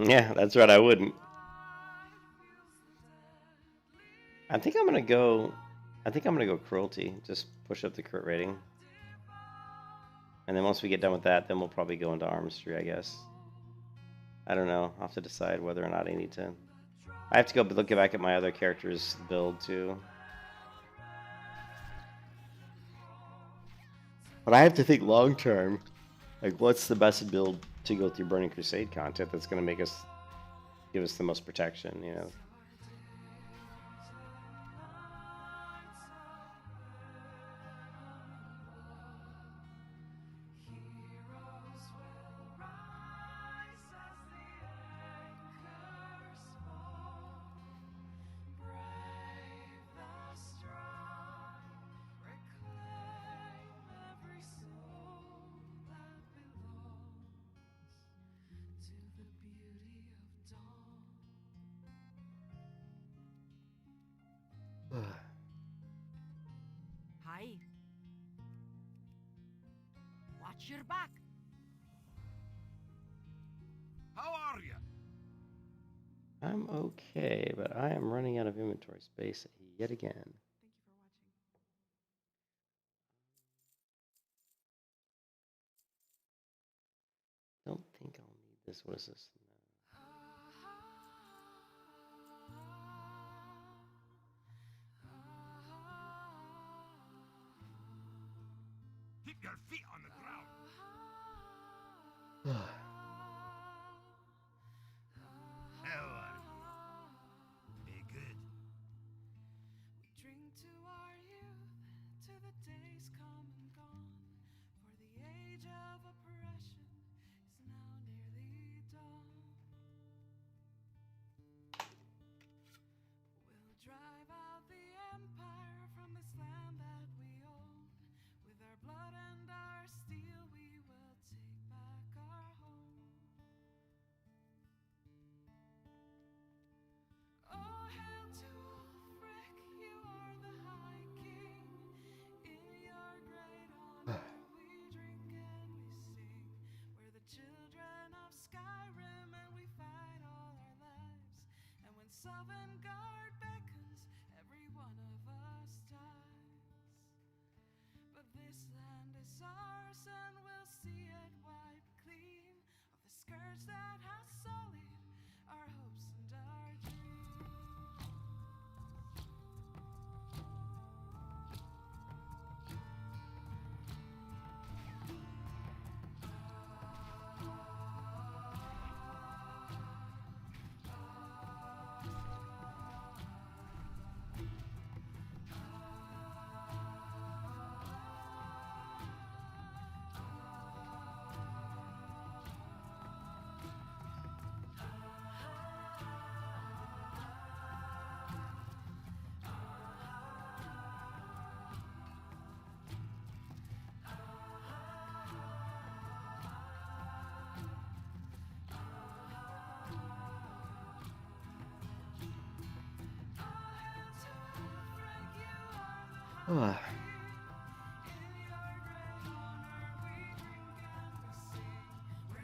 Yeah, that's right. I wouldn't. I think I'm gonna go cruelty. Just push up the crit rating, and then once we get done with that, then we'll probably go into armistry, I guess. I don't know. I'll have to decide whether or not I need to. I have to go look back at my other character's build too. But I have to think long term. Like, what's the best build to go through Burning Crusade content that's gonna make us give us the most protection, you know? Hi. Watch your back. How are you? I'm okay, but I am running out of inventory space yet again. Thank you for watching. Don't think I'll need this. What is this? Keep your feet on the ground. How are you? Be good. We drink to our youth, to the days come and gone. For the age of oppression is now nearly done. We'll drive out the empire from this land that we own. With our blood and our steel, we will take back our home. Oh, hail to Ulfric, you are the High King. In your great honor we drink and we sing. We're the children of Skyrim and we fight all our lives. And when Sovngarde beckons, every one of us dies. But this land is ours and we'll see it wiped clean of the scourge that has sullied our hopes and our dreams. We're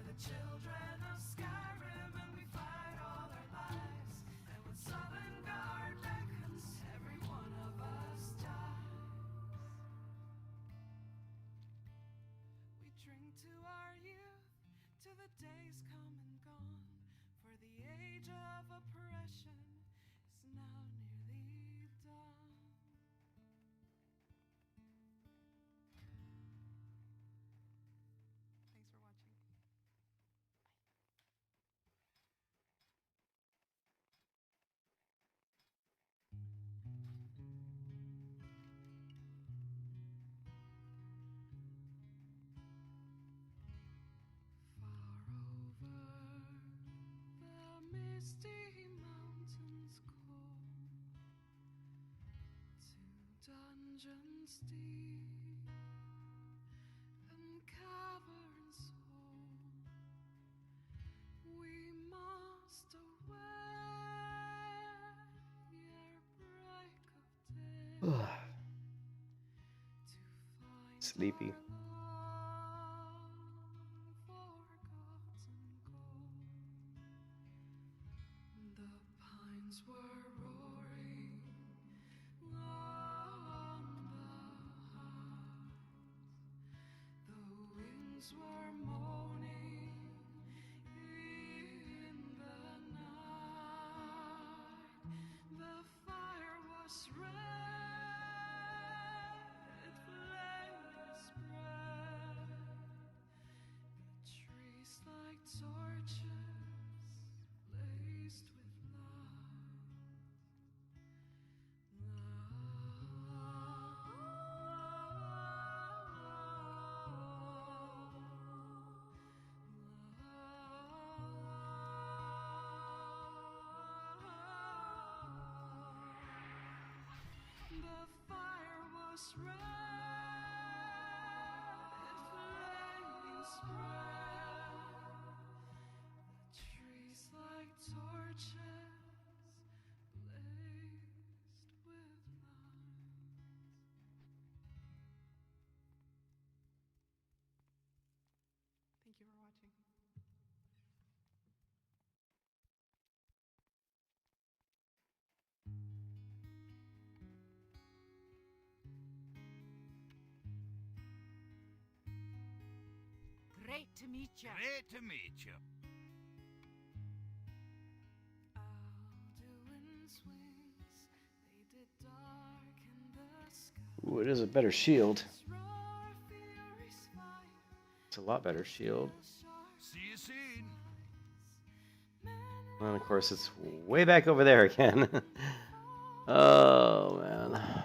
the children of Skyrim and we fight all our lives. And when Sovngarde beckons, every one of us dies. We drink to our youth, to the days come and gone. For the age of oppression is now nearly done. dungeons deep and caverns old, we must away ere break of day to find Sleepy. our long-forgotten goal. The pines were roaring on the heights, the winds were moaning in the night. The fire was red, flames spread, the trees like torches laced with the fire was red, flames spread, the trees like torches blazed with light. Thank you for watching. Great to meet you. Great to meet you. Alduin's wings, they did darken the sky. Ooh, it is a better shield. His roar, fury's fire, It's a lot better shield. See you soon. And of course, it's way back over there again. Oh man. they burned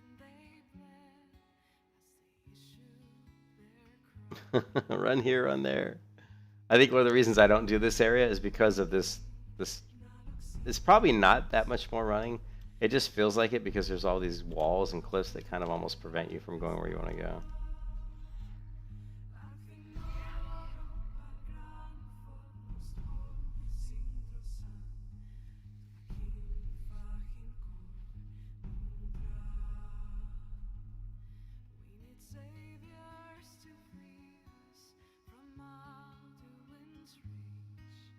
and they bled as they issued their cry. Run here, run there. I think one of the reasons I don't do this area is because of this. It's probably not that much more running. It just feels like it because there's all these walls and cliffs that kind of almost prevent you from going where you want to go. We need saviors to free us from Alduin's reach.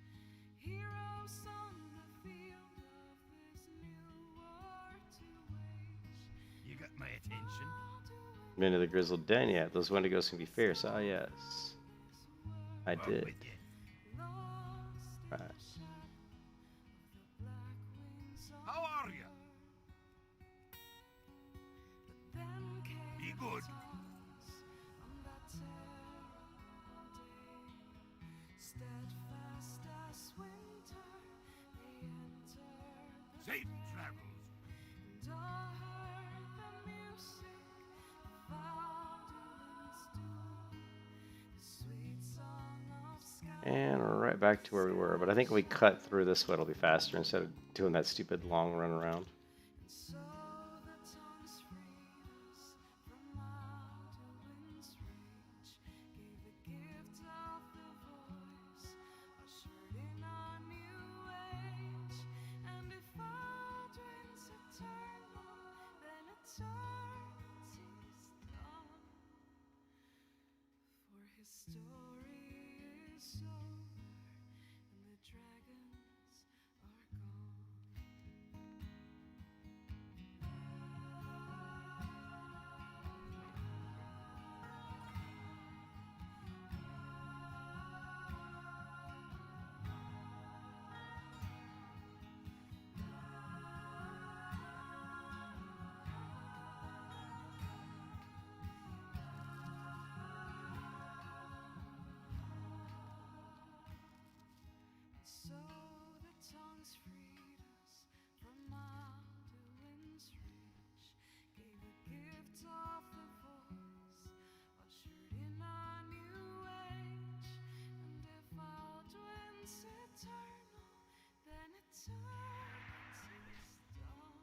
Heroes on the field of this new war to wage. You got my attention. Been to the Grizzled Den yet? Those Wendigos can be fierce. Ah, yes. I Well, did. with you. Lost Right. in the shadow of the black wings on How are you? Then came Be the good. toss on that terrible day. Steadfast as winter, they entered the Safe fray. travels. And all heard the music of Alduin's doom, the sweet song of sky. And we're right back to where we were. But I think if we cut through this way, it'll be faster instead of doing that stupid long run around. And so the tongues freed us from Alduin's reach, gave the gift of the voice, ushered in a new age. And if Alduin's eternal, then eternity's done. For his story is over, and the dragons are gone. So the tongues freed us from Alduin's reach, gave the gift of the voice, ushered in a new age. And if Alduin's eternal, then eternity's done.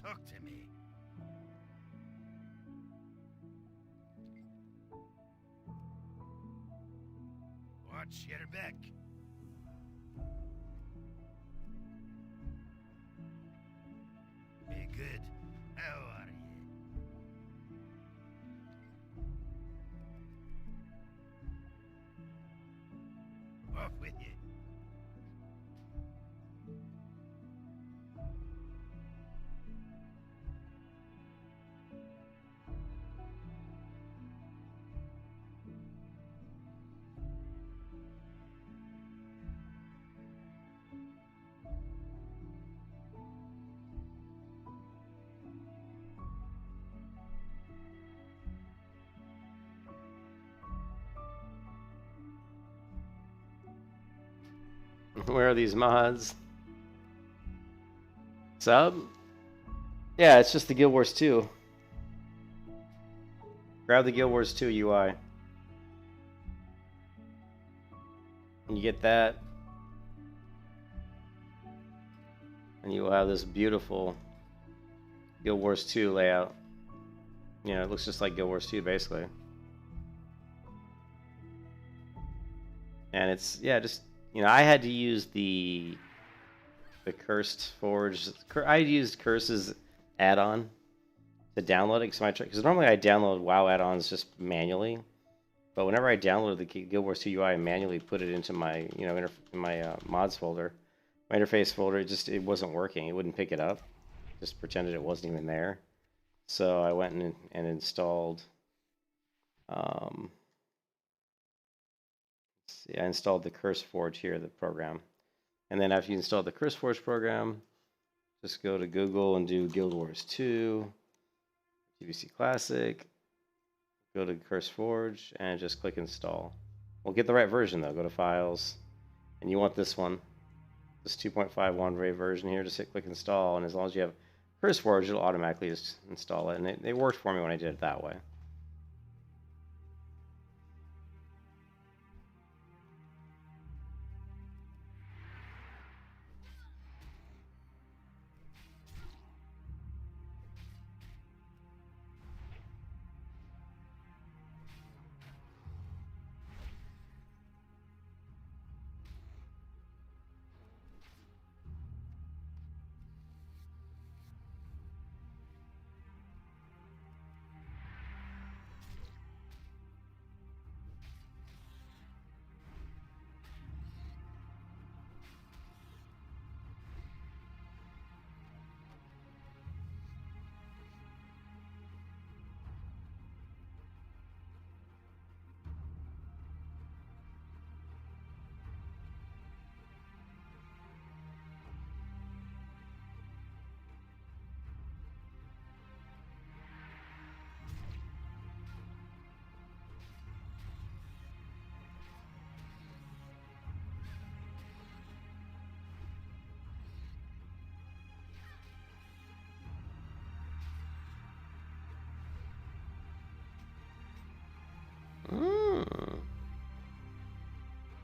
Talk to me. Watch your back. Be good. How are you? Off with you. Where are these mods? Sub? Yeah, it's just the Guild Wars 2. Grab the Guild Wars 2 UI. And you get that. And you will have this beautiful Guild Wars 2 layout. You know, it looks just like Guild Wars 2 basically. And it's, yeah, just, you know, I had to use the Cursed Forge. I used Curse's add-on to download it because normally I download WoW add-ons just manually, but whenever I downloaded the Guild Wars 2 UI, I manually put it into my, you know, in my mods folder, my interface folder. It wasn't working. It wouldn't pick it up. Just pretended it wasn't even there. So I went and installed. I installed the Curse Forge here, the program. And then after you install the Curse Forge program, just go to Google and do Guild Wars 2, TBC Classic, go to Curse Forge, and just click install. We'll get the right version though. Go to Files, and you want this one, this 2.51 RAID version here. Just hit click install, and as long as you have Curse Forge, it'll automatically just install it. And it worked for me when I did it that way.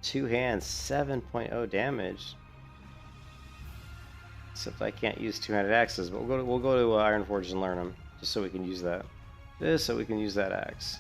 Two hands, 7.0 damage. Except I can't use two-handed axes, but we'll go to Ironforge and learn them, just so we can use that. Just so we can use that axe.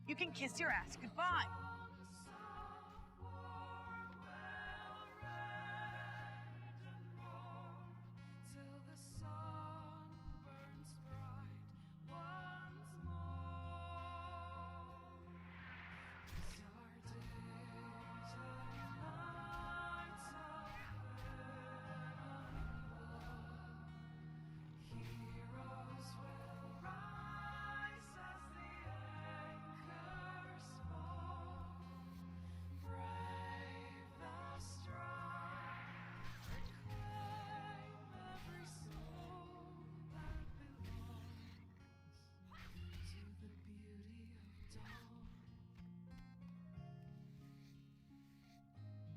You can kiss your ass goodbye. Till the sun burns bright once more. These are days and nights of heroes will rise as the anchors fall. Brave the strong, reclaim every soul that belongs to the beauty of dawn. Thank you for watching.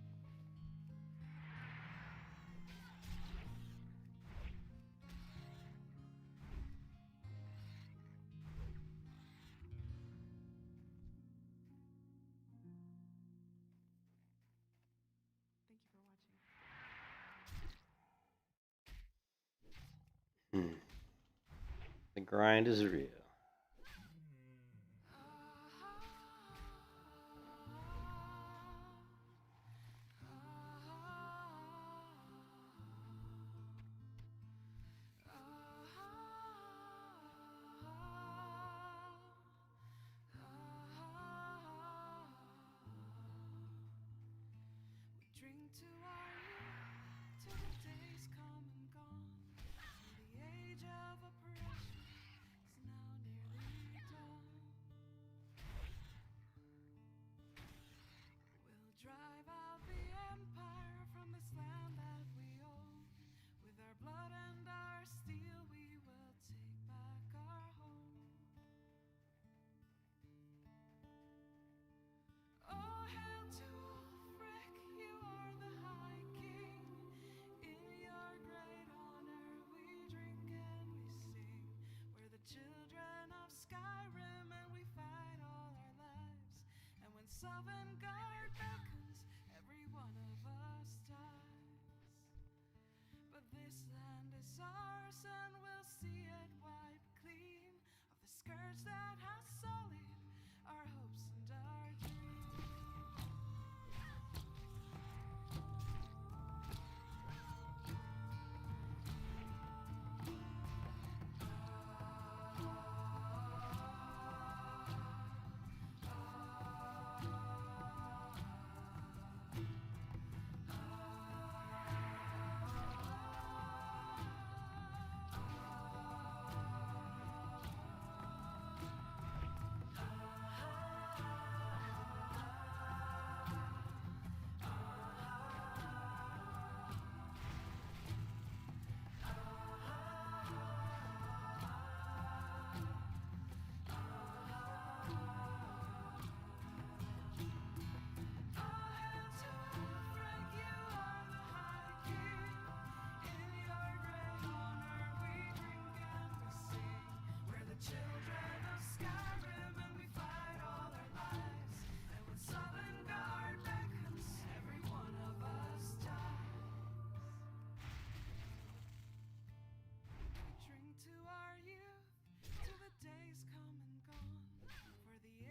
The grind is real. We drink to our youth, till the days come and gone. For the age of oppression is now nearly done. We'll drive out the empire from this land that we own. With our blood and our steel, we will take back our home. Oh, hail to Ulfric, you are the High King. In your great honor we drink and we sing. We're the children of Skyrim and we fight all our lives. And when Sovngarde beckons, every one of us dies. But this land is ours and we'll see it wiped clean of the scourge that has sullied our hopes and our dreams.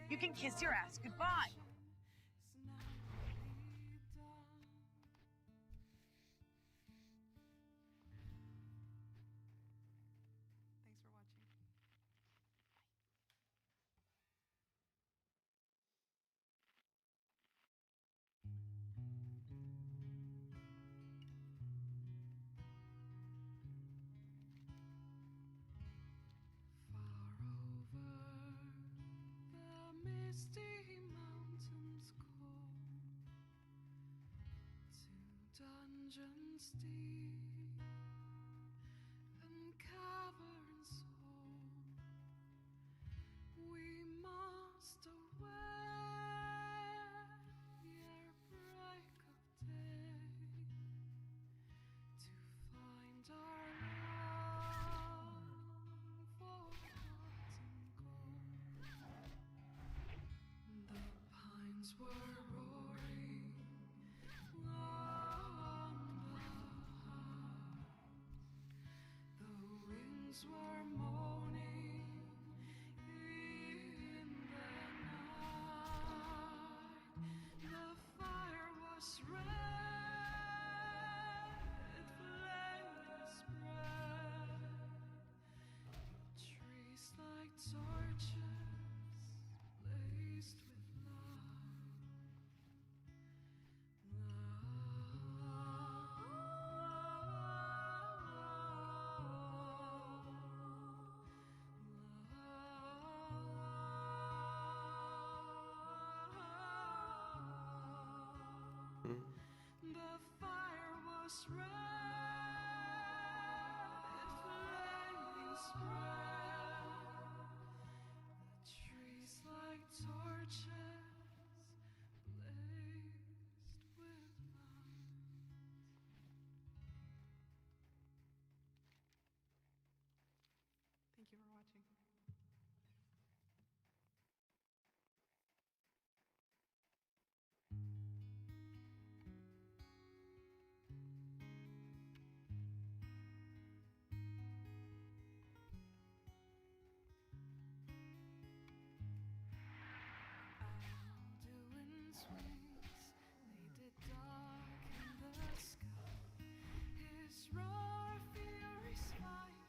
You can kiss your ass goodbye. Thanks for watching. Far over the misty mountains cold, to dungeons deep and caverns old, we must away ere break of day to find our long-forgotten gold. The pines were roaring on the hearth, the winds were moaning in the night. wings, they did darken the sky. His roar fury's fire,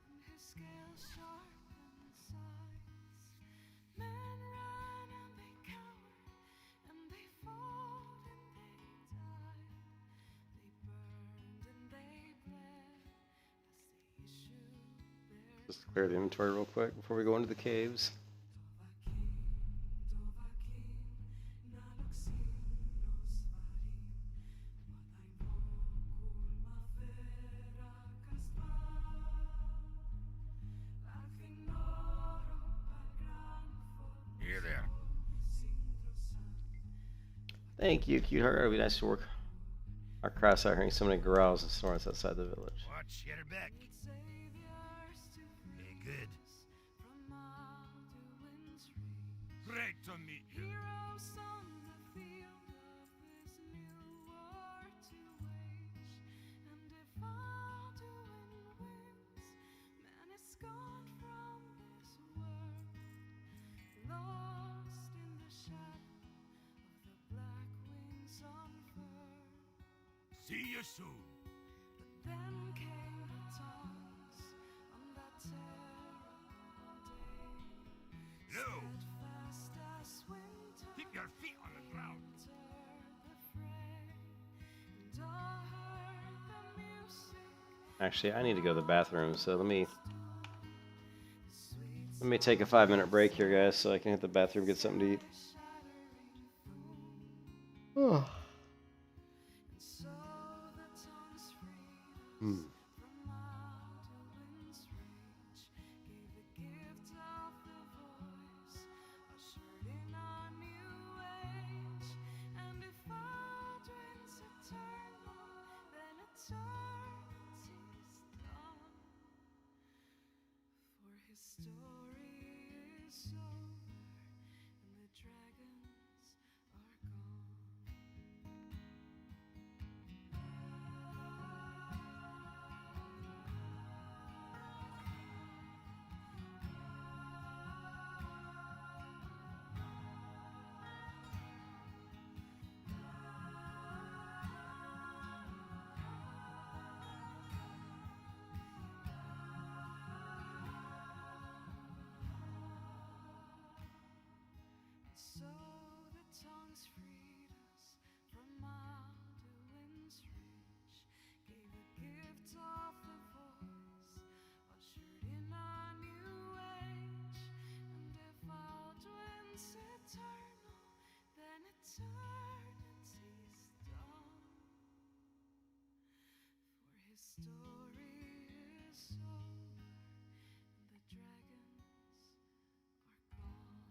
and his scales sharpened sighs. Men ran and they cowered, and they fought and they died. They burned and they bled as they issued their Just clear the inventory real quick before we go into the caves. Here there. Thank you, cute heart. It would be nice to work our crafts out hearing so many growls and snorts outside the village. Watch your back. Be good. Great to meet you. Heroes on the field of this new war to wage. And if Alduin wins, man is gone from this world, lost in the shadow of the black wings on fur. See you soon. But then came the taunts on that terrible day. No. Steadfast as winter, Keep your feet on the ground. entered the fray, and all heard the music. Actually, I need to go to the bathroom, so let me take a 5-minute break here, guys, so I can hit the bathroom, get something to eat. Oh. Hmm. From Alduin's reach, gave the gift of the voice, ushered in a new age. And if Alduin's eternal, then eternity's done. For his story is over, and the dragons are gone. So the tongues freed us from Alduin's reach, gave the gift of the voice, ushered in a new age. And if Alduin's eternal, then eternity's done. For his story is over, and the dragons are gone.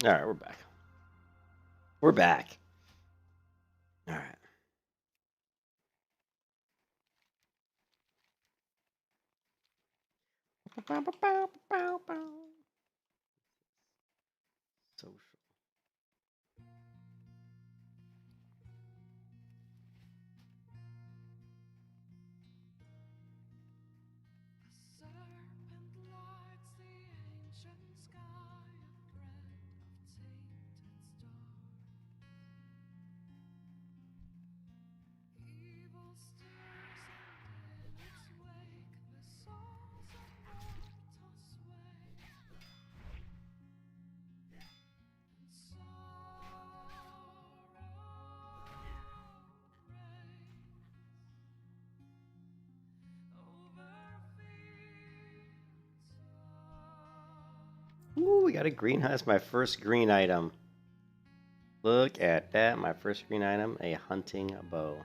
All right, we're back. We're back. All right. Social. A serpent lights the ancient sky of dread of tainted stars. Evil stirs and in its wake the souls of mortals sway. And sorrow reigns over fields of Ooh, we got a green. That's my first green item. Look at that. My first green item, a hunting bow.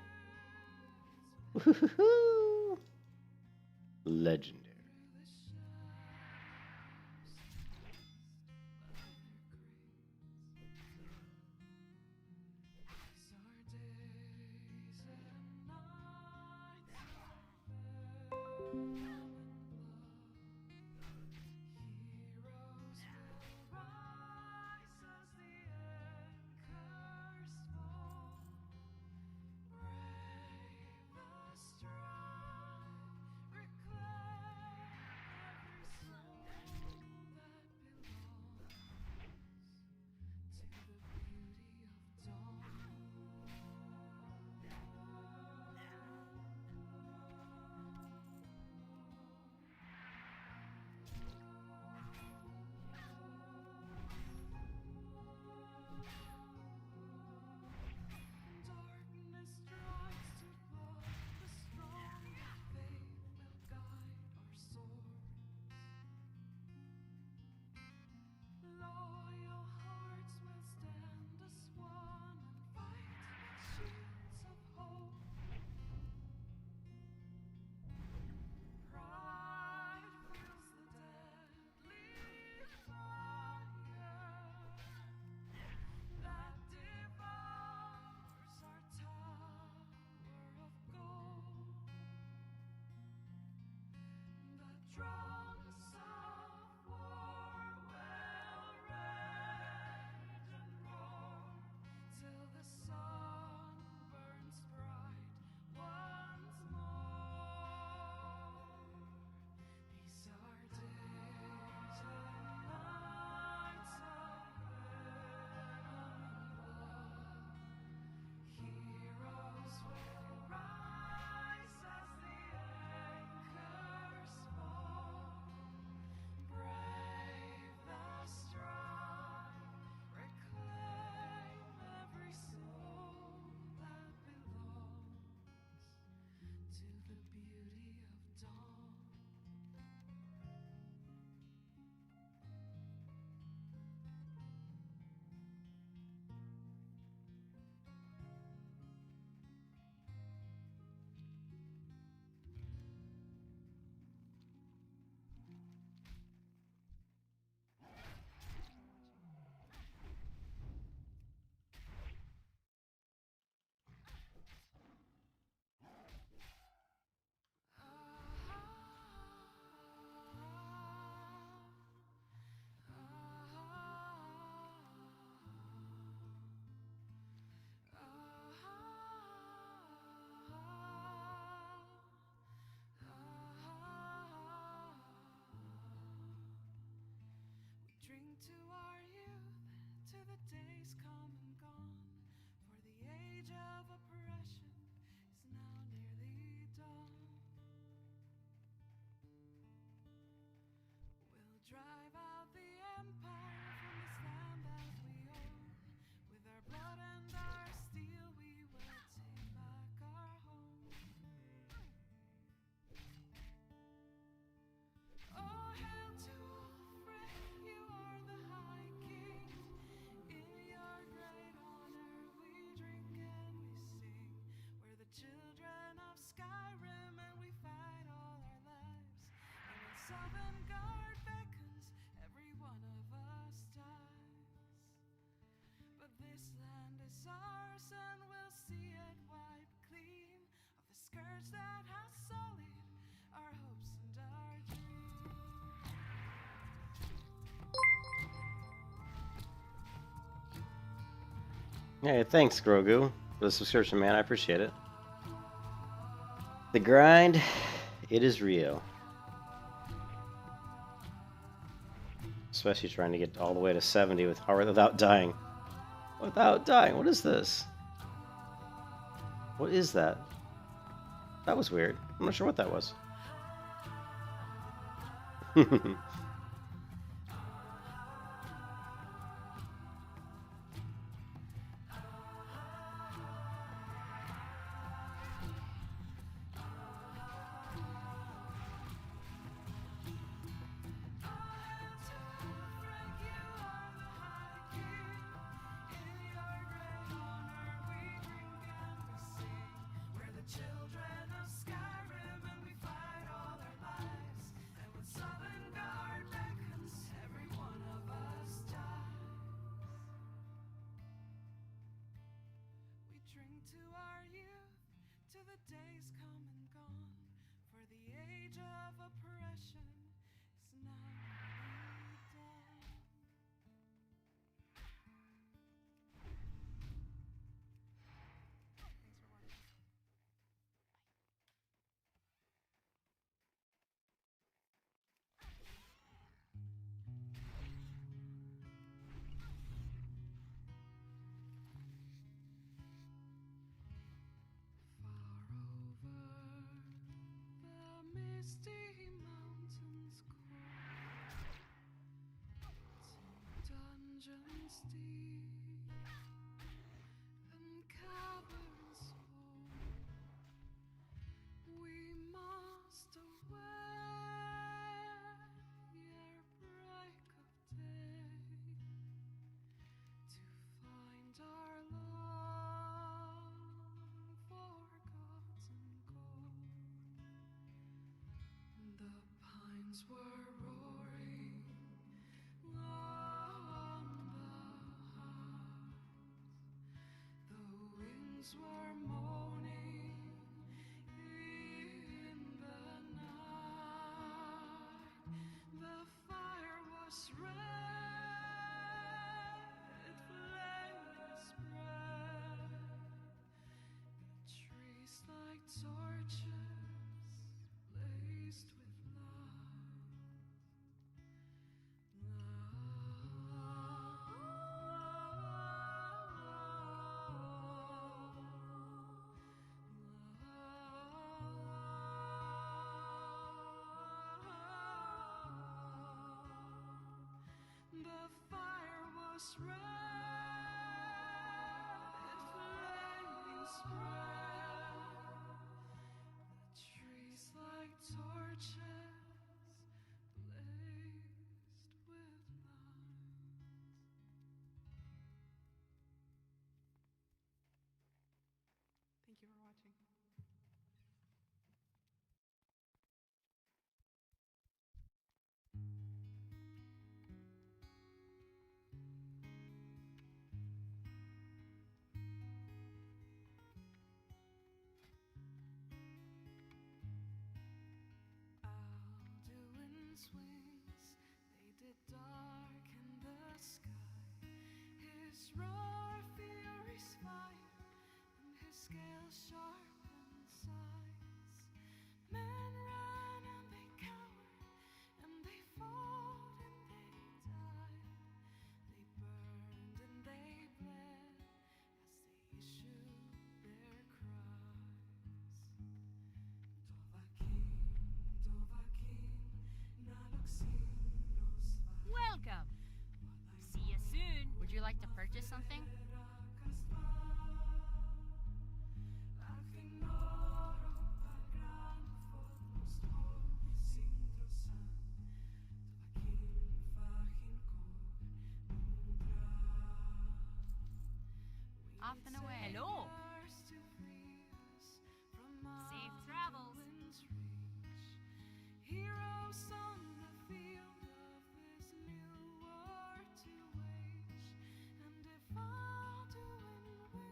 Woo-hoo-hoo. Legendary. Darkness tries to block the strong faith will guide our swords. Loyal hearts will stand as one and fight with shields of hope. Pride fuels the deadly fire that devours our tower of gold. The drums of war will rage and roar till the sun burns bright once more. These are days and nights of venom and blood. Heroes will rise as the anchors fall. Brave the strife, reclaim every soul that belongs to the beauty of dawn. We drink to our youth, to the days come and gone, for the age of oppression is now nearly done. We'll drive out the empire from this land that we own. With our blood and our steel we will take back our home. Oh, hail to Ulfric, you are the High King. In your great honor we drink and we ours and we'll see it wiped clean of the scourge that has sullied our hopes and our dreams. Hey, thanks, Grogu, for the subscription, man. I appreciate it. The grind, it is real. Especially trying to get all the way to 70 without dying. Without dying. What is this? What is that? That was weird. I'm not sure what that was. To our youth, to the days come and gone, for the age of oppression is now done. Misty mountains cold, to dungeons deep and caverns old, we must away ere break of day to find our long-forgotten gold. The pines were roaring on the heights, the winds were moaning in the night. The fire was red, flaming spread, the trees like torches blazed with light. The fire was red, flaming spread, the trees like torches blazed with light. Thank you for watching. Alduin's wings, they did darken the sky. His roar, fury's fire, and his scales sharpened sighs. Men ran and they cowered, and they fought and they died. They burned and they bled as they issued their cries. Welcome. See you soon. Would you like to purchase something? Off and away. Hello. Safe travels. Heroes on the field of this new war to wage, and if Alduin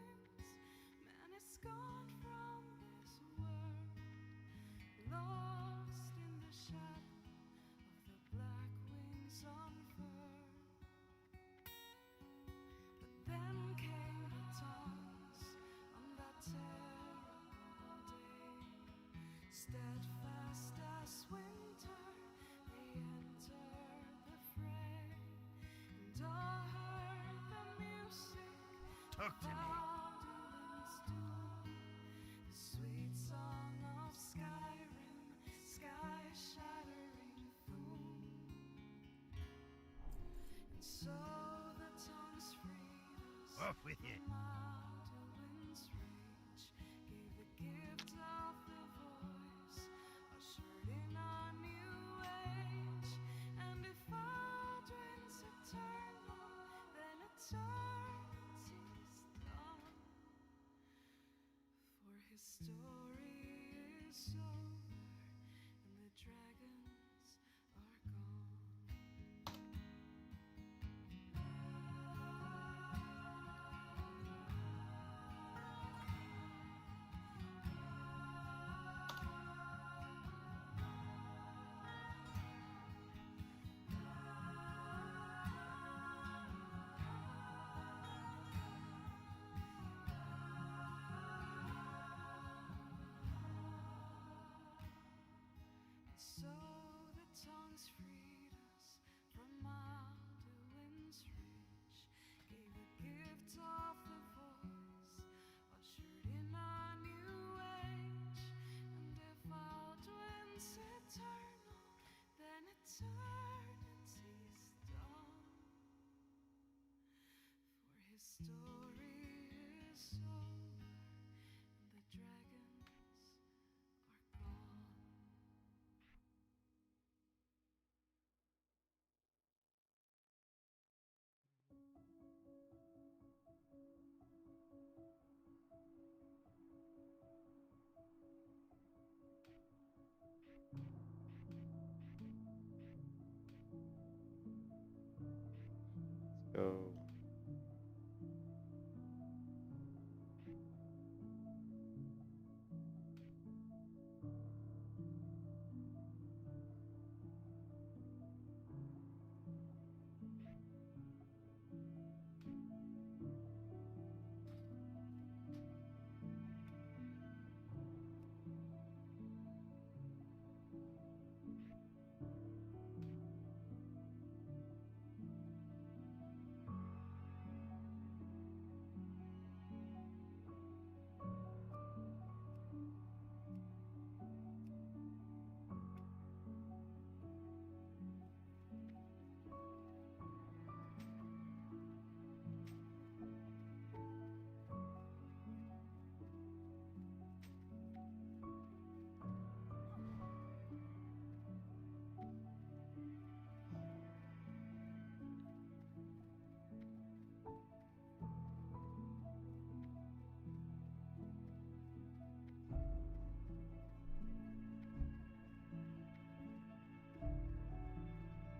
Steadfast as winter, they enter the fray, and all heard the music. Talk to me. Baldwin's doom, the sweet song of Skyrim, sky-shattering boom. And so the tongues freed us Off with you. from Baldwin's rage, gave the gift of the voice, ushered in a new age. And if Baldwin's eternal, then eternity's done. For his story is over, and the dragons are gone. So the tongues freed us from Alduin's reach, gave the gift of the voice, ushered in a new age. And if Alduin's eternal, then eternity's done. For his story is over, and the dragons are gone. Go.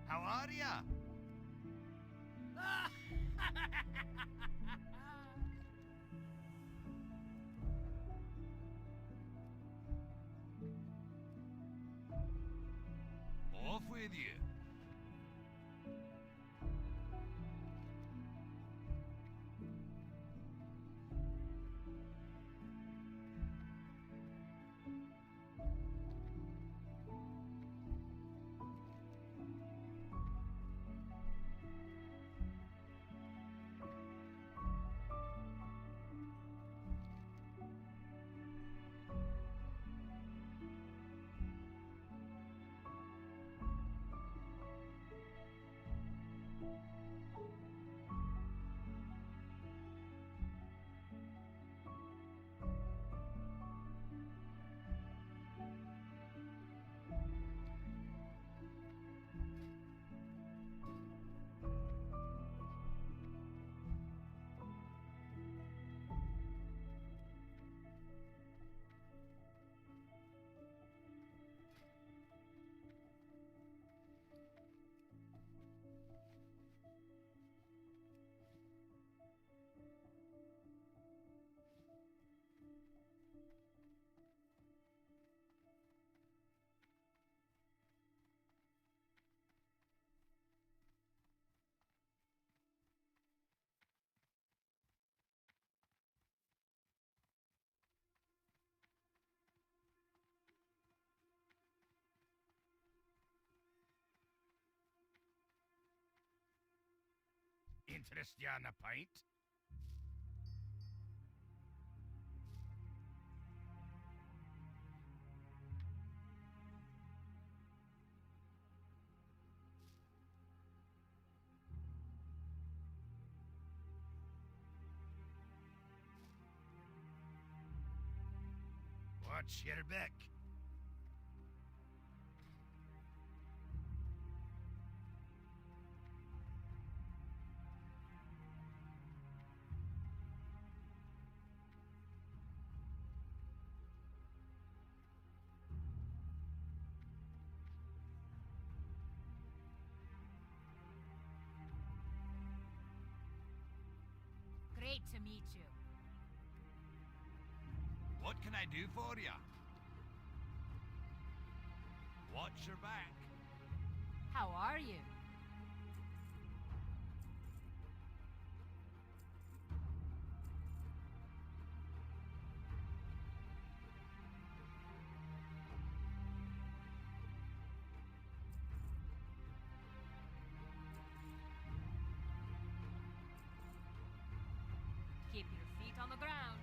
How are ya? Off with you. interest you in a pint? Watch your back. Great to meet you. What can I do for you? Watch your back. How are you? Keep your feet on the ground.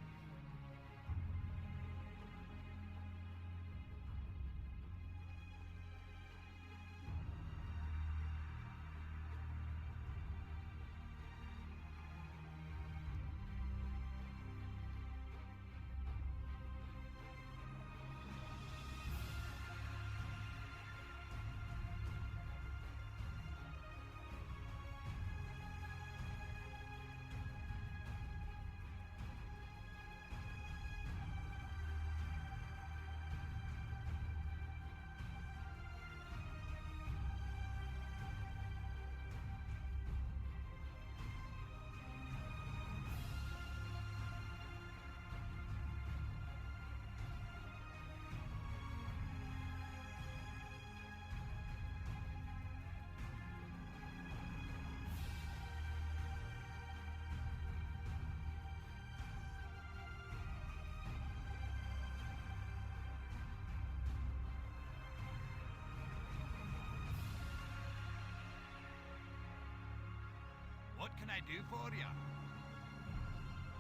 What can I do for you?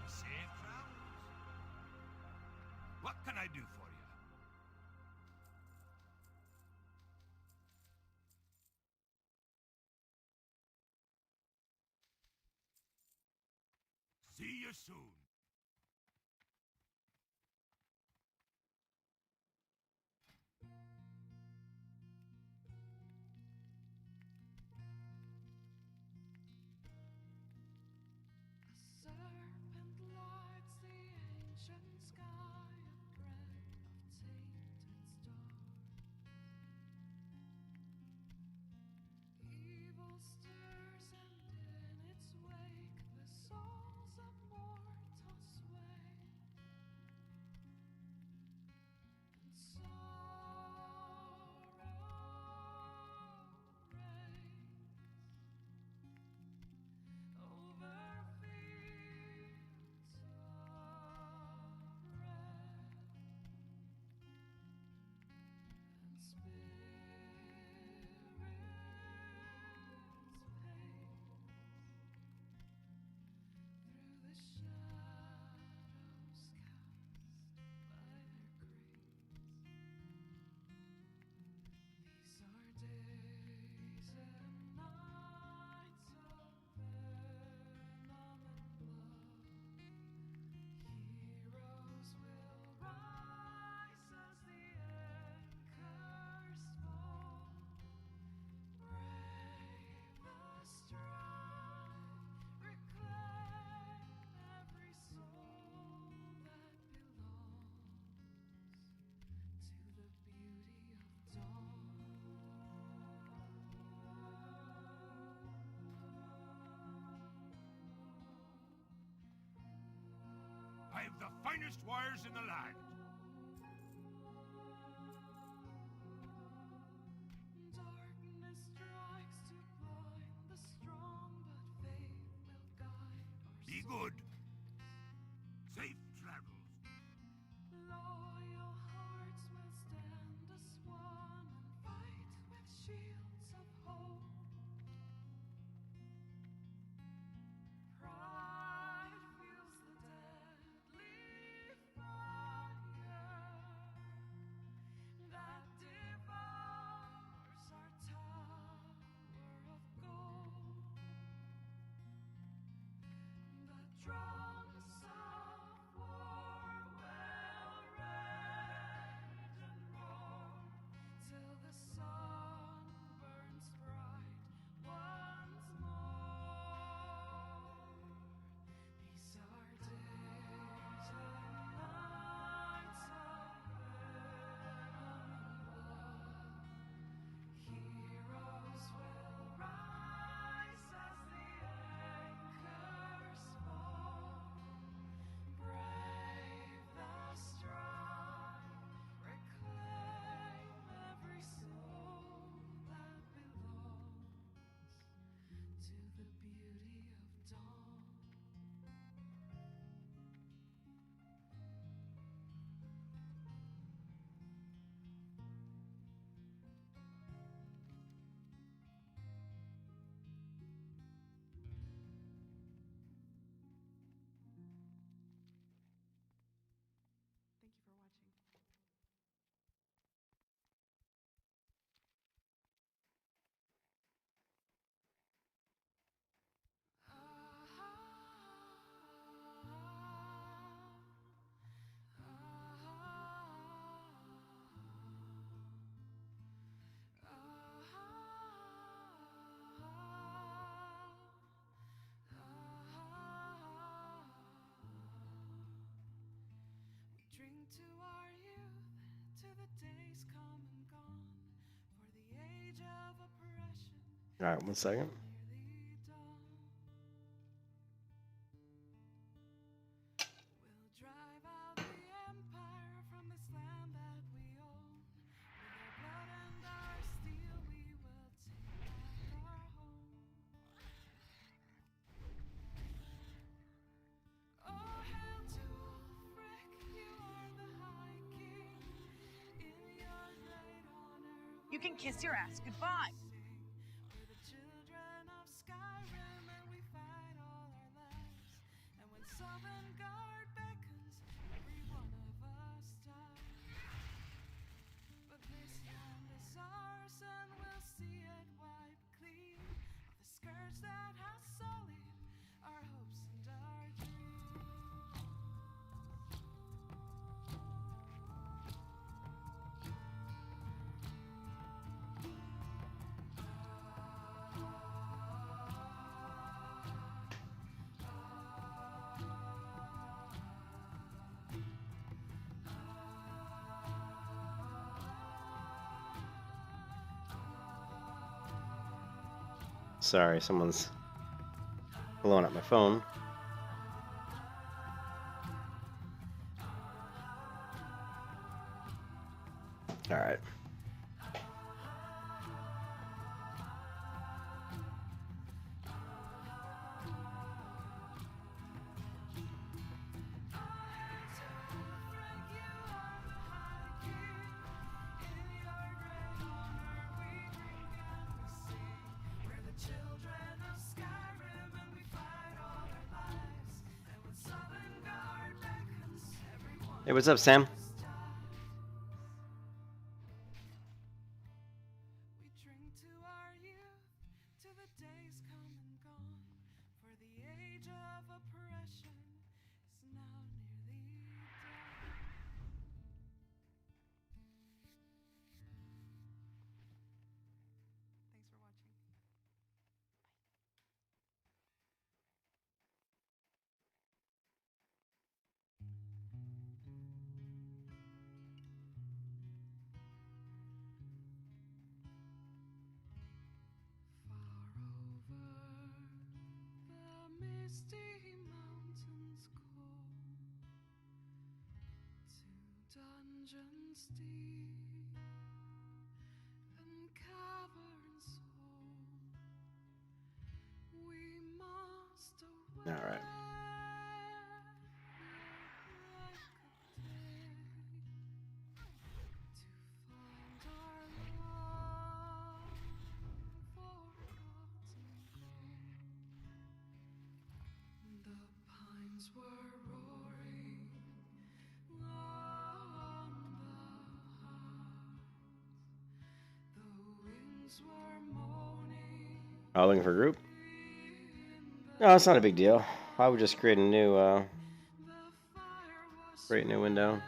Safe travels. What can I do for you? See you soon. A serpent lights the ancient sky, a thread of tainted stars. Evil stirs, and in its wake the souls of mortals sway. And sorrow reigns over fields of red, and spirits pace through the shadows cast by their grace. These are days and nights of venom and blood. Heroes will rise as the anchors fall. Brave the strife, reclaim every soul that belongs to the beauty of dawn. I have the finest wires in the land. Darkness strikes to blind the strong, but faith will guide our Be souls. good. Safe travels. Loyal hearts will stand as one and fight with shields of hope. All right, 1 second. You can kiss your ass goodbye. Sorry, someone's blowing up my phone. All right. Hey, what's up, Sam? All right. Oh, looking for a group? No, it's not a big deal. I would just create a new window.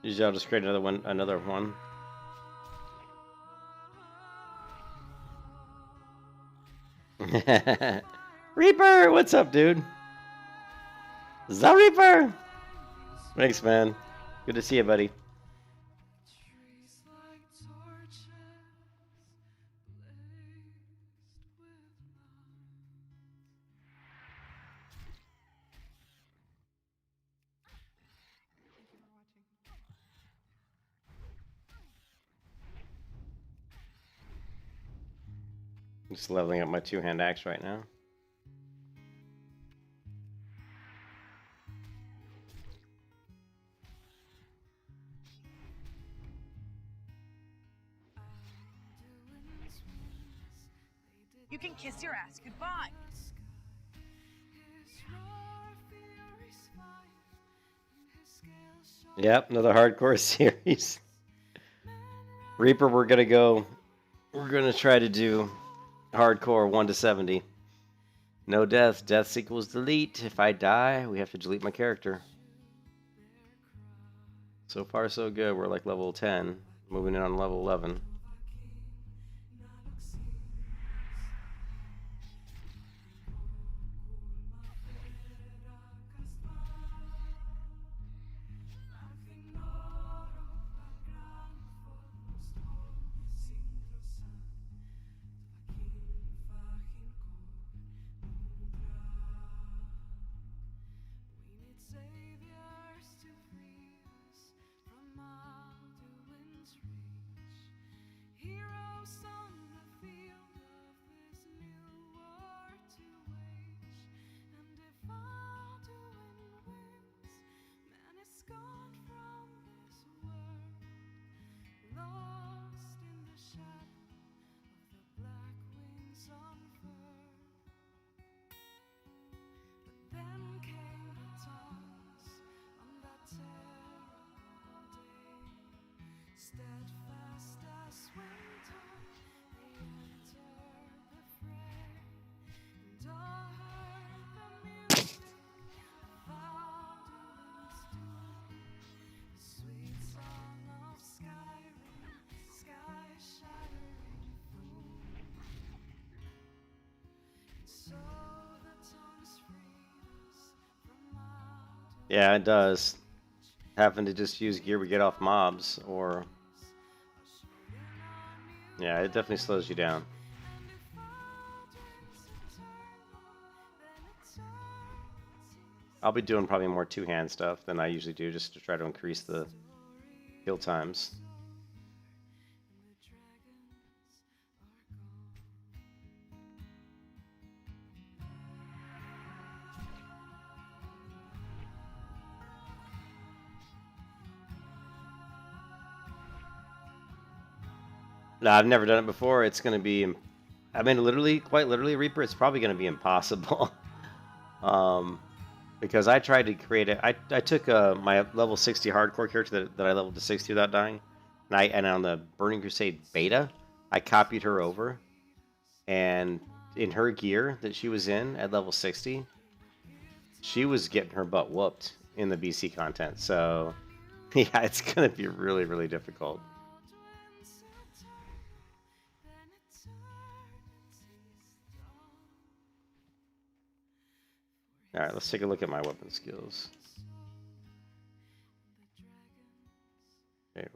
Usually I'll just create another one. Reaper, what's up, dude? Reaper. Thanks, man. Good to see you, buddy. Just leveling up my two-hand axe right now. You can kiss your ass goodbye. Yep, another hardcore series. Reaper, we're gonna try to do hardcore 1 to 70. No death. Deaths equals delete. If I die, we have to delete my character. So far, so good. We're like level 10. Moving in on level 11. Saviors to free us from Alduin's reach. Heroes on the field of this new war to wage. And if Alduin wins, man is gone from this world, lost in the shadow of the black wings on fur. But then came the taunts on that terrible day. Steadfast as winter, they entered the fray, and all heard the music of Alduin's doom, the sweet song of Skyrim, sky-shattering boom. And so the tongues freed us from Alduin. Yeah, it does. Having to just use gear we get off mobs, or... Yeah, it definitely slows you down. I'll be doing probably more two-hand stuff than I usually do, just to try to increase the kill times. No, I've never done it before. It's going to be, I mean, literally, quite literally, Reaper, it's probably going to be impossible. Because I tried to create it. I took my level 60 hardcore character that I leveled to 60 without dying, and on the Burning Crusade beta, I copied her over, and in her gear that she was in at level 60, she was getting her butt whooped in the BC content. So, yeah, it's going to be really, really difficult. Alright, let's take a look at my weapon skills. Okay,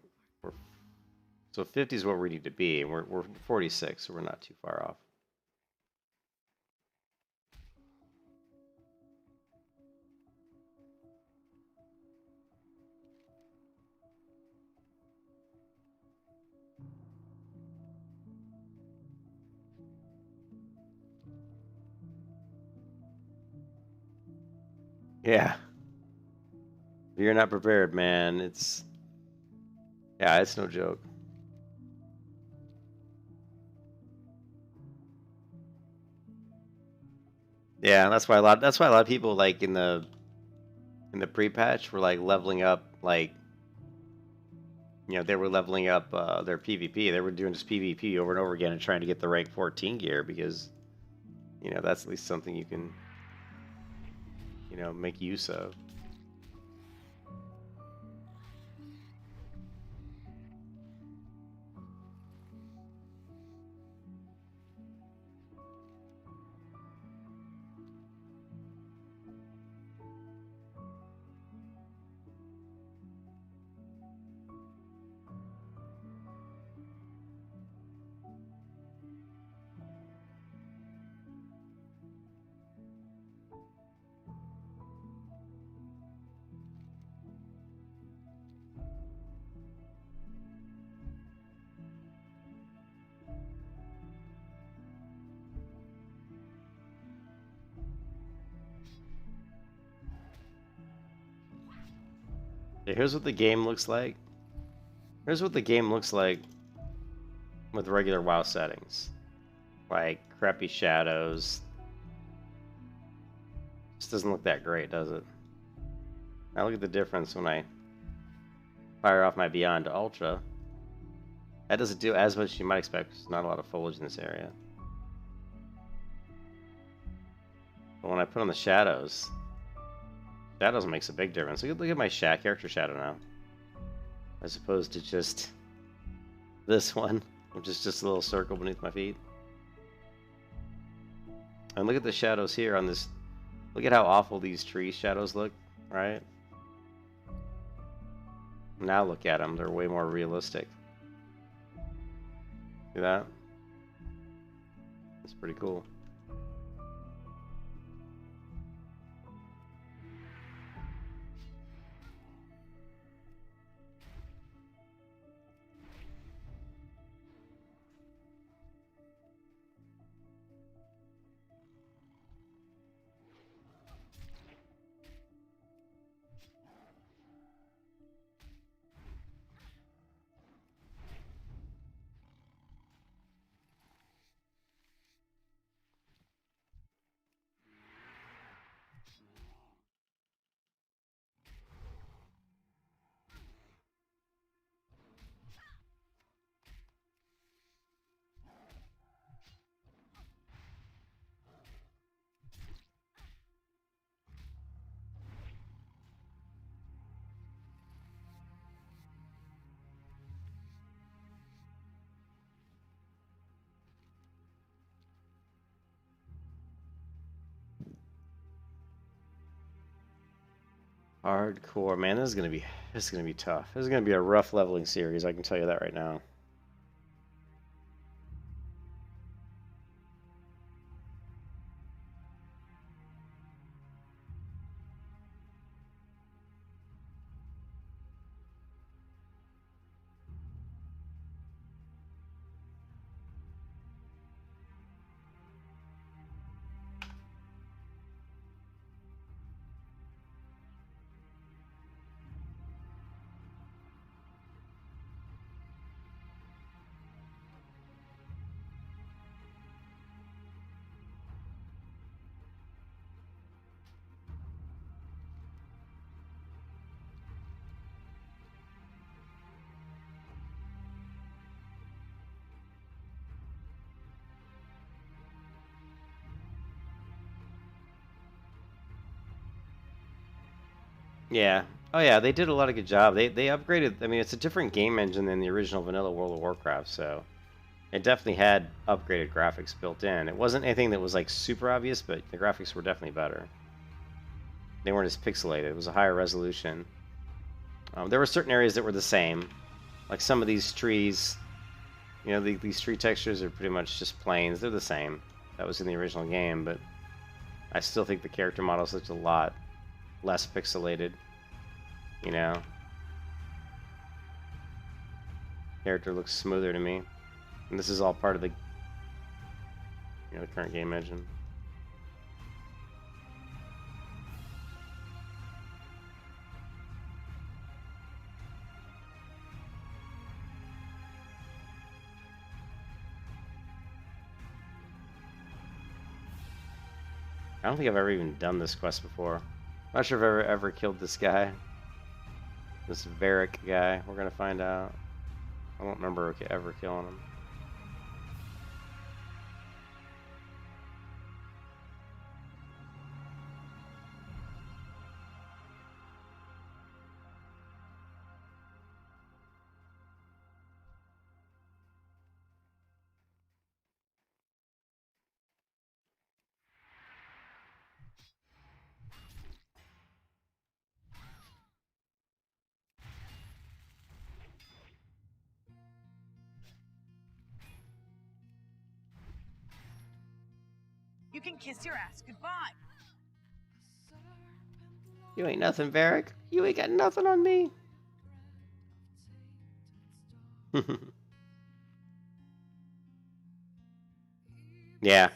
so 50 is where we need to be, and we're 46, so we're not too far off. Yeah. If you're not prepared, man, it's no joke. Yeah, that's why a lot of people like in the pre-patch were like leveling up, like, you know, they were leveling up their PvP. They were doing just PvP over and over again and trying to get the rank 14 gear because, you know, that's at least something you can, you know, make use of. Okay, here's what the game looks like. Here's what the game looks like with regular WoW settings. Like, crappy shadows. Just doesn't look that great, does it? Now look at the difference when I fire off my Beyond to Ultra. That doesn't do as much as you might expect. There's not a lot of foliage in this area. But when I put on the shadows, shadows makes a big difference. Look at my character shadow now, as opposed to just this one, which is just a little circle beneath my feet. And look at the shadows here on this. Look at how awful these tree shadows look, right? Now look at them. They're way more realistic. See that? It's pretty cool. Hardcore, man, this is gonna be tough. This is gonna be a rough leveling series, I can tell you that right now. Yeah. Oh yeah, they did a lot of good job. They upgraded. I mean, it's a different game engine than the original vanilla World of Warcraft, so it definitely had upgraded graphics built in. It wasn't anything that was like super obvious, but the graphics were definitely better. They weren't as pixelated. It was a higher resolution. There were certain areas that were the same, like some of these trees. You know, these tree textures are pretty much just plains. They're the same. That was in the original game, but I still think the character models looked a lot less pixelated, you know. Character looks smoother to me, and this is all part of the, you know, the current game engine. I don't think I've ever even done this quest before. I'm not sure if I've ever killed this guy. This Varric guy. We're gonna find out. I don't remember ever killing him. You can kiss your ass goodbye. You ain't nothing, Varric. You ain't got nothing on me. Yeah.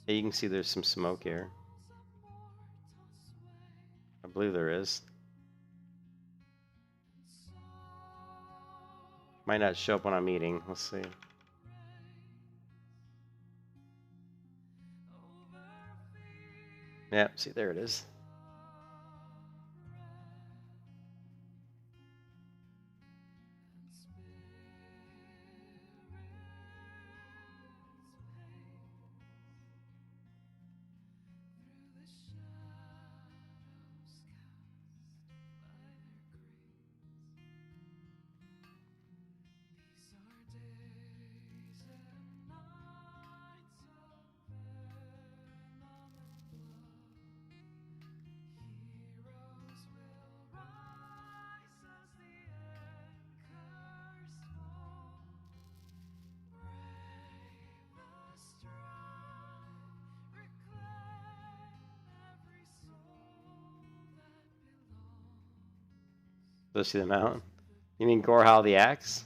Yeah, you can see there's some smoke here. I believe there is. Might not show up when I'm eating. Let's see. Yeah, see, there it is. Especially the mount. You mean Gorhal the axe?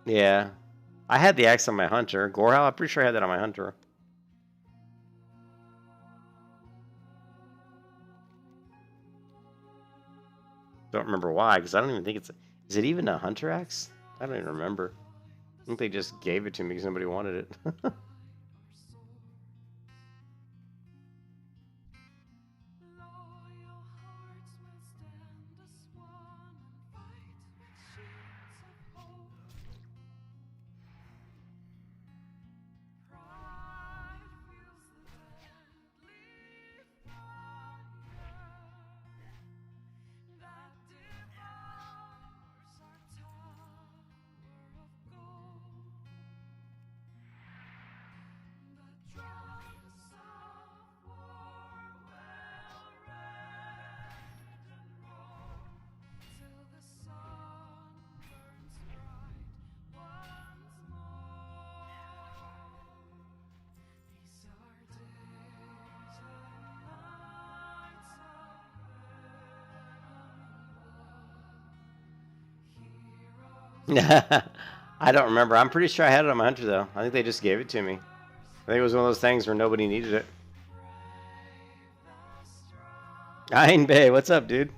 Yeah. I had the axe on my hunter. Gorhal, I'm pretty sure I had that on my hunter. Don't remember why, because I don't even think it's... Is it even a hunter axe? I don't even remember. I think they just gave it to me because nobody wanted it. I don't remember. I'm pretty sure I had it on my hunter, though. I think they just gave it to me. I think it was one of those things where nobody needed it. Ayn Bay, what's up, dude?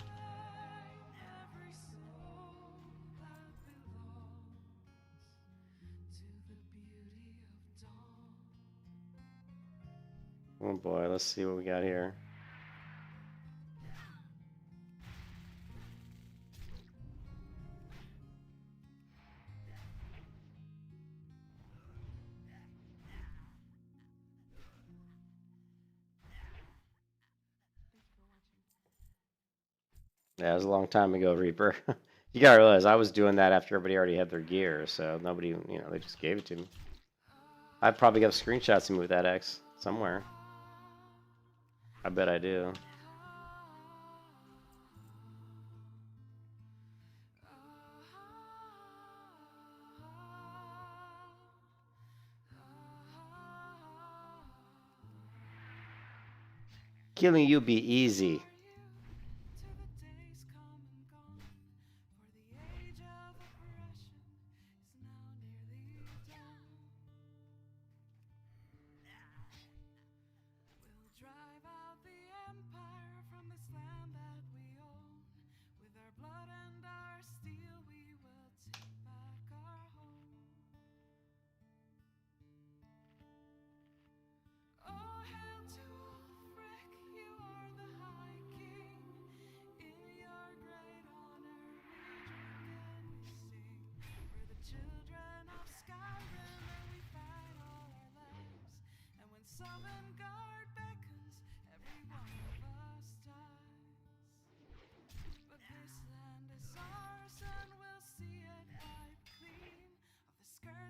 Oh boy, let's see what we got here. Yeah, it was a long time ago, Reaper. You gotta realize I was doing that after everybody already had their gear, so nobody, you know, they just gave it to me. I probably got screenshots of me with that X somewhere. I bet I do. Killing you be easy.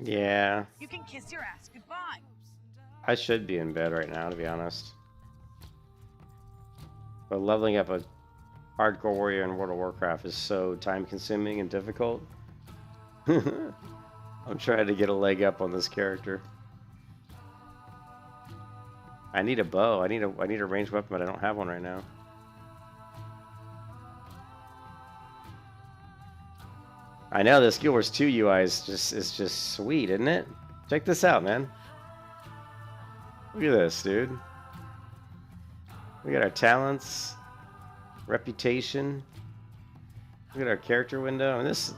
Yeah. You can kiss your ass goodbye. I should be in bed right now, to be honest. But leveling up a hardcore warrior in World of Warcraft is so time-consuming and difficult. I'm trying to get a leg up on this character. I need a bow. I need a ranged weapon, but I don't have one right now. I know this Guild Wars 2 UI is just sweet, isn't it? Check this out, man. Look at this, dude. We got our talents, reputation. Look at our character window. And this,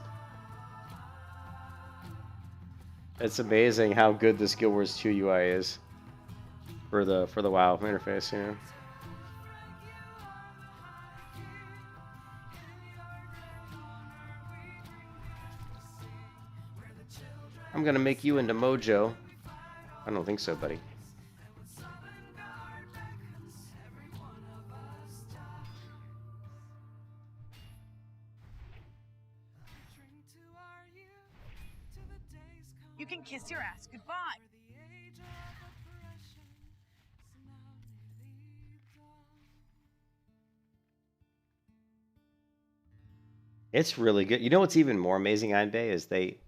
it's amazing how good this Guild Wars 2 UI is for the WoW interface, you know. I'm gonna make you into Mojo. I don't think so, buddy. You can kiss your ass goodbye. It's really good. You know what's even more amazing, Einbay, is they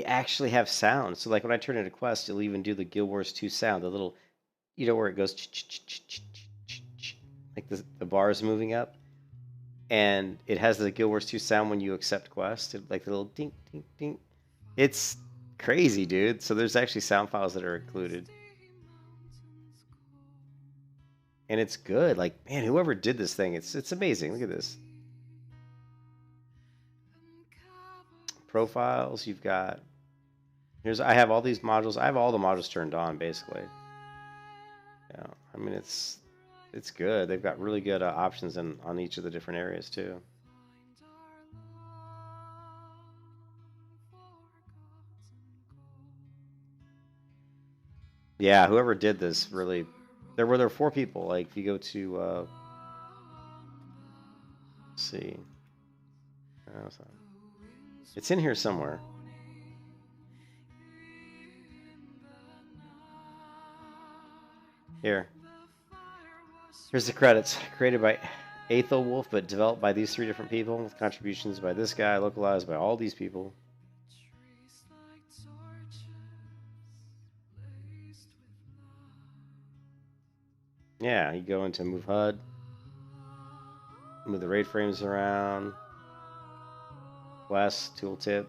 actually have sound. So like when I turn into Quest, it'll even do the Guild Wars 2 sound, the little, you know, where it goes like the bars moving up. and it has the Guild Wars 2 sound when you accept quests, like the little ding, ding, ding. It's crazy, dude. So there's actually sound files that are included. And it's good. Like, man, whoever did this thing, it's amazing. Look at this. Profiles, you've got... I have all these modules. I have all the modules turned on, basically. Yeah, I mean, it's good. They've got really good options on each of the different areas, too. Yeah, whoever did this really... There were 4 people. Like, if you go to... let's see. It's in here somewhere. Here's the credits. Created by Aethel Wolf, but developed by these 3 different people, with contributions by this guy, localized by all these people. Yeah, you go into move HUD, move the raid frames around, quest, tooltip.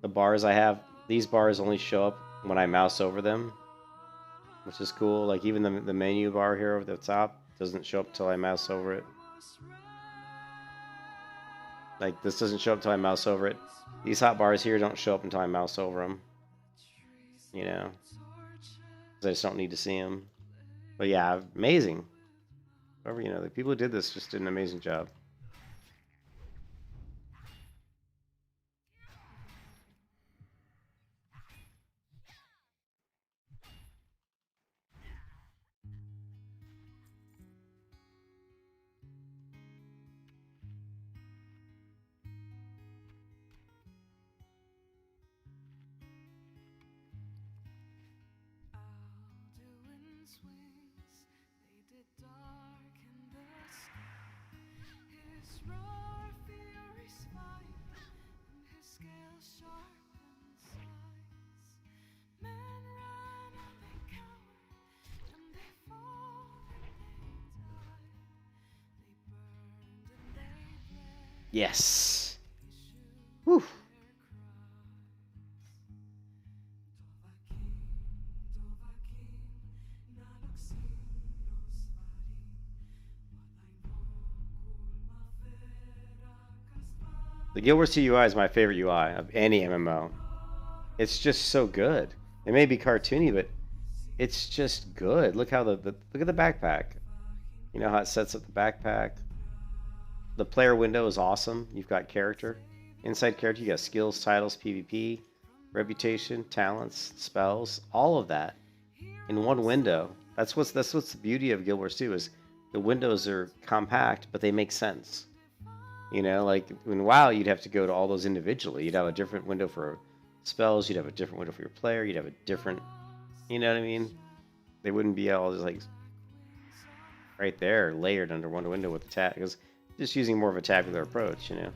The bars I have, these bars only show up when I mouse over them, which is cool. Like even the menu bar here over the top doesn't show up until I mouse over it. Like this doesn't show up until I mouse over it. These hot bars here don't show up until I mouse over them. You know, 'cause I just don't need to see them. But yeah, amazing. Whoever, you know, the people who did this just did an amazing job. Yes. Whew. The Guild Wars 2 UI is my favorite UI of any MMO. It's just so good. It may be cartoony, but it's just good. Look how look at the backpack. You know how it sets up the backpack. The player window is awesome. You've got character. Inside character, you got skills, titles, PvP, reputation, talents, spells, all of that in one window. That's what's the beauty of Guild Wars 2 is the windows are compact, but they make sense. You know, like in WoW, you'd have to go to all those individually. You'd have a different window for spells. You'd have a different window for your player. You'd have a different, you know what I mean? They wouldn't be all just like right there, layered under one window with the tab. Because just using more of a tabular approach, you know.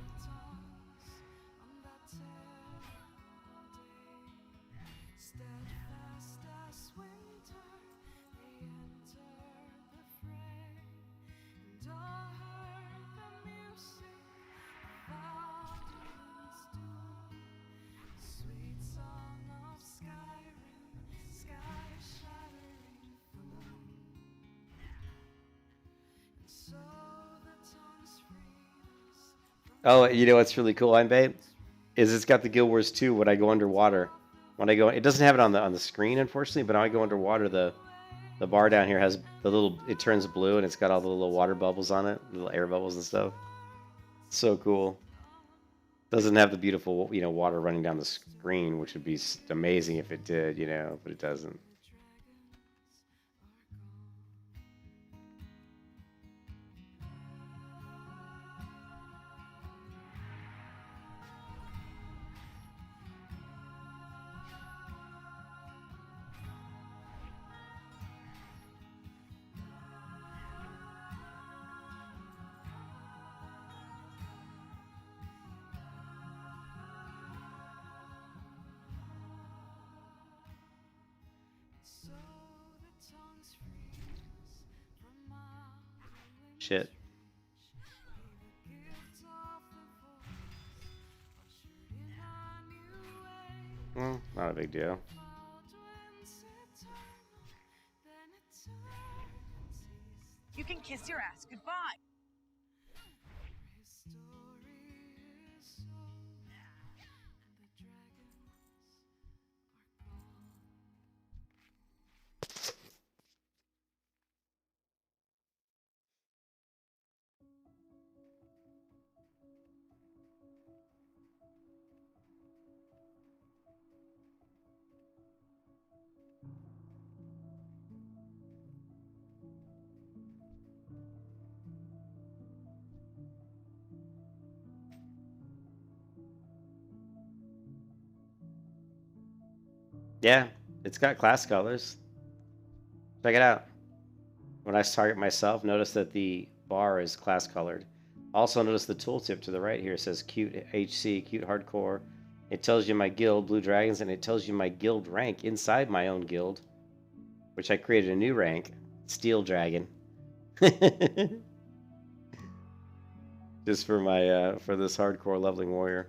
Oh, you know what's really cool, Einbait? Is it's got the Guild Wars 2 when I go underwater. When I go, it doesn't have it on the screen, unfortunately, but when I go underwater, the bar down here has the little, it turns blue and it's got all the little water bubbles on it, little air bubbles and stuff. So cool. Doesn't have the beautiful, you know, water running down the screen, which would be amazing if it did, you know, but it doesn't. Shit. Well, not a big deal. You can kiss your ass goodbye. Yeah, it's got class colors. Check it out. When I target myself, notice that the bar is class colored. Also notice the tooltip to the right here says CuteHC, Cute Hardcore. It tells you my guild, Blue Dragons, and it tells you my guild rank inside my own guild, which I created a new rank, Steel Dragon. Just for my for this hardcore leveling warrior.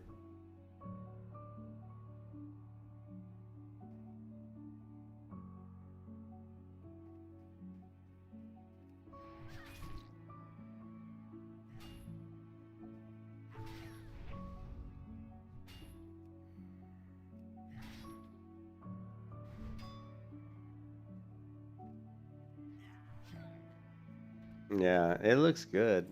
Yeah, it looks good.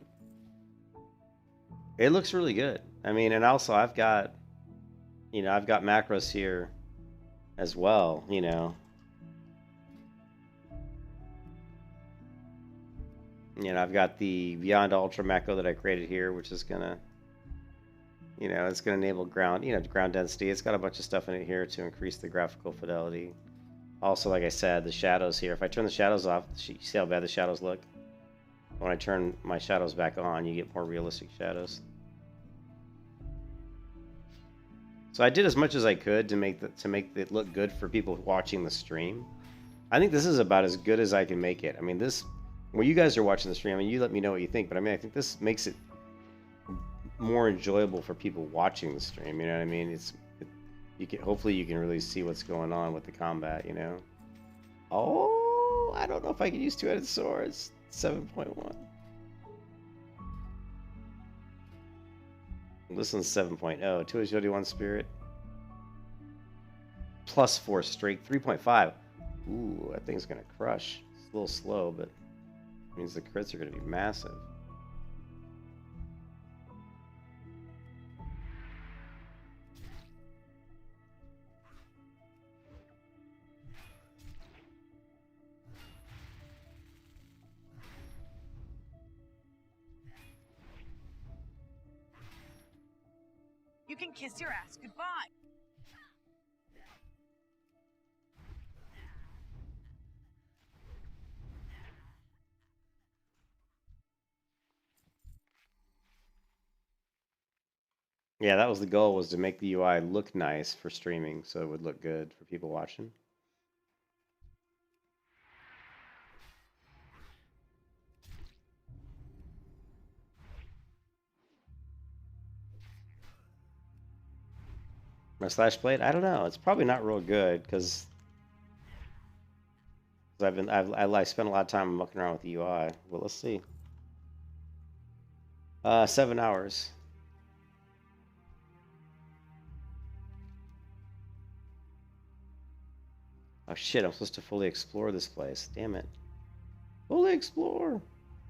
It looks really good. I mean, and also I've got, I've got macros here as well, I've got the Beyond Ultra macro that I created here, which is gonna, it's gonna enable ground, ground density. It's got a bunch of stuff in it here to increase the graphical fidelity. Also, like I said, the shadows here. If I turn the shadows off, you see how bad the shadows look? When I turn my shadows back on, you get more realistic shadows. So I did as much as I could to make it look good for people watching the stream. I think this is about as good as I can make it. I mean, when you guys are watching the stream, I mean, you let me know what you think, but I mean, I think this makes it more enjoyable for people watching the stream. You know what I mean? Hopefully you can really see what's going on with the combat. Oh, I don't know if I can use two-headed swords. 7.1. This one's 7.0. 251 spirit. Plus 4 strength. 3.5. Ooh, that thing's gonna crush. It's a little slow, but it means the crits are gonna be massive. You can kiss your ass goodbye. Yeah, that was the goal, was to make the UI look nice for streaming, so it would look good for people watching. My slash blade? I don't know. It's probably not real good because I spent a lot of time mucking around with the UI. Well, let's see. 7 hours. Oh shit! I'm supposed to fully explore this place. Damn it! Fully explore.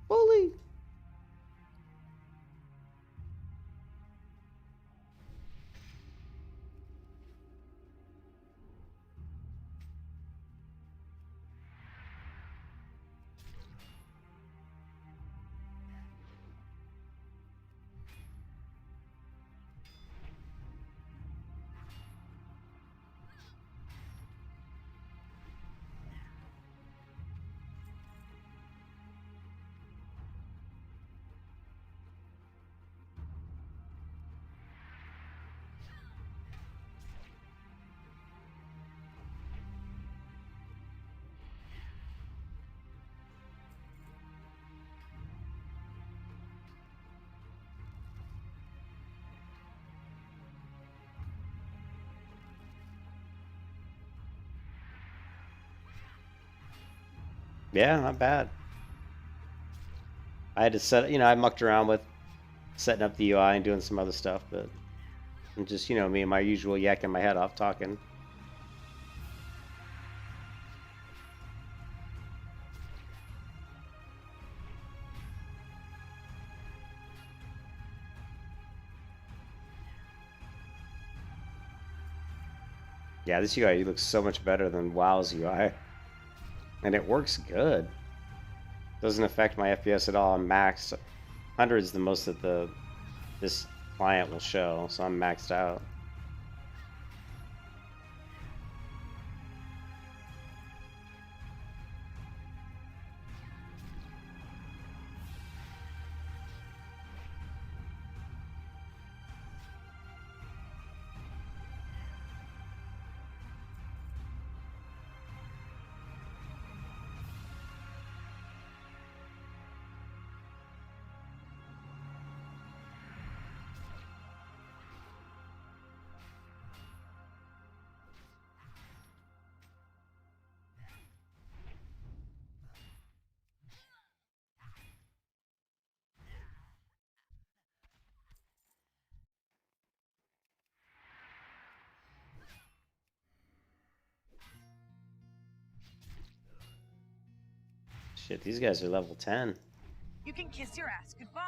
Fully. Yeah, not bad. I had to set, I mucked around with setting up the UI and doing some other stuff, but I'm just, me and my usual yakking my head off talking. Yeah, this UI looks so much better than WoW's UI. And it works good. Doesn't affect my FPS at all. I'm maxed. 100 is the most that this client will show, so I'm maxed out. Shit, these guys are level 10. You can kiss your ass goodbye.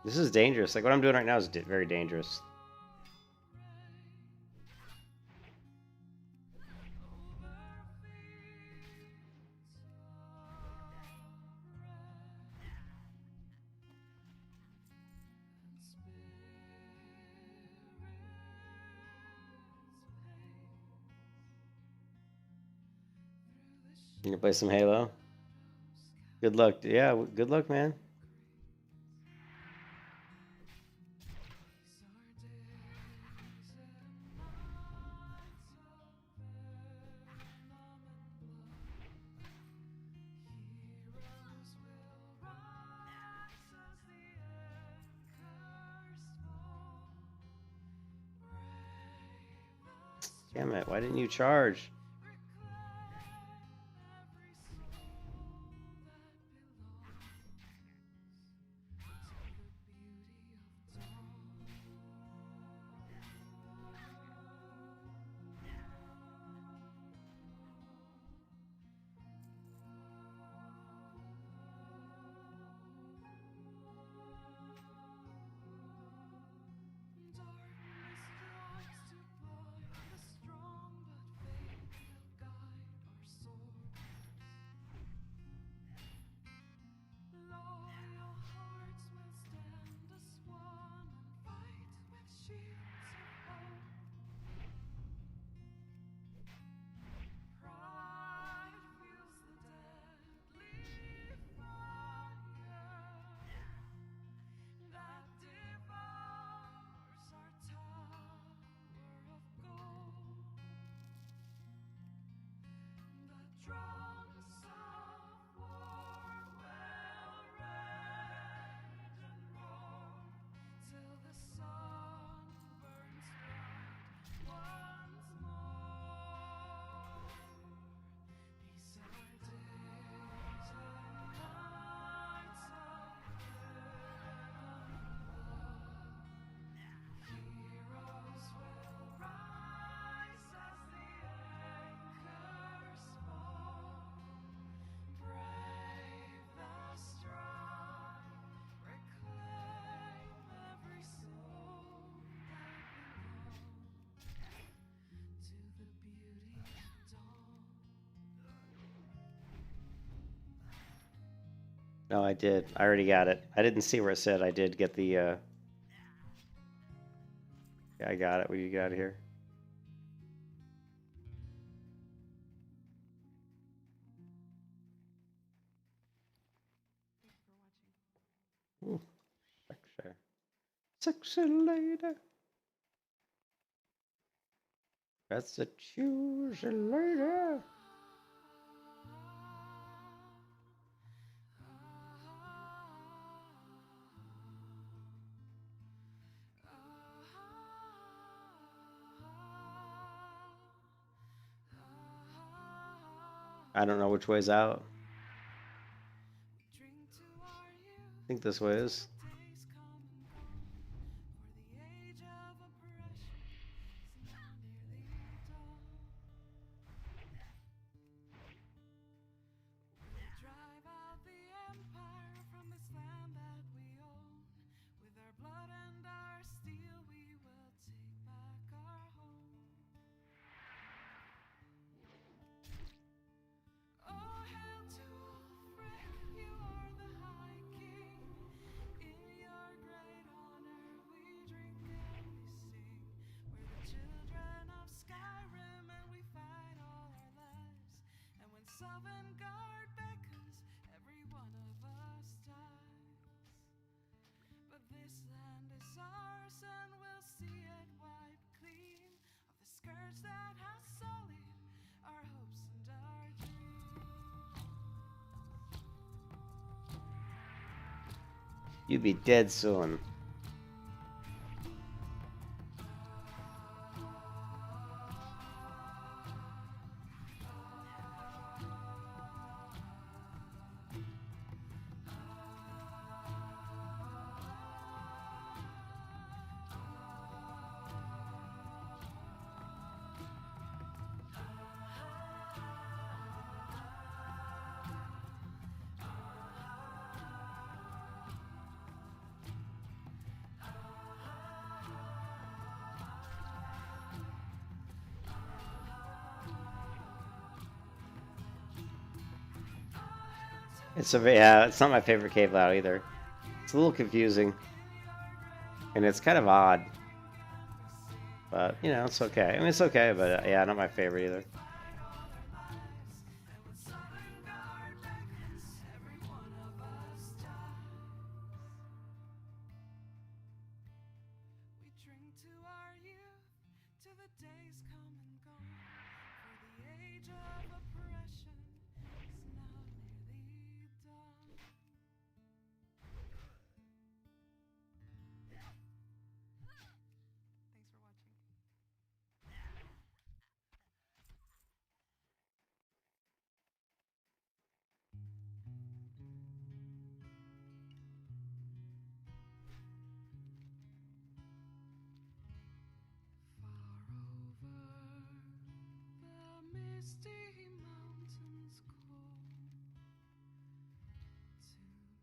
This is dangerous. Like, what I'm doing right now is very dangerous. You gonna play some Halo? Good luck. Yeah, good luck, man. Damn it, why didn't you charge? No, I did. I already got it. I didn't see where it said I did get the, Yeah, I got it. What do you got here? Ooh, sexy. Sexy lady. That's a choose later. I don't know which way's out. I think this way is. Guard beckons, every one of us dies. But this land is ours and we'll see it wiped clean of the scourge that has sullied our hopes and our dreams. You'd be dead soon. It's not my favorite cave layout either. It's a little confusing, and it's kind of odd. But you know, it's okay. I mean, it's okay, but yeah, not my favorite either.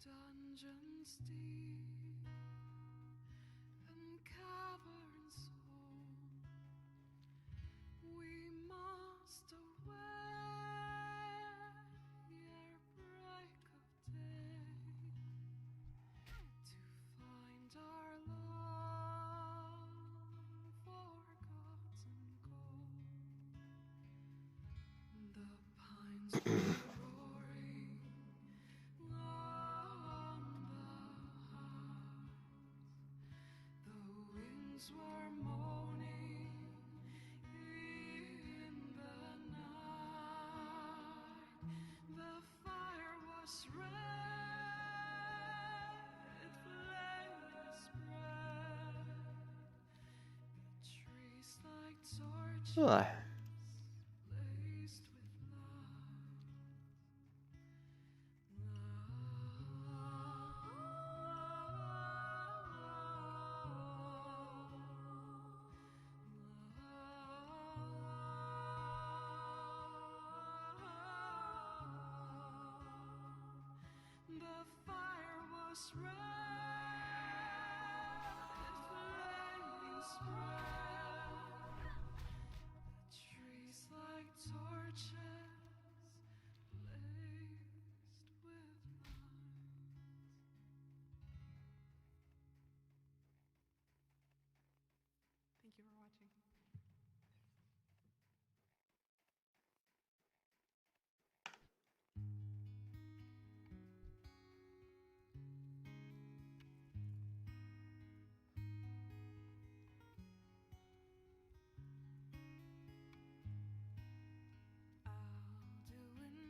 Dungeons deep and caverns old, we must away ere break of day to find our long-forgotten goal. The pines were roaring on the heights, the winds were moaning in the night. The fire was red, flame spread, the trees like torches blazed with light. The fire was red, flaming spread, the trees like torches blazed with light. Thank you for watching.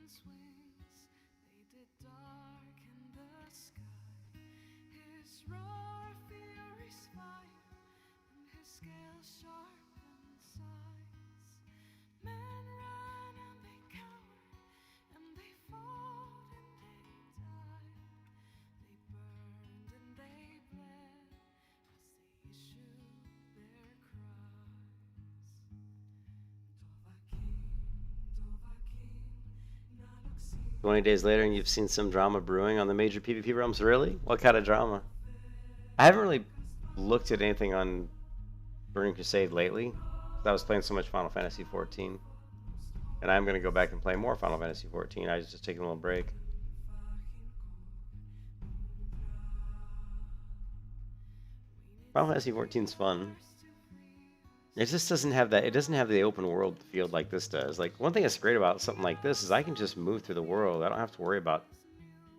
dragon's wings, they did darken the sky. His roar fury's fire, and his scales sharpened sighs. Men ran and they cowered, and they fought and they died. They burned and they bled as they issued their cries. Dovahkiin, 20 days later, and you've seen some drama brewing on the major PvP realms. Really? What kind of drama? I haven't really looked at anything on Burning Crusade lately. I was playing so much Final Fantasy 14, and I'm gonna go back and play more Final Fantasy 14. I was just taking a little break. Final Fantasy 14's fun. It just doesn't have that. It doesn't have the open world feel like this does. Like, one thing that's great about something like this is I can just move through the world. I don't have to worry about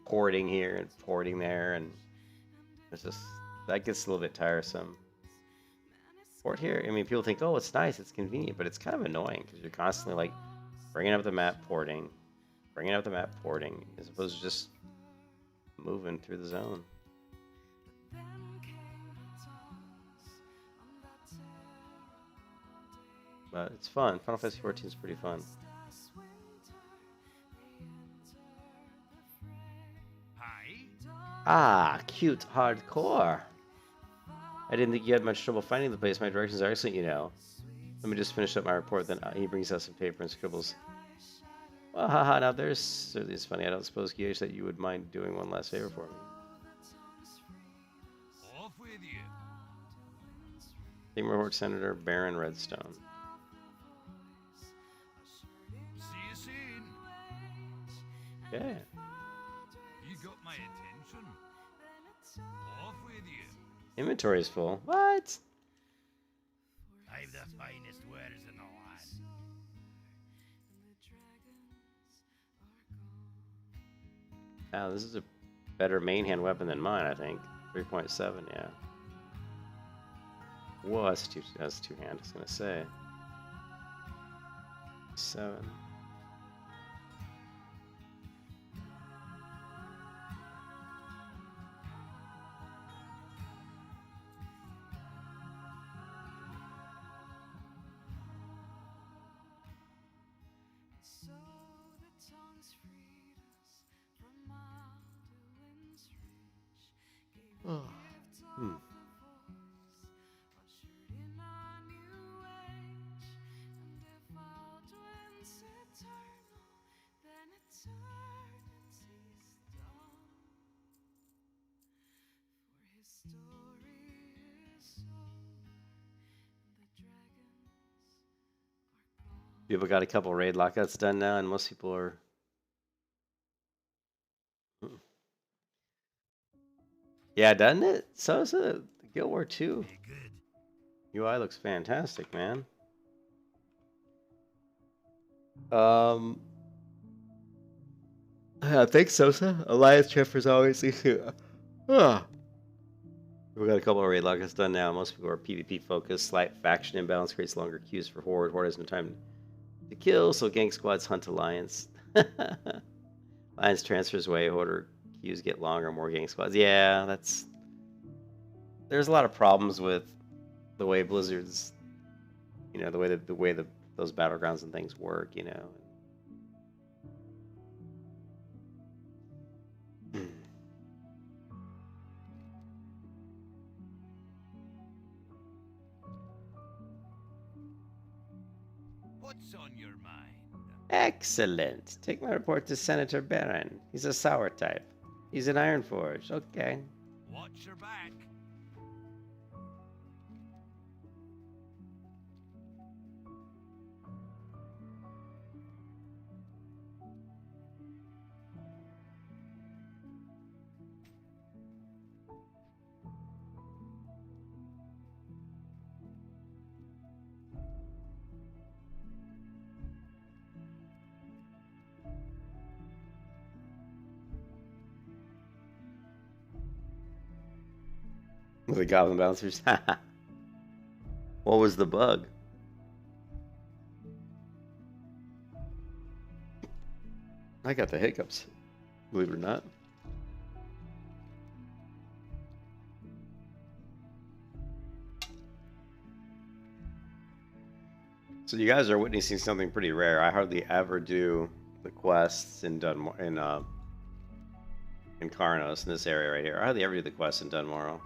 porting here and porting there, and it's just, that gets a little bit tiresome. Port here, I mean, people think, oh, it's nice, it's convenient, but it's kind of annoying because you're constantly like bringing up the map, porting, bringing up the map, porting, as opposed to just moving through the zone. then came the toss on that terrible day. But it's fun. Final Fantasy 14 is pretty fun. As winter, they entered the fray. Hi. Ah, cute hardcore. I didn't think you had much trouble finding the place. My directions are excellent, you know. Let me just finish up my report, then he brings out some paper and scribbles. Well, haha, now there's certainly it's funny. I don't suppose, QH, that you would mind doing one last favor for me. Off with you. Team report, Senator Baron Redstone. See you soon. Yeah. You got my attention. Off with you. Inventory is full. What? I've the finest wares in the land. Wow, this is a better main hand weapon than mine, I think. 3.7, yeah. Whoa, that's two hand, I was gonna say. 7. So the tongues freed us from Magdalen's reach, gave a gift of the voice, ushered in a new age. And if Aldwin's eternal, then eternity's done. For his story is over, and the dragons are gone. People got a couple raid lockouts done now, and most people are. Yeah, doesn't it? So is the Guild War 2. Be good. UI looks fantastic, man. Thanks, Sosa. Alliance Cheffers always. Ah. We got a couple of raid lockouts done now. Most people are PvP focused. Slight faction imbalance creates longer queues for Horde. Horde has no time to kill, so gang squads hunt Alliance. Alliance transfers away. Horde queues get longer. More gang squads. Yeah, that's. There's a lot of problems with the way Blizzard's, you know, the way those battlegrounds and things work, you know. What's on your mind? Excellent. Take my report to Senator Baron. He's a sour type. He's an Ironforge. Okay. Watch your back. The Goblin Bouncers. What was the bug? I got the hiccups, believe it or not. So you guys are witnessing something pretty rare. I hardly ever do the quests in Karnos, in this area right here. I hardly ever do the quests in Dunmorrow.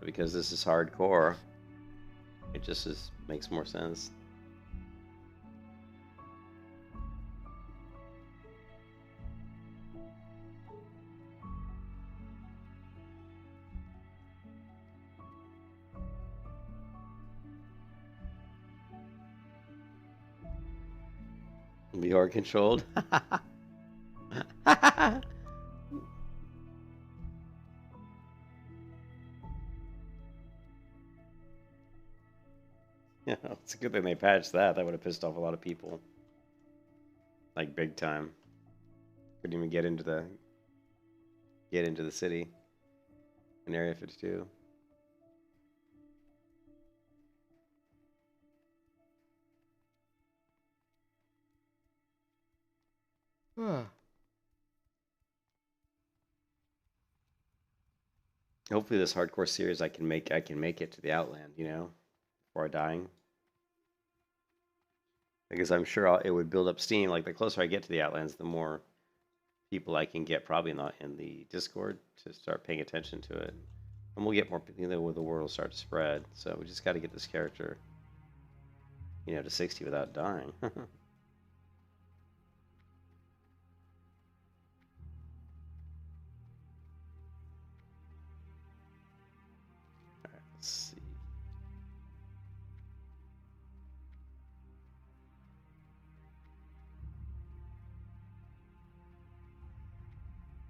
Because this is hardcore, it just makes more sense. VR controlled. Yeah, it's a good thing they patched that. That would have pissed off a lot of people. Like big time. Couldn't even get into the city in Area 52. Hopefully this hardcore series I can make it to the Outland, you know, before dying. Because I'm sure it would build up steam. Like the closer I get to the Outlands, the more people I can get probably not in the Discord to start paying attention to it. And we'll get more people, you know, the word will start to spread. So we just got to get this character, you know, to 60 without dying. Let's see.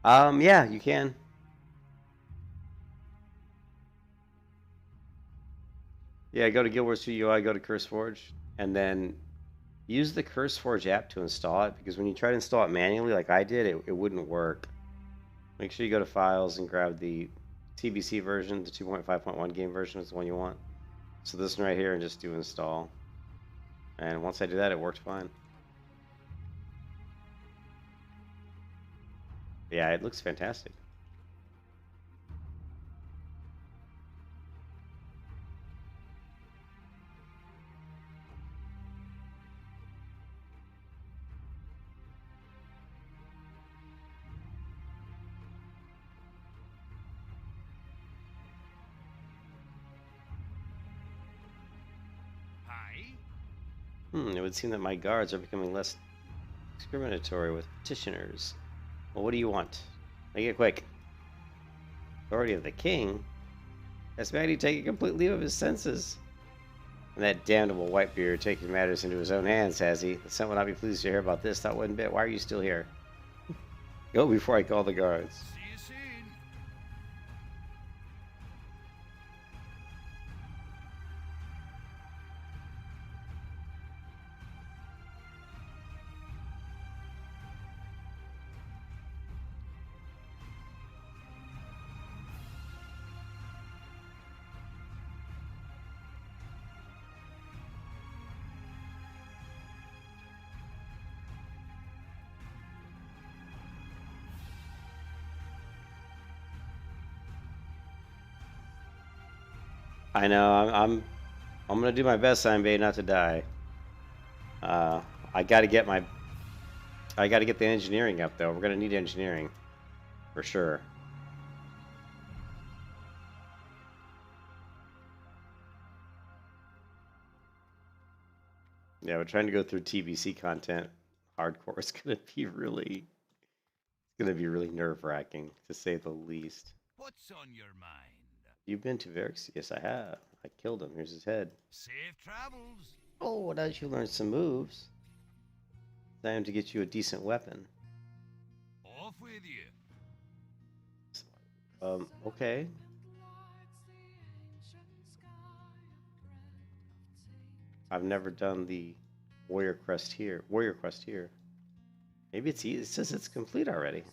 Yeah, you can. Yeah, go to Guild Wars 2 UI, go to CurseForge, and then use the CurseForge app to install it, because when you try to install it manually, like I did, it wouldn't work. Make sure you go to Files and grab the TBC version, the 2.5.1 game version is the one you want. So this one right here, and just do install. And once I do that, it worked fine. Yeah, it looks fantastic. Hi. It would seem that my guards are becoming less discriminatory with petitioners. Well, what do you want? Make it quick. Authority of the king? Has Maddie taken complete leave of his senses? And that damnable Whitebeard taking matters into his own hands, has he? The Senate will not be pleased to hear about this, not one bit. Why are you still here? Go before I call the guards. See you soon. I know. I'm gonna do my best, Sanbei, not to die. I gotta get the engineering up though. We're gonna need engineering for sure. Yeah, we're trying to go through TBC content. Hardcore is gonna be really nerve-wracking, to say the least. What's on your mind? You've been to Varix? Yes, I have. I killed him. Here's his head. Safe travels. Oh, now that you learned some moves, time to get you a decent weapon. Off with you. Okay. I've never done the Warrior Quest here. Maybe it's easy. It says it's complete already.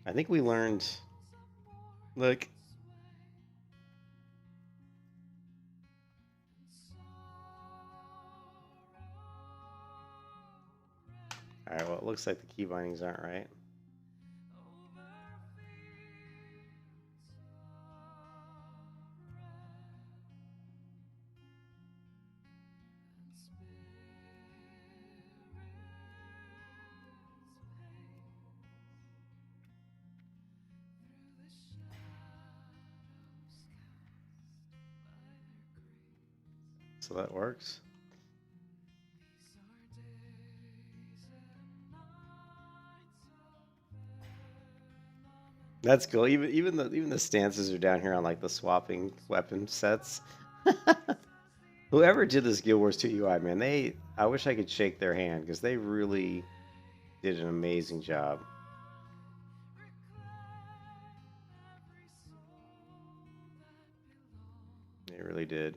I think we learned. Look. Alright, well, it looks like the key bindings aren't right. So that works. That's cool. Even the stances are down here on like the swapping weapon sets. Whoever did this Guild Wars 2 UI, man, I wish I could shake their hand because they really did an amazing job. They really did.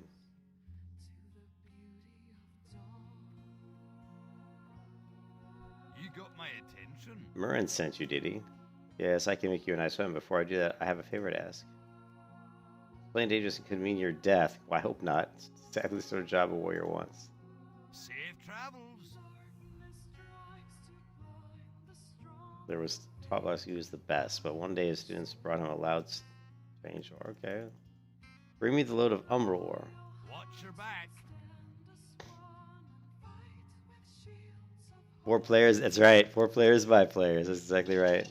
You got my attention. Murren sent you, did he? Yes, I can make you a nice one. Before I do that, I have a favor to ask. Playing dangerous could mean your death. Well, I hope not. It's exactly the sort of job a warrior wants. Safe travels. There was taught us he was the best, but one day his students brought him a loud, strange ore. Okay. Bring me the load of Umbral ore. Watch your back. 4 players, that's right. 4 players by players. That's exactly right.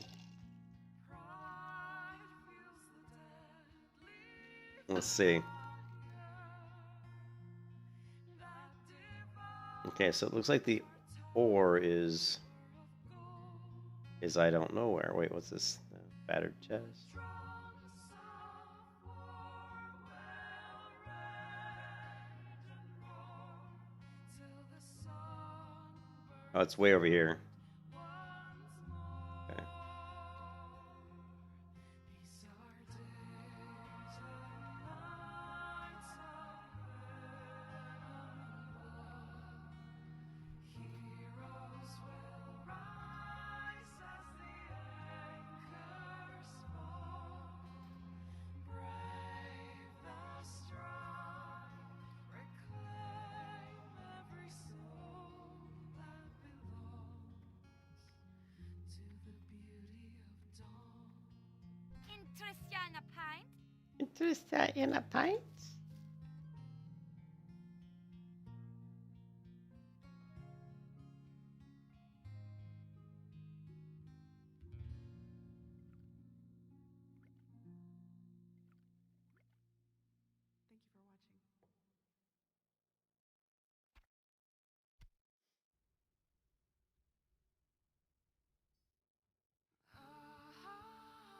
Let's see. Okay, so it looks like the ore is I don't know where. Wait, what's this? Battered chest. Oh, it's way over here. Okay. Interested in a pint?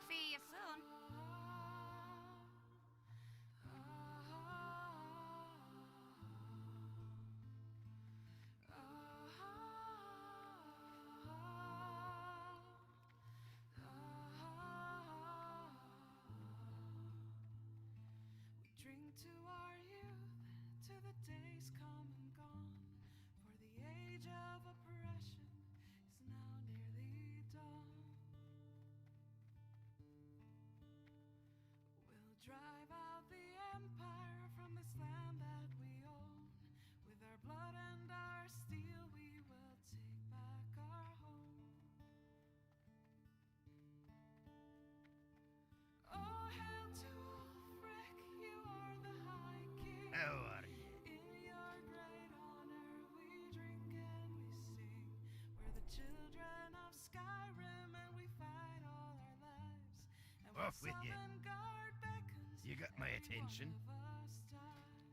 See you soon. We drink to our youth, to the days come and gone. For the age of oppression is now nearly done. We'll drive out the empire from this land that we own. With our blood and our steel, we will take back our home. Oh, hail to Ulfric, you are the High King. How are you? In your great honor, we drink and we sing. We're the children of Skyrim, and we fight all our lives. And Off with you. Sovngarde beckons, You got my every attention. one of us dies.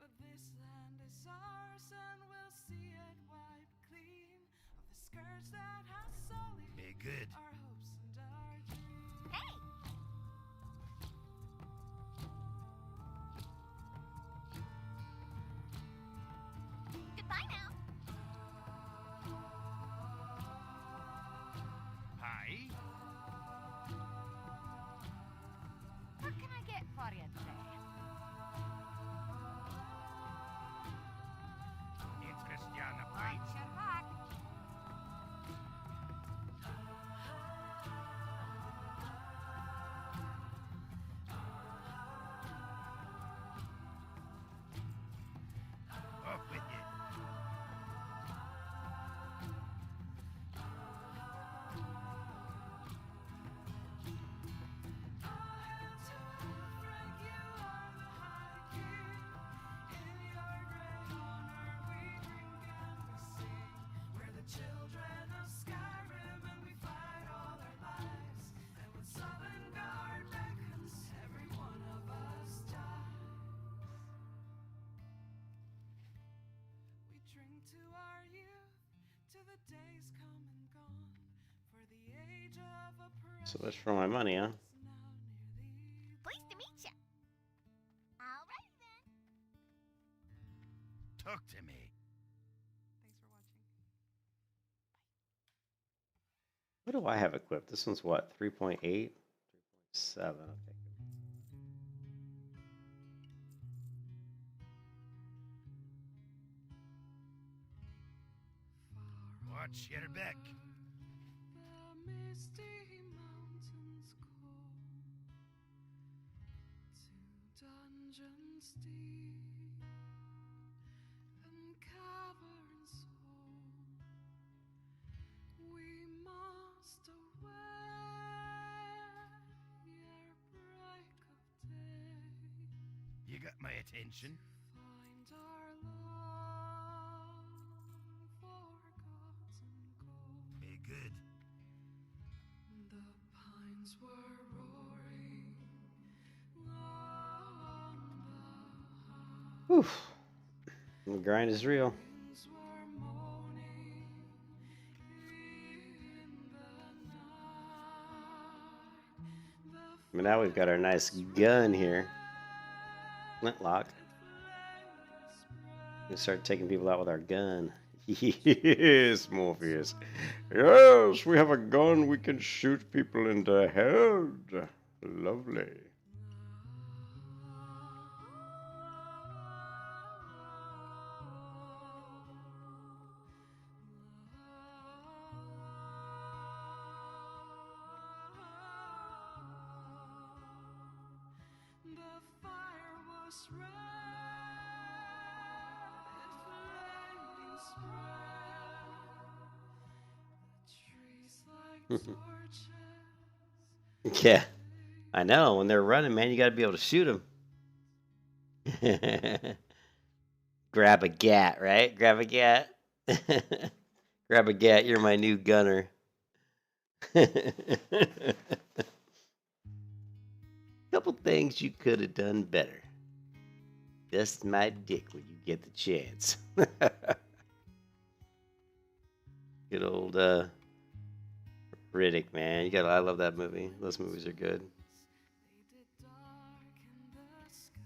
But this land is ours, and we'll see it wiped clean of the scourge that has sullied Be good. our hopes and our dreams. Hey! Goodbye now. Hi. What can I get for you today? Interest you in a pint? Watch your back. Off with you. So much for my money, huh? Pleased to meet you. Alrighty then. Talk to me. Thanks for watching. What do I have equipped? This one's what? 3.8? 3.7. Okay. Watch your back. The misty mountains call to dungeons deep and caverns hold. We must away ere break of day. You got my attention. Find our long forgotten gold. Be good. The pines were roaring on the high. Oof. The grind is real. Winds were moaning in the night. But now we've got our nice gun here. Flintlock. We start taking people out with our gun. Yes, Morpheus. Yes, we have a gun. We can shoot people in the head. Lovely. The fire was red, it flaming spread. The trees like torches. Yeah, I know. When they're running, man, you got to be able to shoot them. Grab a gat, right? Grab a gat. Grab a gat. You're my new gunner. Couple things you could have done better. Just my dick when you get the chance. Good old Riddick, man. You got. I love that movie. Those movies are good. They did darken the sky.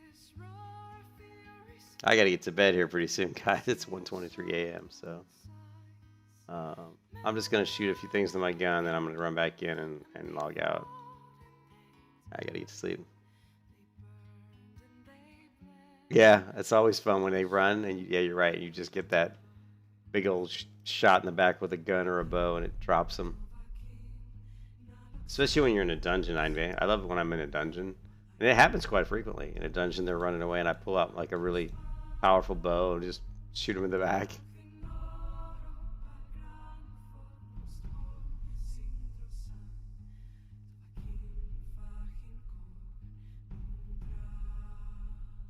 His roar fury I gotta get to bed here pretty soon, guys. It's 1:23 a.m. So I'm just gonna shoot a few things to my gun, then I'm gonna run back in and log out. I gotta get to sleep. Yeah, it's always fun when they run, and yeah, you're right. You just get that big old shot in the back with a gun or a bow, and it drops them. Especially when you're in a dungeon, I love it when I'm in a dungeon. And it happens quite frequently. In a dungeon, they're running away, and I pull out like a really powerful bow and just shoot them in the back.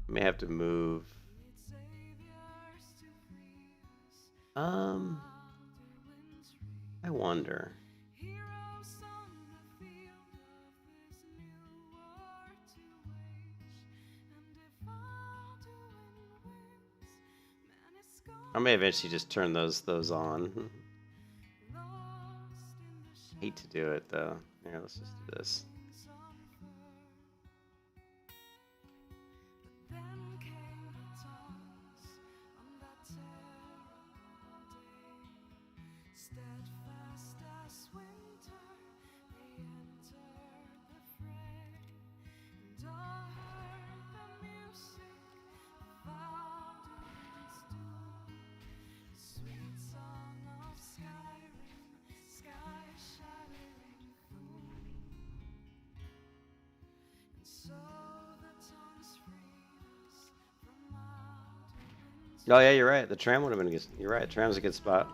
May have to move. I wonder. I may eventually just turn those on. Hate to do it though. Here, let's just do this. Steadfast as winter, they entered the fray, and all heard the music of Alduin's doom, the sweet song of Skyrim, sky-shattering gloom. And so the tongues freed us from Alduin's Oh yeah, you're right. The tram would have been a good. You're right. Tram's a good spot.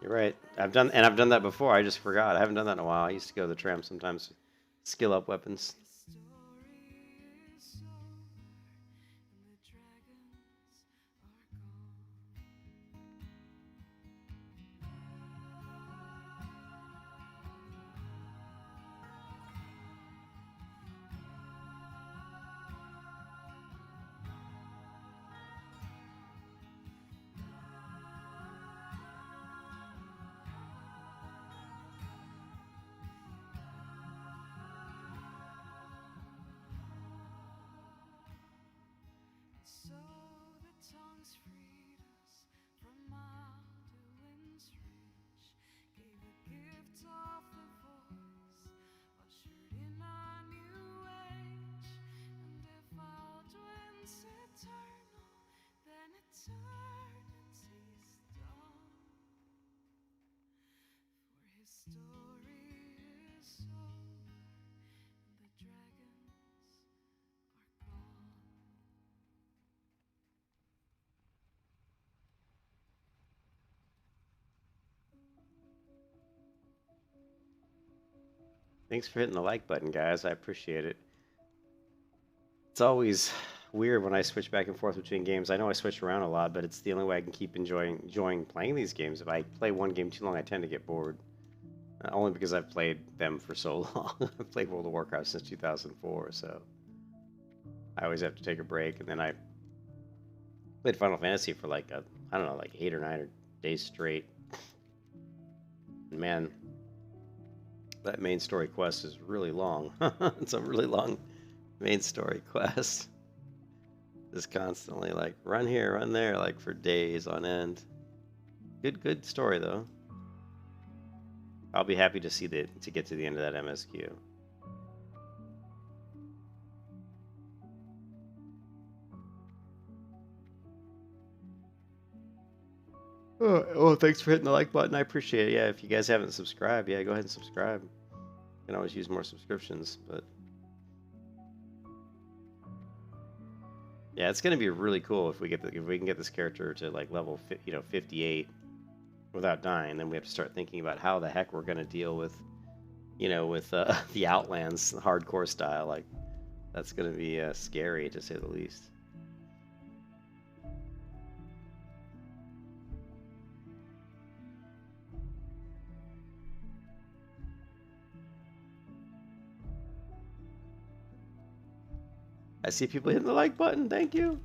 You're right. I've done that before. I just forgot. I haven't done that in a while. I used to go to the tram sometimes to skill up weapons. songs freed us from Magdalene's reach, gave a gift of the voice, ushered in a new age. And if Aldwin's eternal, then eternity's done. For his story is over, and the dragons are gone. Thanks for hitting the like button, guys. I appreciate it. It's always weird when I switch back and forth between games. I know I switch around a lot, but it's the only way I can keep enjoying playing these games. If I play one game too long, I tend to get bored. Only because I've played them for so long. I've played World of Warcraft since 2004, so I always have to take a break. And then I played Final Fantasy for like I don't know, like 8 or 9 days straight. And man, that main story quest is really long. It's a really long main story quest. Just constantly like run here, run there, like for days on end. Good story though. I'll be happy to see to get to the end of that MSQ. Oh, thanks for hitting the like button. I appreciate it. Yeah, if you guys haven't subscribed, yeah, go ahead and subscribe. You can always use more subscriptions, but yeah, it's gonna be really cool if we can get this character to like level 58 without dying. Then we have to start thinking about how the heck we're gonna deal with the Outlands hardcore style. Like that's gonna be scary to say the least. I see people hitting the like button. Thank you.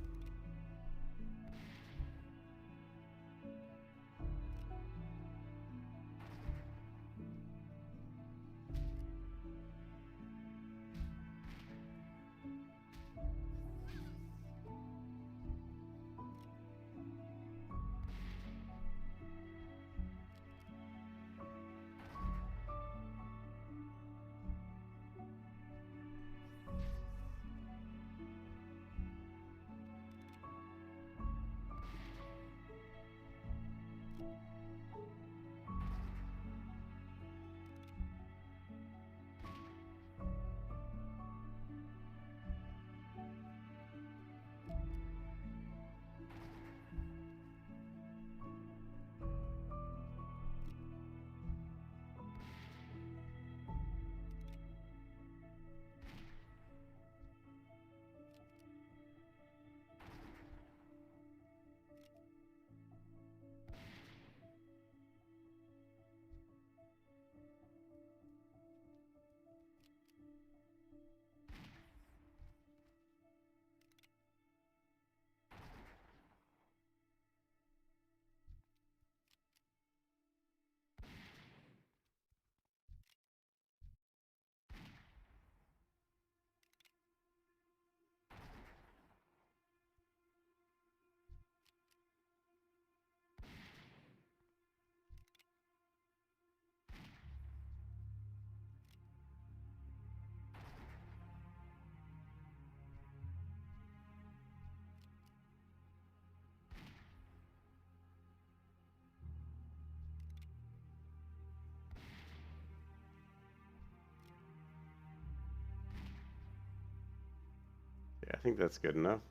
Yeah, I think that's good enough.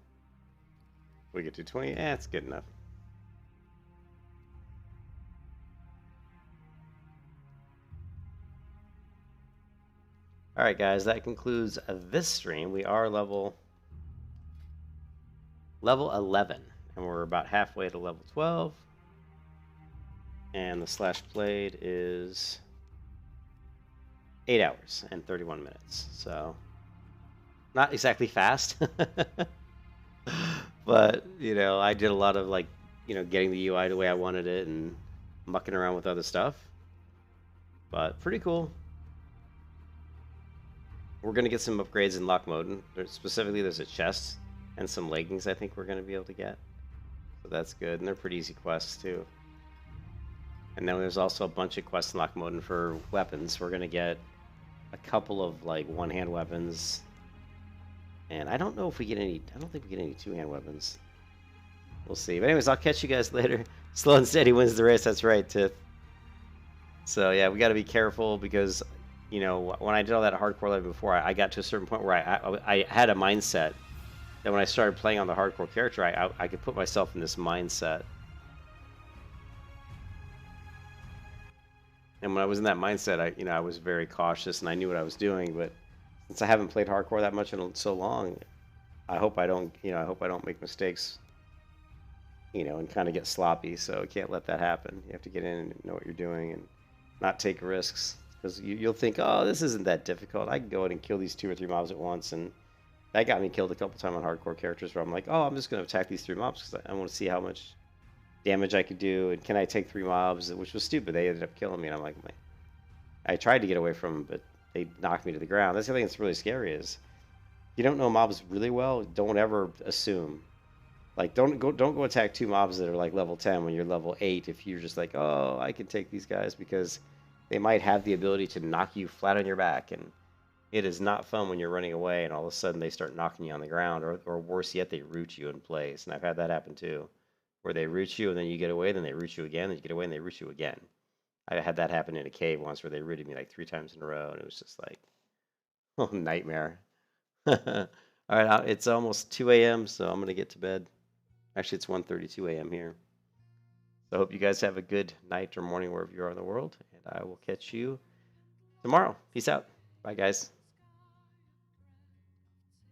We get to 20. Yeah, it's good enough. All right, guys, that concludes this stream. We are level 11, and we're about halfway to level 12. And the slash played is 8 hours and 31 minutes. So not exactly fast, but I did a lot of getting the UI the way I wanted it and mucking around with other stuff. But pretty cool. We're gonna get some upgrades in lock mode. Specifically, there's a chest and some leggings I think we're gonna be able to get. So that's good, and they're pretty easy quests too. And then there's also a bunch of quests unlock mode for weapons. We're gonna get a couple of like one-hand weapons, and I don't know if we get any. I don't think we get any two-hand weapons. We'll see. But anyways, I'll catch you guys later. Slow and steady wins the race. That's right, Tiff. So yeah, we got to be careful because, you know, when I did all that hardcore level before, I got to a certain point where I had a mindset that when I started playing on the hardcore character, I could put myself in this mindset. And when I was in that mindset, I was very cautious and I knew what I was doing. But since I haven't played hardcore that much in so long, I hope I don't make mistakes, and kind of get sloppy. So you can't let that happen. You have to get in and know what you're doing and not take risks, because you'll think, oh, this isn't that difficult. I can go in and kill these 2 or 3 mobs at once, and that got me killed a couple times on hardcore characters where I'm like, oh, I'm just going to attack these 3 mobs because I want to see how much damage I could do, and can I take 3 mobs, which was stupid. They ended up killing me, and I'm like, I tried to get away from them, but they knocked me to the ground. That's the thing that's really scary is, if you don't know mobs really well, don't ever assume. Like, don't go attack 2 mobs that are like level 10 when you're level 8 if you're just like, oh, I can take these guys, because they might have the ability to knock you flat on your back, and it is not fun when you're running away and all of a sudden they start knocking you on the ground, or worse yet, they root you in place. And I've had that happen too, where they root you and then you get away, then they root you again, then you get away and they root you again. I had that happen in a cave once where they rooted me like 3 times in a row, and it was just like, oh, nightmare. All right, it's almost 2 a.m., so I'm going to get to bed. Actually, it's 1:32 a.m. here. So I hope you guys have a good night or morning wherever you are in the world, and I will catch you tomorrow. Peace out. Bye, guys.